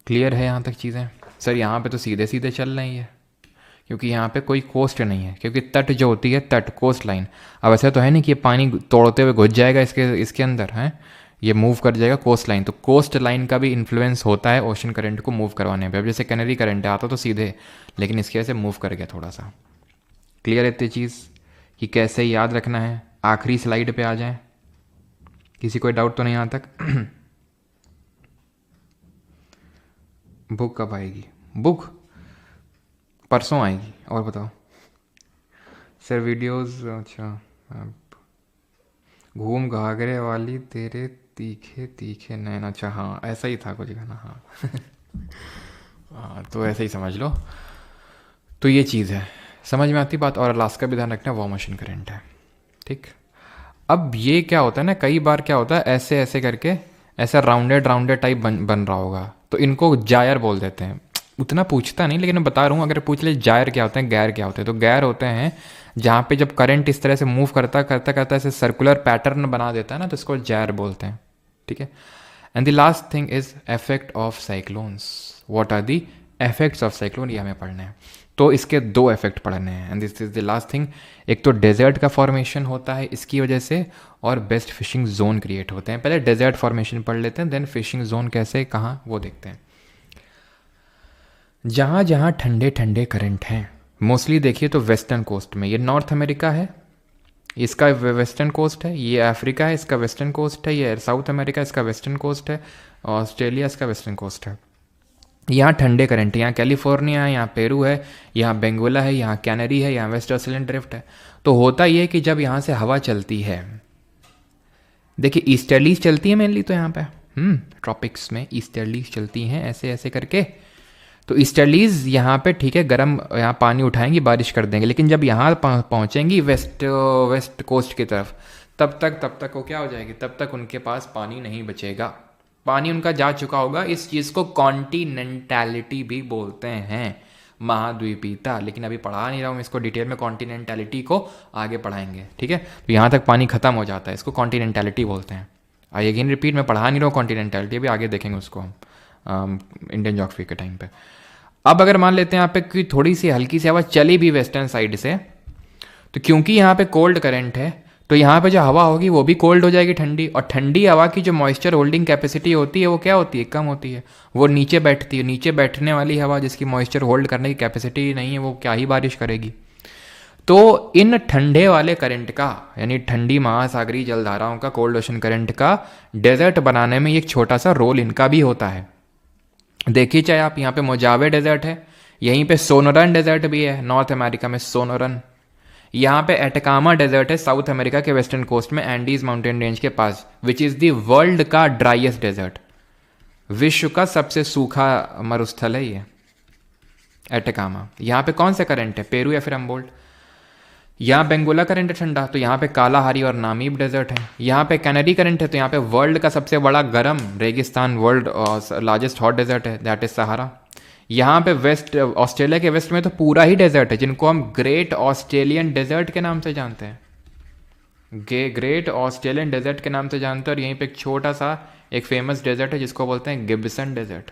क्लियर है यहाँ तक चीज़ें? सर यहाँ पे तो सीधे सीधे चल रही है, क्योंकि यहाँ पे कोई कोस्ट नहीं है, क्योंकि तट जो होती है, तट कोस्ट लाइन, अब ऐसा तो है नहीं कि ये पानी तोड़ते हुए घुस जाएगा इसके अंदर है, ये मूव कर जाएगा कोस्ट लाइन। तो कोस्ट लाइन का भी इन्फ्लुएंस होता है ओशन करंट को मूव करवाने पे। अब जैसे कैनरी करंट है, आता तो सीधे, लेकिन इसके वजह से मूव कर गया थोड़ा सा। क्लियर है इतनी चीज़ कि कैसे याद रखना है? आखिरी स्लाइड पे आ जाएं, किसी कोई डाउट तो नहीं यहाँ तक? बुक कब आएगी? बुक परसों आएगी। और बताओ सर वीडियोस, अच्छा घूम घाघरे वाली तेरे तीखे तीखे नैन, अच्छा हाँ ऐसा ही था कुछ गाना, हाँ। हाँ तो ऐसा ही समझ लो। तो ये चीज़ है, समझ में आती बात। और अलास्का भी ध्यान रखना, वॉर्म ओशन करंट है, ठीक। अब ये क्या होता है ना, कई बार क्या होता है, ऐसे ऐसे करके ऐसा राउंडेड टाइप बन रहा होगा, तो इनको जायर बोल देते हैं। उतना पूछता नहीं, लेकिन मैं बता रहा हूँ, अगर पूछ ले जायर क्या होते हैं, गैर क्या होते हैं, तो गैर होते हैं जहाँ पे जब करंट इस तरह से मूव करता ऐसे सर्कुलर पैटर्न बना देता है ना, तो इसको जायर बोलते हैं, ठीक है। And the last thing is effect of cyclones. What are the effects of cyclone, ये हमें पढ़ने हैं। तो इसके दो इफेक्ट पढ़ने हैं, and this is the last thing. एक तो डेजर्ट का फॉर्मेशन होता है इसकी वजह से, और बेस्ट फिशिंग जोन क्रिएट होते हैं। पहले डेजर्ट फॉर्मेशन पढ़ लेते हैं, देन फिशिंग जोन कैसे कहाँ वो देखते हैं। जहाँ जहाँ ठंडे ठंडे करंट हैं, मोस्टली देखिए तो वेस्टर्न कोस्ट में, ये नॉर्थ अमेरिका है, इसका वेस्टर्न कोस्ट है, ये अफ्रीका है, इसका वेस्टर्न कोस्ट है, ये साउथ अमेरिका, इसका वेस्टर्न कोस्ट है, ऑस्ट्रेलिया इसका वेस्टर्न कोस्ट है। यहाँ ठंडे करंट, यहाँ कैलिफोर्निया है, यहाँ पेरू है, यहाँ बेंगोला है, यहाँ कैनरी है, यहाँ वेस्ट ऑस्ट्रेलियन ड्रिफ्ट है। तो होता ये है कि जब यहाँ से हवा चलती है, देखिए ईस्टर्लीज चलती है मेनली, तो यहाँ पे ट्रॉपिक्स में ईस्टर्लीज चलती हैं ऐसे ऐसे करके। तो ईस्टर्लीज यहाँ पे ठीक है, गर्म यहाँ पानी उठाएंगी, बारिश कर देंगे, लेकिन जब यहाँ पहुँचेंगी वेस्ट कोस्ट की तरफ, तब तक वो क्या हो जाएगी, तब तक उनके पास पानी नहीं बचेगा, पानी उनका जा चुका होगा। इस चीज़ को कॉन्टिनेंटैलिटी भी बोलते हैं, महाद्वीपीयता। लेकिन अभी पढ़ा नहीं रहा हूँ इसको डिटेल में, कॉन्टिनेंटैलिटी को आगे पढ़ाएंगे, ठीक है। तो यहाँ तक पानी खत्म हो जाता है, इसको कॉन्टिनेंटैलिटी बोलते हैं। आई अगेन रिपीट, मैं पढ़ा नहीं रहा हूँ कॉन्टिनेंटैलिटी, अभी आगे देखेंगे उसको हम इंडियन ज्योग्राफी के टाइम पे। अब अगर मान लेते हैं यहाँ पे कि थोड़ी सी हल्की सी हवा चली भी वेस्टर्न साइड से, तो क्योंकि यहाँ पे कोल्ड करंट है, तो यहाँ पे जो हवा होगी वो भी कोल्ड हो जाएगी, ठंडी। और ठंडी हवा की जो मॉइस्चर होल्डिंग कैपेसिटी होती है वो क्या होती है, कम होती है, वो नीचे बैठती है। नीचे बैठने वाली हवा जिसकी मॉइस्चर होल्ड करने की कैपेसिटी नहीं है, वो क्या ही बारिश करेगी। तो इन ठंडे वाले करंट का, यानी ठंडी महासागरीय जलधाराओं का, कोल्ड ओशन करंट का डेजर्ट बनाने में एक छोटा सा रोल इनका भी होता है। देखिए चाहे आप, यहाँ पे मोजावे डेजर्ट है, यहीं पे सोनोरन डेजर्ट भी है, नॉर्थ अमेरिका में सोनोरन। यहाँ पे एटकामा डेजर्ट है साउथ अमेरिका के वेस्टर्न कोस्ट में, एंडीज माउंटेन रेंज के पास, विच इज़ द वर्ल्ड का ड्राइएस्ट डेजर्ट। विश्व का सबसे सूखा मरुस्थल है ये एटकामा। यहाँ पे कौन सा करंट है, पेरू या फिर अम्बोल्ट। यहाँ बेंगोला करंट है ठंडा, तो यहाँ पे कालाहारी और नामीब डेजर्ट है। यहाँ पे कैनरी करंट है, तो यहाँ पे वर्ल्ड का सबसे बड़ा गर्म रेगिस्तान, वर्ल्ड लार्जेस्ट हॉट डेजर्ट है, दैट इज सहारा। यहाँ पे वेस्ट ऑस्ट्रेलिया के वेस्ट में तो पूरा ही डेजर्ट है, जिनको हम ग्रेट ऑस्ट्रेलियन डेजर्ट के नाम से जानते हैं, ग्रेट ऑस्ट्रेलियन डेजर्ट के नाम से जानते हैं। और यहीं पे एक छोटा सा एक फेमस डेजर्ट है जिसको बोलते हैं गिब्सन डेजर्ट,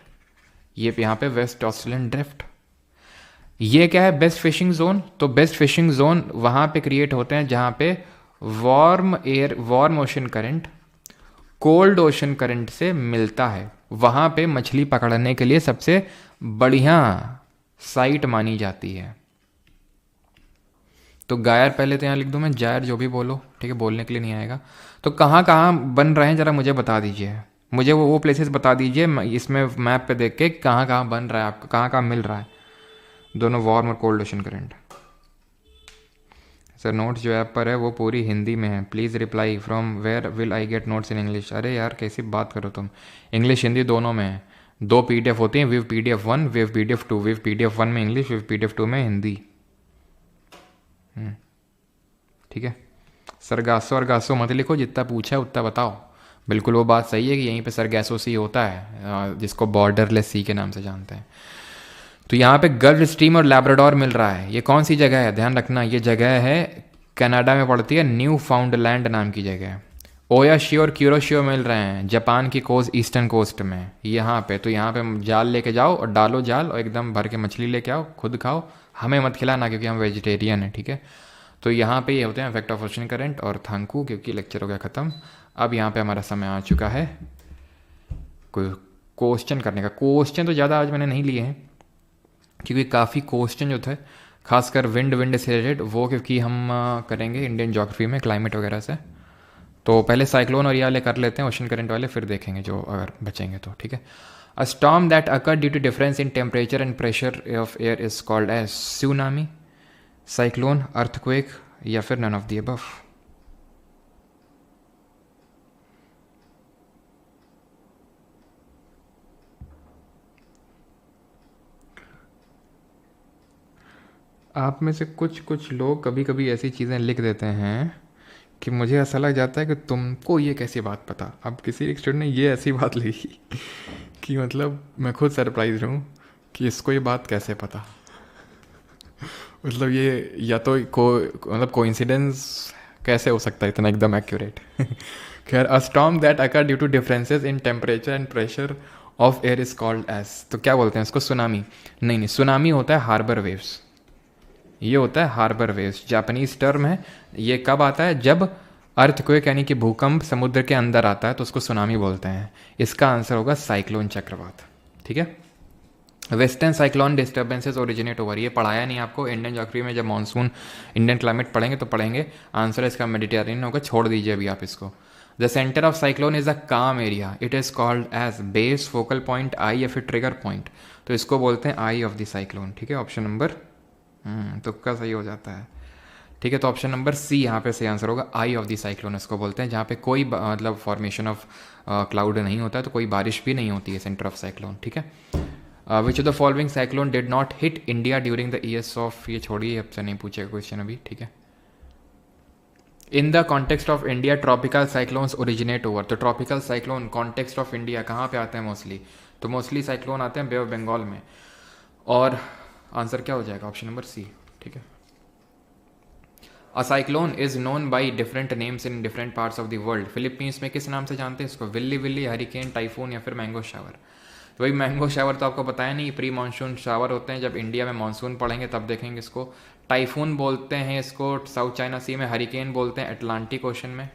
ये यहाँ पे वेस्ट ऑस्ट्रेलियन ड्रिफ्ट। ये क्या है, बेस्ट फिशिंग जोन। तो बेस्ट फिशिंग जोन वहाँ पे क्रिएट होते हैं जहाँ पे warm ocean current cold ocean current से मिलता है, वहाँ पे मछली पकड़ने के लिए सबसे बढ़िया साइट मानी जाती है। तो गायर पहले तो यहाँ लिख दूँ मैं, जायर जो भी बोलो, ठीक है, बोलने के लिए नहीं आएगा। तो कहाँ कहाँ बन रहे हैं ज़रा मुझे बता दीजिए, मुझे वो प्लेसेस बता दीजिए, इसमें मैप पे देख के कहाँ कहाँ बन रहा है आपको, कहाँ कहाँ मिल रहा है दोनों वार्म और cold ocean current. Sir notes जो ऐप पर है वो पूरी हिंदी में है, please reply from where will I get notes in English. अरे यार कैसी बात करो तुम, इंग्लिश हिंदी दोनों में है। 2 PDF होती हैं, विव PDF 1, विव PDF 2। विव PDF 1 में इंग्लिश, विव PDF 2 में हिंदी। ठीक है। सरगासो और गासो मत लिखो, जितना पूछा है उतना बताओ। बिल्कुल वो बात सही है कि यहीं पे सरगैसो सी होता है, जिसको बॉर्डरलेस सी के नाम से जानते हैं। तो यहाँ पे गल्फ स्ट्रीम और लैब्राडोर मिल रहा है। ये कौन सी जगह है, ध्यान रखना, ये जगह है कनाडा में पड़ती है, न्यू फाउंडलैंड नाम की जगह है। ओयाशियो और क्यूरोशियो मिल रहे हैं जापान की कोस्ट, ईस्टर्न कोस्ट में यहाँ पे। तो यहाँ पे जाल लेके जाओ और डालो जाल और एकदम भर के मछली लेके आओ, खुद खाओ, हमें मत खिलाना क्योंकि हम वेजिटेरियन हैं, ठीक है। तो यहाँ पे ये होते हैं इफेक्ट ऑफ ओशन करंट और थैंकू, क्योंकि लेक्चर हो गया ख़त्म। अब यहाँ पे हमारा समय आ चुका है कोई क्वेश्चन करने का। क्वेश्चन तो ज़्यादा आज मैंने नहीं लिए हैं क्योंकि काफ़ी क्वेश्चन जो थे खासकर विंड से रिलेटेड वो, क्योंकि हम करेंगे इंडियन ज्योग्राफी में क्लाइमेट वगैरह से। तो पहले साइक्लोन और ये वाले कर लेते हैं, ओशन करंट वाले, फिर देखेंगे जो अगर बचेंगे तो, ठीक है। A storm that occur due to difference in temperature and pressure of air is called as tsunami, cyclone, earthquake या फिर नन ऑफ द अबव। आप में से कुछ कुछ लोग कभी कभी ऐसी चीज़ें लिख देते हैं कि मुझे ऐसा लग जाता है कि तुमको ये कैसी बात पता। अब किसी एक स्टूडेंट ने ये ऐसी बात लिखी कि मतलब मैं खुद सरप्राइज हूँ कि इसको ये बात कैसे पता। मतलब ये या तो मतलब कोइंसिडेंस कैसे हो सकता है इतना एकदम एक्यूरेट। खैर, a storm that occur due to differences in temperature and pressure of air is called as, तो क्या बोलते हैं इसको, सुनामी? नहीं नहीं, सुनामी होता है हार्बर वेव्स। ये होता है हार्बर वेव्स, जापानीज टर्म है। ये कब आता है, जब अर्थक्वेक यानी कि भूकंप समुद्र के अंदर आता है तो उसको सुनामी बोलते हैं। इसका आंसर होगा साइक्लोन, चक्रवात, ठीक है। Western cyclone disturbances originate over, ये पढ़ाया नहीं आपको इंडियन ज्योग्राफी में, जब मानसून इंडियन क्लाइमेट पढ़ेंगे तो पढ़ेंगे। आंसर इसका मेडिटेरियन होगा, छोड़ दीजिए अभी आप इसको। The centre of cyclone is a calm area, it is called as base, focal point, eye या फिर ट्रिगर पॉइंट। तो इसको बोलते हैं आई ऑफ द साइक्लोन, ठीक है। ऑप्शन नंबर तुक्का सही हो जाता है, ठीक है। तो ऑप्शन नंबर सी यहाँ पे सही आंसर होगा, आई ऑफ द साइक्लोन इसको बोलते हैं, जहाँ पे कोई मतलब फॉर्मेशन ऑफ क्लाउड नहीं होता है, तो कोई बारिश भी नहीं होती है सेंटर ऑफ साइक्लोन, ठीक है। Which of the following cyclone did not hit India during the years of, ये छोड़िए, अब से नहीं पूछेगा क्वेश्चन अभी, ठीक है। In the context of India tropical cyclones originate over, तो tropical cyclone context of India कहाँ पे आते हैं मोस्टली, तो मोस्टली साइक्लोन आते हैं बे ऑफ बंगाल में। और आंसर क्या हो जाएगा, ऑप्शन नंबर सी, ठीक है। A cyclone is known by different names in different parts of the world, Philippines में किस नाम से जानते हैं इसको, विल्ली विल्ली, हरिकेन, टाइफून या फिर मैंगो शावर। तो भाई मैंगो शावर तो आपको पता है नहीं, प्री मानसून शावर होते हैं, जब इंडिया में मानसून पढ़ेंगे तब देखेंगे इसको। टाइफून बोलते हैं इसको साउथ चाइना सी में, हरिकेन बोलते हैं अटलांटिक ओशन में।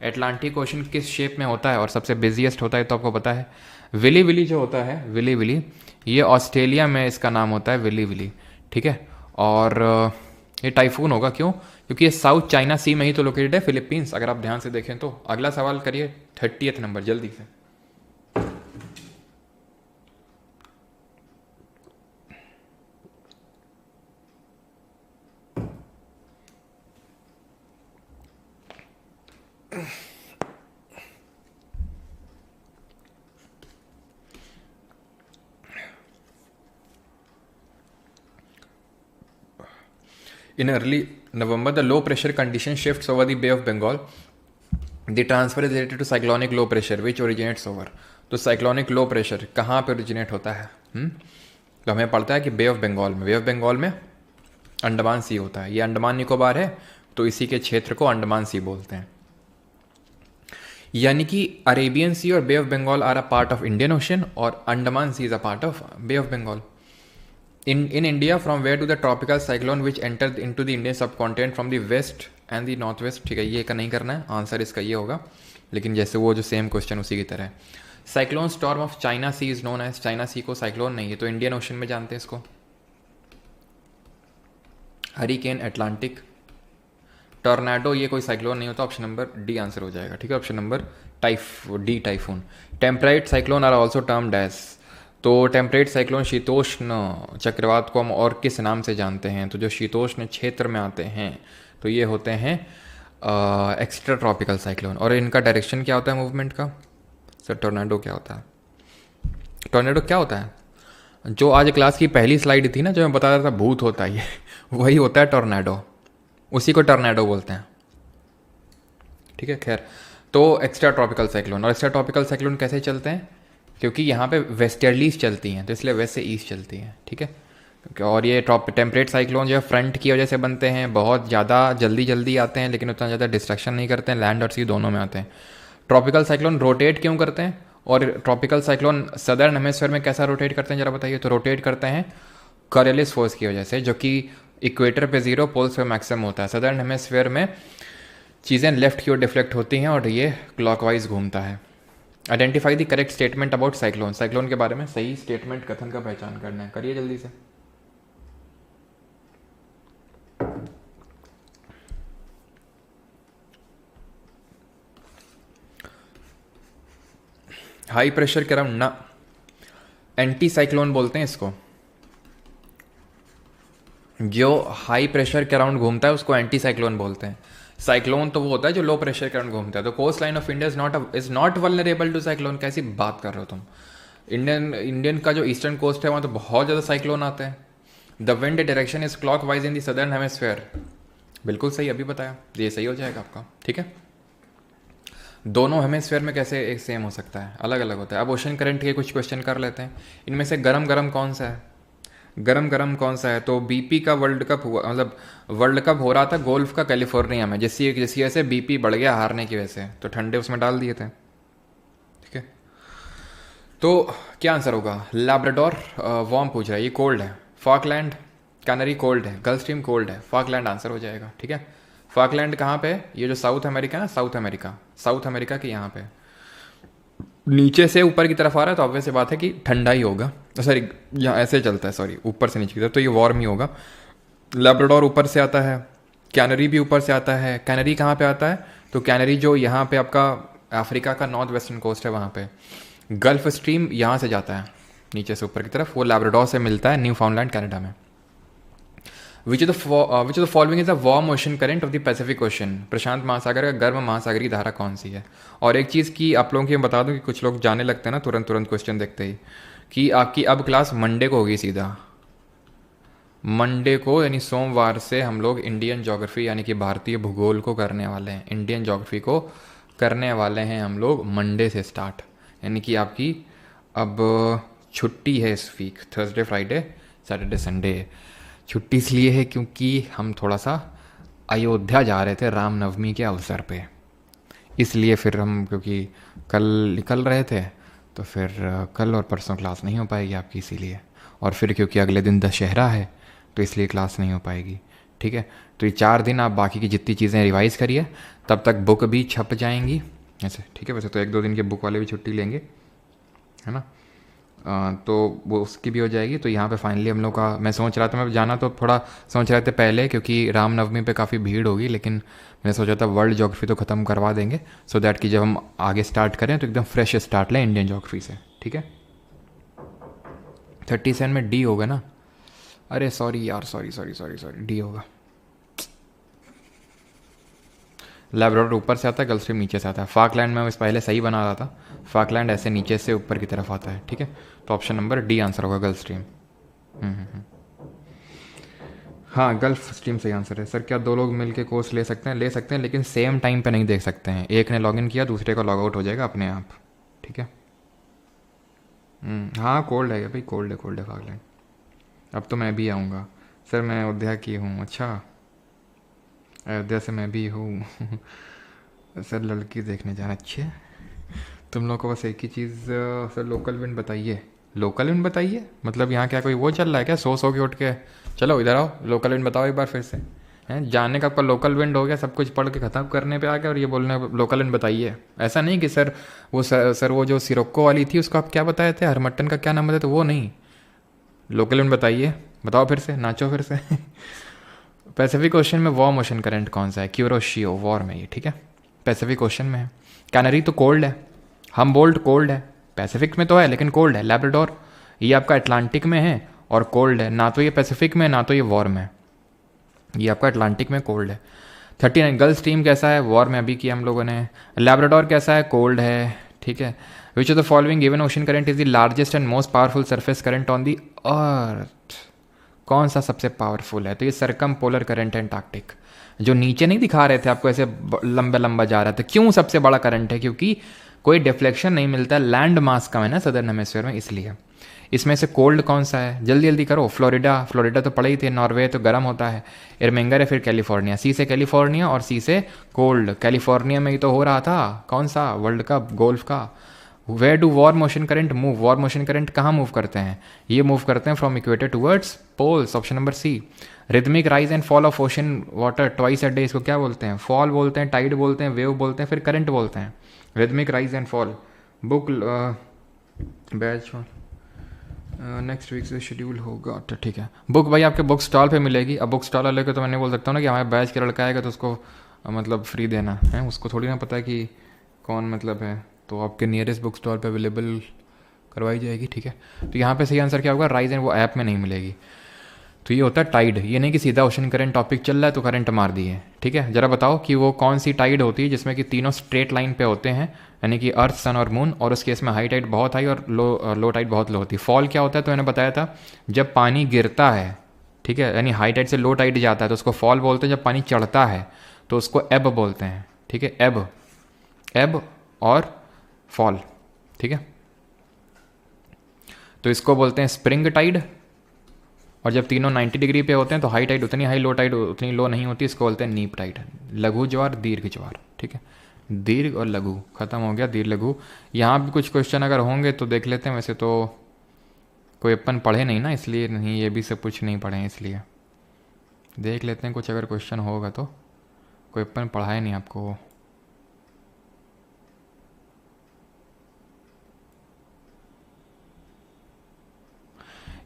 अटलांटिक ओशन किस शेप में होता है और सबसे बिजिएस्ट होता है तो आपको पता है। विली विली जो होता है, विली विली, ये ऑस्ट्रेलिया में इसका नाम होता है विली विली, ठीक है। और ये टाइफून होगा, क्यों, क्योंकि ये साउथ चाइना सी में ही तो लोकेटेड है, फिलीपींस, अगर आप ध्यान से देखें तो। अगला सवाल करिए, 30th नंबर, जल्दी से। In early November, the low pressure condition shifts over the Bay of Bengal. The transfer is related to cyclonic low pressure which originates over. तो साइक्लोनिक लो प्रेशर कहाँ पे ओरिजिनेट होता है? तो हमें पड़ता है कि बे ऑफ बंगाल में। बे ऑफ बंगाल में अंडमान सी होता है, ये अंडमान निकोबार है तो इसी के क्षेत्र को अंडमान सी बोलते हैं। यानी कि अरेबियन सी और Bay of Bengal are a part of Indian Ocean और Andaman Sea is a part of Bay of Bengal. In India, from where to the tropical cyclone which entered into the Indian subcontinent from the west and the northwest, ठीक है, ये का नहीं करना है, आंसर इसका ये होगा, लेकिन जैसे वो जो सेम क्वेश्चन उसी की तरह है। Cyclone storm of China Sea is known as, China Sea को साइक्लोन नहीं है तो इंडियन ओशन में जानते हैं इसको, हरिकेन, अटलांटिक। टॉर्नाडो ये कोई साइक्लोन नहीं होता, ऑप्शन नंबर डी आंसर हो जाएगा, ठीक है। Option number D, typhoon. Temperate cyclone are also termed as, तो टेम्परेट साइक्लोन शीतोष्ण चक्रवात को हम और किस नाम से जानते हैं? तो जो शीतोष्ण क्षेत्र में आते हैं तो ये होते हैं एक्स्ट्रा ट्रॉपिकल साइक्लोन। और इनका डायरेक्शन क्या होता है मूवमेंट का? सर टोर्नाडो क्या होता है? टोर्नाडो क्या होता है? जो आज क्लास की पहली स्लाइड थी ना, जो मैं बता रहा था भूत होता है, वही होता है टोर्नाडो, उसी को टोर्नाडो बोलते हैं। ठीक है, खैर, तो एक्स्ट्रा ट्रॉपिकल साइक्लोन। और एक्स्ट्रा ट्रॉपिकल साइक्लोन कैसे चलते हैं? क्योंकि यहाँ पे वेस्टर्लीज चलती हैं, तो इसलिए वेस्ट से ईस्ट चलती हैं। ठीक है, और ये टेम्परेट साइक्लोन जो है फ्रंट की वजह से बनते हैं, बहुत ज़्यादा जल्दी जल्दी आते हैं, लेकिन उतना ज़्यादा डिस्ट्रक्शन नहीं करते हैं, लैंड और सी दोनों में आते हैं। ट्रॉपिकल साइक्लोन रोटेट क्यों करते हैं? और ट्रॉपिकल साइक्लोन सदर्न हेमिस्फीयर में कैसा रोटेट करते हैं जरा बताइए? तो रोटेट करते हैं कॉरियोलिस फोर्स की वजह से, जो कि इक्वेटर पे 0, पोल्स पे मैक्सिमम होता है। सदर्न हेमिस्फीयर में चीज़ें लेफ्ट की ओर डिफ्लेक्ट होती हैं और ये क्लॉकवाइज घूमता है। Identify the correct statement about cyclone. Cyclone के बारे में सही स्टेटमेंट कथन का पहचान करना है, करिए जल्दी से। हाई प्रेशर के अराउंड ना, एंटी साइक्लोन बोलते हैं इसको। जो हाई प्रेशर के अराउंड घूमता है उसको एंटी साइक्लोन बोलते हैं। साइक्लोन तो वो होता है जो लो प्रेशर के अराउंड घूमता है। तो coast line of India is not vulnerable to cyclone. कैसी बात कर रहे हो तुम? इंडियन का जो ईस्टर्न कोस्ट है वहाँ तो बहुत ज़्यादा साइक्लोन आते हैं। The wind direction is clock wise in the southern hemisphere. बिल्कुल सही, अभी बताया, ये सही हो जाएगा आपका। ठीक है, दोनों हेमिस्फीयर में कैसे एक सेम हो सकता है? अलग अलग होता है। अब ओशन करंट के कुछ क्वेश्चन कर लेते हैं। इनमें से गरम गरम कौन सा है? गरम गरम कौन सा है? तो बीपी का वर्ल्ड कप हुआ, मतलब वर्ल्ड कप हो रहा था गोल्फ का कैलिफोर्निया में, जिसकी वजह से बीपी बढ़ गया हारने की वजह से, तो ठंडे उसमें डाल दिए थे। ठीक है, तो क्या आंसर होगा? लैब्राडोर वार्म पूछ रहा है, ये कोल्ड है। फॉकलैंड कैनरी कोल्ड है, गल्फ स्ट्रीम कोल्ड है, फॉकलैंड आंसर हो जाएगा। ठीक है, फॉकलैंड कहाँ पे है? ये जो साउथ अमेरिका है, साउथ अमेरिका के यहाँ पे नीचे से ऊपर की तरफ आ रहा है, तो ऑब्वियस बात है कि ठंडा ही होगा। सॉरी, यहाँ ऐसे चलता है, सॉरी, ऊपर से नीचे की तरफ, तो ये वार्म ही होगा। लैब्राडोर ऊपर से आता है, कैनरी भी ऊपर से आता है। कैनरी कहाँ पे आता है? तो कैनरी जो यहाँ पे आपका अफ्रीका का नॉर्थ वेस्टर्न कोस्ट है, वहाँ पे गल्फ स्ट्रीम यहाँ से जाता है नीचे से ऊपर की तरफ, वो लैब्राडोर से मिलता है न्यू फाउंडलैंड कनाडा में। Which of the following is the warm ocean current of the Pacific Ocean. प्रशांत महासागर का गर्म महासागरीय धारा कौन सी है? और एक चीज़ की आप लोगों की मैं बता दूं कि कुछ लोग जाने लगते हैं ना तुरंत क्वेश्चन देखते ही, कि आपकी अब क्लास मंडे को होगी सीधा। मंडे को यानी सोमवार से हम लोग इंडियन ज्योग्राफी यानी कि भारतीय भूगोल को करने वाले हैं। इंडियन ज्योग्राफी को करने वाले हैं हम लोग मंडे से स्टार्ट, यानी कि आपकी अब छुट्टी है इस week, Thursday Friday Saturday Sunday. छुट्टी इसलिए है क्योंकि हम थोड़ा सा अयोध्या जा रहे थे रामनवमी के अवसर पे, इसलिए फिर हम, क्योंकि कल निकल रहे थे, तो फिर कल और परसों क्लास नहीं हो पाएगी आपकी, इसीलिए। और फिर क्योंकि अगले दिन दशहरा है तो इसलिए क्लास नहीं हो पाएगी। ठीक है, तो ये 4 दिन आप बाकी की जितनी चीज़ें रिवाइज़ करिए, तब तक बुक भी छप जाएंगी ऐसे। ठीक है, वैसे तो 1-2 दिन के बुक वाले भी छुट्टी लेंगे, है ना, तो वो उसकी भी हो जाएगी। तो यहाँ पे फाइनली हम लोग का, मैं सोच रहा था मैं जाना तो थोड़ा सोच रहे थे पहले, क्योंकि रामनवमी पे काफ़ी भीड़ होगी, लेकिन मैंने सोचा था वर्ल्ड ज्योग्राफी तो ख़त्म करवा देंगे, सो दैट कि जब हम आगे स्टार्ट करें तो एकदम फ्रेश स्टार्ट लें इंडियन ज्योग्राफी से। ठीक है, 37 में डी होगा ना? अरे सॉरी यार, सॉरी, डी होगा। लैब्राडोर ऊपर से आता है, गल्फ स्ट्रीम नीचे से आता है। फाकलैंड में मैं पहले सही बना रहा था, फाकलैंड ऐसे नीचे से ऊपर की तरफ आता है। ठीक है, तो ऑप्शन नंबर डी आंसर होगा, गल्फ स्ट्रीम। हाँ, गल्फ स्ट्रीम सही आंसर है। सर क्या 2 लोग मिल के कोर्स ले सकते हैं? ले सकते हैं, लेकिन सेम टाइम पे नहीं देख सकते हैं। एक ने लॉगिन किया, दूसरे का लॉग आउट हो जाएगा अपने आप। ठीक है, हाँ कोल्ड है भाई, कोल्ड है फाकलैंड। अब तो मैं भी आऊँगा। सर मैं अयोध्या की हूँ। अच्छा, अयोध्या से मैं भी हूँ। सर लड़की देखने जाना। अच्छे, तुम लोग को बस एक ही चीज़, सर लोकल विंड बताइए। लोकल विंड बताइए मतलब यहाँ क्या कोई वो चल रहा है क्या? सो के उठ के चलो इधर आओ, लोकल विंड बताओ एक बार फिर से। हैं, जानने का आपका लोकल विंड हो गया, सब कुछ पढ़ के ख़त्म करने पे आ गया और ये बोलने लोकल विंड बताइए। ऐसा नहीं कि सर वो जो सिरोक्को वाली थी उसको आप क्या बताए थे, हरमट्टन का क्या नाम बताए थे, वो नहीं। लोकल विंड बताइए, बताओ फिर से, नाचो फिर से। पैसिफिक ओशन में वार्म ओशन करंट कौन सा है? क्यूरोशियो, वार्म है ये। ठीक है, पैसिफिक ओशन में है। कैनरी तो कोल्ड है, हम बोल्ट कोल्ड है, पैसिफिक में तो है लेकिन कोल्ड है। लैब्राडोर ये आपका अटलांटिक में है और कोल्ड है, ना तो ये पैसिफिक में ना तो ये वार्म है। ये आपका अटलांटिक में कोल्ड है। 39 गल्फ स्ट्रीम कैसा है, वॉर में अभी किया हम लोगों ने। लैब्राडोर कैसा है, कोल्ड है, ठीक है। Which of the following given ocean current is the largest and most powerful surface current on the earth. कौन सा सबसे पावरफुल है, तो ये सरकम पोलर करंट है एंटार्क्टिक। जो नीचे नहीं दिखा रहे थे आपको ऐसे लंबा लंबा जा रहा था, क्यों सबसे बड़ा करंट है, क्योंकि कोई डिफ्लेक्शन नहीं मिलता, लैंड मास कम है ना सदर्न हेमिस्फीयर में, इसलिए। इसमें से कोल्ड कौन सा है, जल्दी जल्दी करो। फ्लोरिडा, फ्लोरिडा तो पड़े ही थे, नॉर्वे तो गर्म होता है, इरमेंगर है, फिर कैलिफोर्निया। सी से कैलिफोर्निया और सी से कोल्ड। कैलिफोर्निया में ही तो हो रहा था कौन सा, वर्ल्ड कप गोल्फ का। Where do warm ocean current move, warm ocean current कहाँ मूव करते हैं, ये मूव करते हैं from equator towards poles, option number C. Rhythmic rise and fall of ocean water twice a day, इसको क्या बोलते हैं, फॉल बोलते हैं, टाइड बोलते हैं, वेव बोलते हैं, फिर करंट बोलते हैं। Rhythmic rise and fall. Book batch next week से शेड्यूल होगा, तो ठीक है। बुक भाई आपके बुक स्टॉल पे मिलेगी। अब बुक स्टॉल वाले को तो मैं नहीं बोल सकता हूँ ना कि हमारे बैच का लड़का आएगा तो उसको मतलब फ्री देना है, उसको थोड़ी ना पता है कि कौन मतलब है, तो आपके नियरेस्ट बुक स्टॉल पे अवेलेबल करवाई जाएगी, ठीक है। तो यहाँ पे सही आंसर क्या होगा, राइज एंड, वो ऐप में नहीं मिलेगी। तो ये होता है टाइड, ये नहीं कि सीधा ओशन करंट टॉपिक चल रहा है तो करंट मार दिए, ठीक है। जरा बताओ कि वो कौन सी टाइड होती है जिसमें कि तीनों स्ट्रेट लाइन पे होते हैं, यानी कि अर्थ, सन और मून, और उस केस में हाई टाइड बहुत हाई और लो टाइड बहुत लो होती है। फॉल क्या होता है, तो मैंने बताया था जब पानी गिरता है, ठीक है, यानी हाई टाइड से लो टाइड जाता है तो उसको फॉल बोलते हैं। जब पानी चढ़ता है तो उसको एब बोलते हैं, ठीक है, एब, एब और फॉल, ठीक है। तो इसको बोलते हैं स्प्रिंग टाइड। और जब तीनों 90 डिग्री पे होते हैं तो हाई टाइड उतनी हाई, लो टाइड उतनी लो नहीं होती, इसको बोलते हैं नीप टाइड। लघु ज्वार, दीर्घ ज्वार, ठीक है। दीर्घ और लघु खत्म हो गया, दीर्घ लघु। यहाँ भी कुछ क्वेश्चन अगर होंगे तो देख लेते हैं, वैसे तो कोई अपन पढ़े नहीं ना, इसलिए नहीं, ये भी सब कुछ नहीं पढ़े हैं, इसलिए देख लेते हैं कुछ अगर क्वेश्चन होगा तो। कोई अपन पढ़ाए नहीं आपको।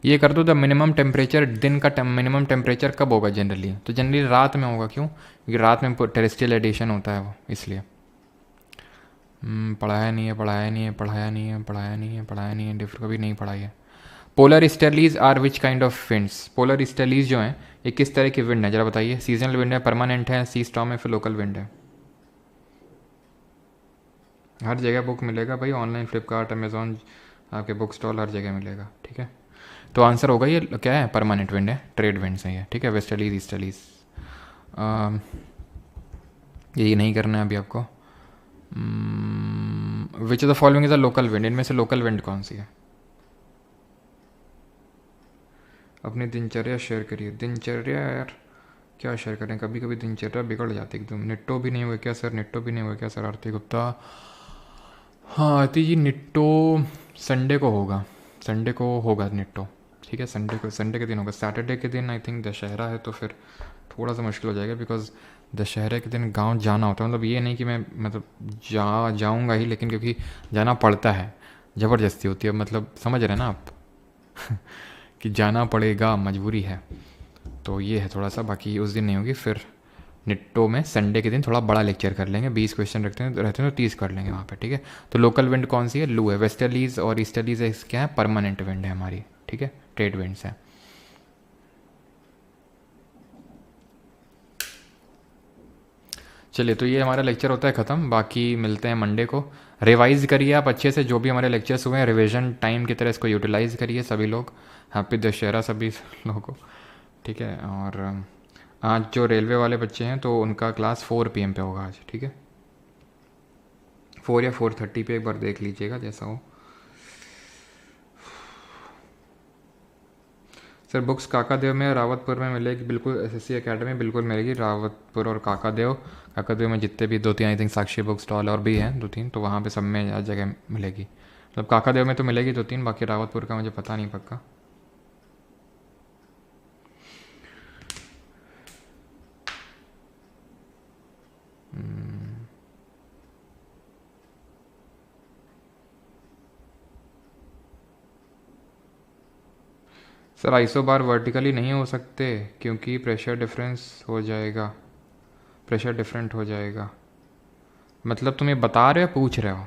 ये कर दो, द मिनिमम टेम्परेचर, दिन का मिनिमम टेम्परेचर कब होगा जनरली, तो जनरली रात में होगा। क्यों, क्योंकि रात में टेरेस्ट्रियल एडिशन होता है वो, इसलिए। पढ़ाया नहीं है, पढ़ाया नहीं है, पढ़ाया नहीं है, पढ़ाया नहीं है, पढ़ाया नहीं है, डिफर कभी नहीं पढ़ाई है। Polar easterlies are which kind of winds, polar easterlies जो हैं ये किस तरह की विंड है, जरा बताइए। सीजनल विंड है, परमानेंट है, सी स्टॉर्म है, फिर लोकल विंड है। हर जगह बुक मिलेगा भाई, ऑनलाइन, फ्लिपकार्ट, अमेजोन, आपके बुक स्टॉल, हर जगह मिलेगा, ठीक है। तो आंसर होगा ये क्या है, परमानेंट विंड है, ट्रेड विंड सही है, ठीक है। वेस्टर्लीज, ईस्टर्लीज, ये नहीं करना है अभी आपको। विच of the following is a local wind, इनमें से लोकल विंड कौन सी है। अपनी दिनचर्या शेयर करिए। दिनचर्या यार क्या शेयर करें, कभी कभी दिनचर्या बिगड़ जाती एकदम। निट्टो भी नहीं हुआ क्या सर, निट्टो भी नहीं हुआ क्या सर, आरती गुप्ता। हाँ आरती जी, निट्टो संडे को होगा, संडे को होगा निट्टो, ठीक है। संडे को, संडे के दिन होगा। सैटरडे के दिन आई थिंक दशहरा है, तो फिर थोड़ा सा मुश्किल हो जाएगा, बिकॉज दशहरे के दिन गांव जाना होता है। मतलब ये नहीं कि मैं मतलब जाऊंगा ही, लेकिन क्योंकि जाना पड़ता है, ज़बरदस्ती होती है, मतलब समझ रहे हैं ना आप कि जाना पड़ेगा, मजबूरी है, तो ये है थोड़ा सा। बाकी उस दिन नहीं होगी। फिर निट्टो में संडे के दिन थोड़ा बड़ा लेक्चर कर लेंगे, 20 क्वेश्चन रहते हैं तो 30 कर लेंगे वहाँ पे, ठीक है। तो लोकल विंड कौन सी है, लू है। वेस्टर्लीज और ईस्टर्लीज क्या है, परमानेंट विंड है हमारी, ठीक है, ट्रेड विंड्स हैं। चलिए, तो ये हमारा लेक्चर होता है ख़त्म। बाकी मिलते हैं मंडे को। रिवाइज़ करिए आप अच्छे से, जो भी हमारे लेक्चर्स हुए हैं, रिवीजन टाइम की तरह इसको यूटिलाइज़ करिए सभी लोग। हैप्पी दशहरा सभी लोगों को, ठीक है। और आज जो रेलवे वाले बच्चे हैं तो उनका क्लास 4 PM पे होगा आज, ठीक है। 4 या 4:30 पे एक बार देख लीजिएगा जैसा हो। सर बुक्स काकादेव में रावतपुर में मिलेगी, बिल्कुल। SSC एकेडमी बिल्कुल मिलेगी, रावतपुर और काकादेव में जितने भी 2-3 I think Sakshi book stall और भी हैं 2-3, तो वहाँ पे सब में हर जगह मिलेगी। मतलब काकादेव में तो मिलेगी 2-3, बाकी रावतपुर का मुझे पता नहीं पक्का। सर आइसोबार वर्टिकली नहीं हो सकते क्योंकि प्रेशर डिफरेंस हो जाएगा, प्रेशर डिफरेंट हो जाएगा। मतलब तुम ये बता रहे हो, पूछ रहे हो,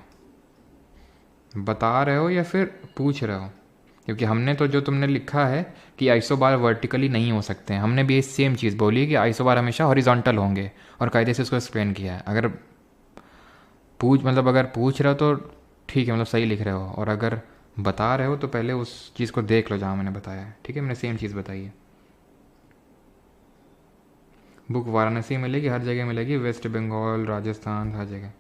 बता रहे हो या फिर पूछ रहे हो। क्योंकि हमने तो जो तुमने लिखा है कि आइसोबार वर्टिकली नहीं हो सकते हैं, हमने भी ये सेम चीज़ बोली कि आइसोबार हमेशा हॉरिजॉन्टल होंगे और कायदे से उसको एक्सप्लेन किया है। अगर अगर पूछ रहे हो तो ठीक है, मतलब सही लिख रहे हो, और अगर बता रहे हो तो पहले उस चीज़ को देख लो जहाँ मैंने बताया है। ठीक है, मैंने सेम चीज़ बताई है। बुक वाराणसी मिलेगी, हर जगह मिलेगी, वेस्ट बंगाल, राजस्थान, हर जगह।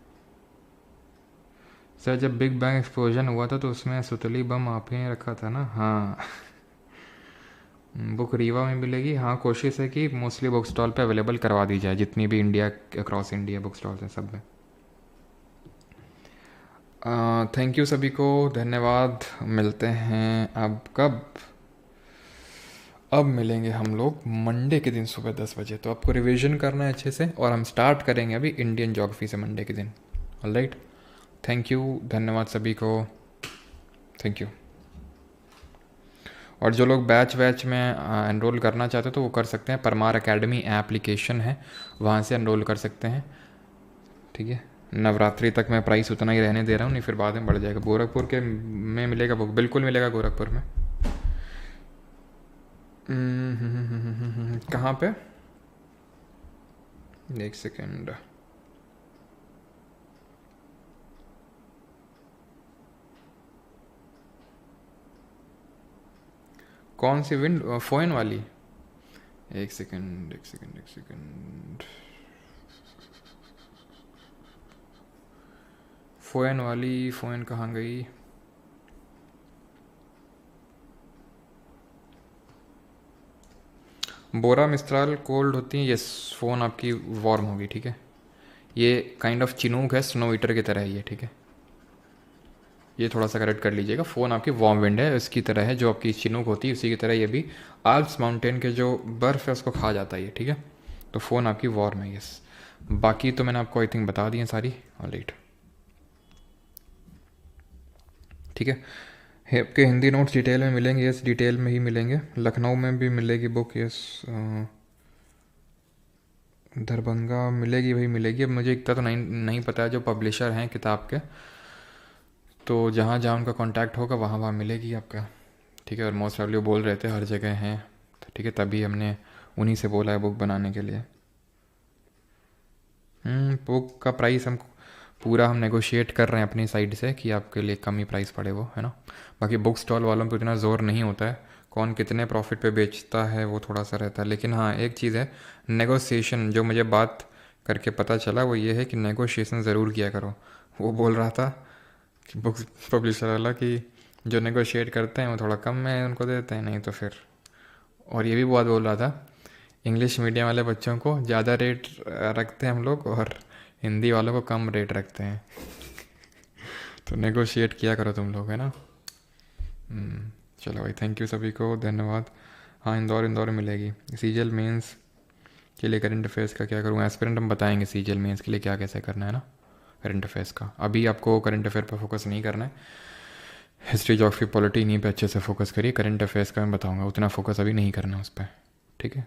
सर जब बिग बैंग एक्सप्लोजन हुआ था तो उसमें सुतली बम आप ही ने रखा था ना? हाँ। बुक रीवा में मिलेगी। हाँ, कोशिश है कि मोस्टली बुक स्टॉल पे अवेलेबल करवा दी जाए, जितनी भी India across India book stalls हैं सब में। थैंक यू सभी को, धन्यवाद। मिलते हैं अब मिलेंगे हम लोग मंडे के दिन सुबह 10 बजे। तो आपको रिवीजन करना है अच्छे से, और हम स्टार्ट करेंगे अभी इंडियन ज्योग्राफी से मंडे के दिन। ऑलराइट, थैंक यू, धन्यवाद सभी को, थैंक यू। और जो लोग बैच में एनरोल करना चाहते हो तो वो कर सकते हैं, परमार एकेडमी एप्लीकेशन है, वहाँ से एनरोल कर सकते हैं। ठीक है, नवरात्रि तक मैं प्राइस उतना ही रहने दे रहा हूँ, नहीं फिर बाद में बढ़ जाएगा। गोरखपुर के में मिलेगा बुक, बिल्कुल मिलेगा गोरखपुर में। कहाँ पे? एक सेकेंड, कौन सी विंड? फोन वाली? एक सेकेंड। फोन वाली, फोन कहाँ गई? बोरा मिस्त्राल कोल्ड होती है, यस। फ़ोन आपकी वार्म होगी, ठीक है। ये काइंड ऑफ चिनूक है, स्नो हीटर की तरह ही है, ठीक है। ये थोड़ा सा करेक्ट कर लीजिएगा, फ़ोन आपकी वार्म विंड है, इसकी तरह है। जो आपकी चिनूक होती है उसी की तरह ये भी आल्प्स माउंटेन के जो बर्फ़ है उसको खा जाता है ये, ठीक है। तो फ़ोन आपकी वार्म है, यस। बाकी तो मैंने आपको आई थिंक बता दी हैं सारी। ऑलराइट, ठीक है। आपके हिंदी नोट्स डिटेल में मिलेंगे, यस, डिटेल में ही मिलेंगे। लखनऊ में भी मिलेगी बुक, यस। दरभंगा मिलेगी, भाई मिलेगी। अब मुझे इतना तो नहीं पता है जो पब्लिशर हैं किताब के, तो जहाँ जहाँ उनका कांटेक्ट होगा वहाँ वहाँ मिलेगी आपका, ठीक है। और मोस्ट प्रॉब्ली वो बोल रहे थे हर जगह हैं, तो ठीक है, तभी हमने उन्हीं से बोला है बुक बनाने के लिए। बुक का प्राइस हम नेगोशिएट कर रहे हैं अपनी साइड से कि आपके लिए कम ही प्राइस पड़े वो, है ना। बाकी बुक स्टॉल वालों पे उतना ज़ोर नहीं होता है, कौन कितने प्रॉफिट पे बेचता है वो थोड़ा सा रहता है। लेकिन हाँ, एक चीज़ है, नेगोशिएशन, जो मुझे बात करके पता चला वो ये है कि नेगोशिएशन ज़रूर किया करो। वो बोल रहा था कि बुक पब्लिशर वाला कि जो नेगोशिएट करते हैं वो थोड़ा कम में उनको देते हैं, नहीं तो फिर। और ये भी बहुत बोल रहा था, इंग्लिश मीडियम वाले बच्चों को ज़्यादा रेट रखते हैं हम लोग, और हिंदी वालों को कम रेट रखते हैं। तो नेगोशिएट किया करो तुम लोग, है ना। चलो भाई, थैंक यू सभी को, धन्यवाद। हाँ, इंदौर मिलेगी। सीजीएल मेंस के लिए करंट अफेयर्स का क्या करूँ? एस्पिरेंट हम बताएंगे सीजीएल मेंस के लिए क्या कैसे करना है ना, करंट अफेयर्स का। अभी आपको करंट अफेयर पर फोकस नहीं करना है, हिस्ट्री, ज्योग्राफी, पॉलिटी इन्हीं पे अच्छे से फोकस करिए। करंट अफेयर्स का मैं बताऊंगा, उतना फोकस अभी नहीं करना है उस पर, ठीक है।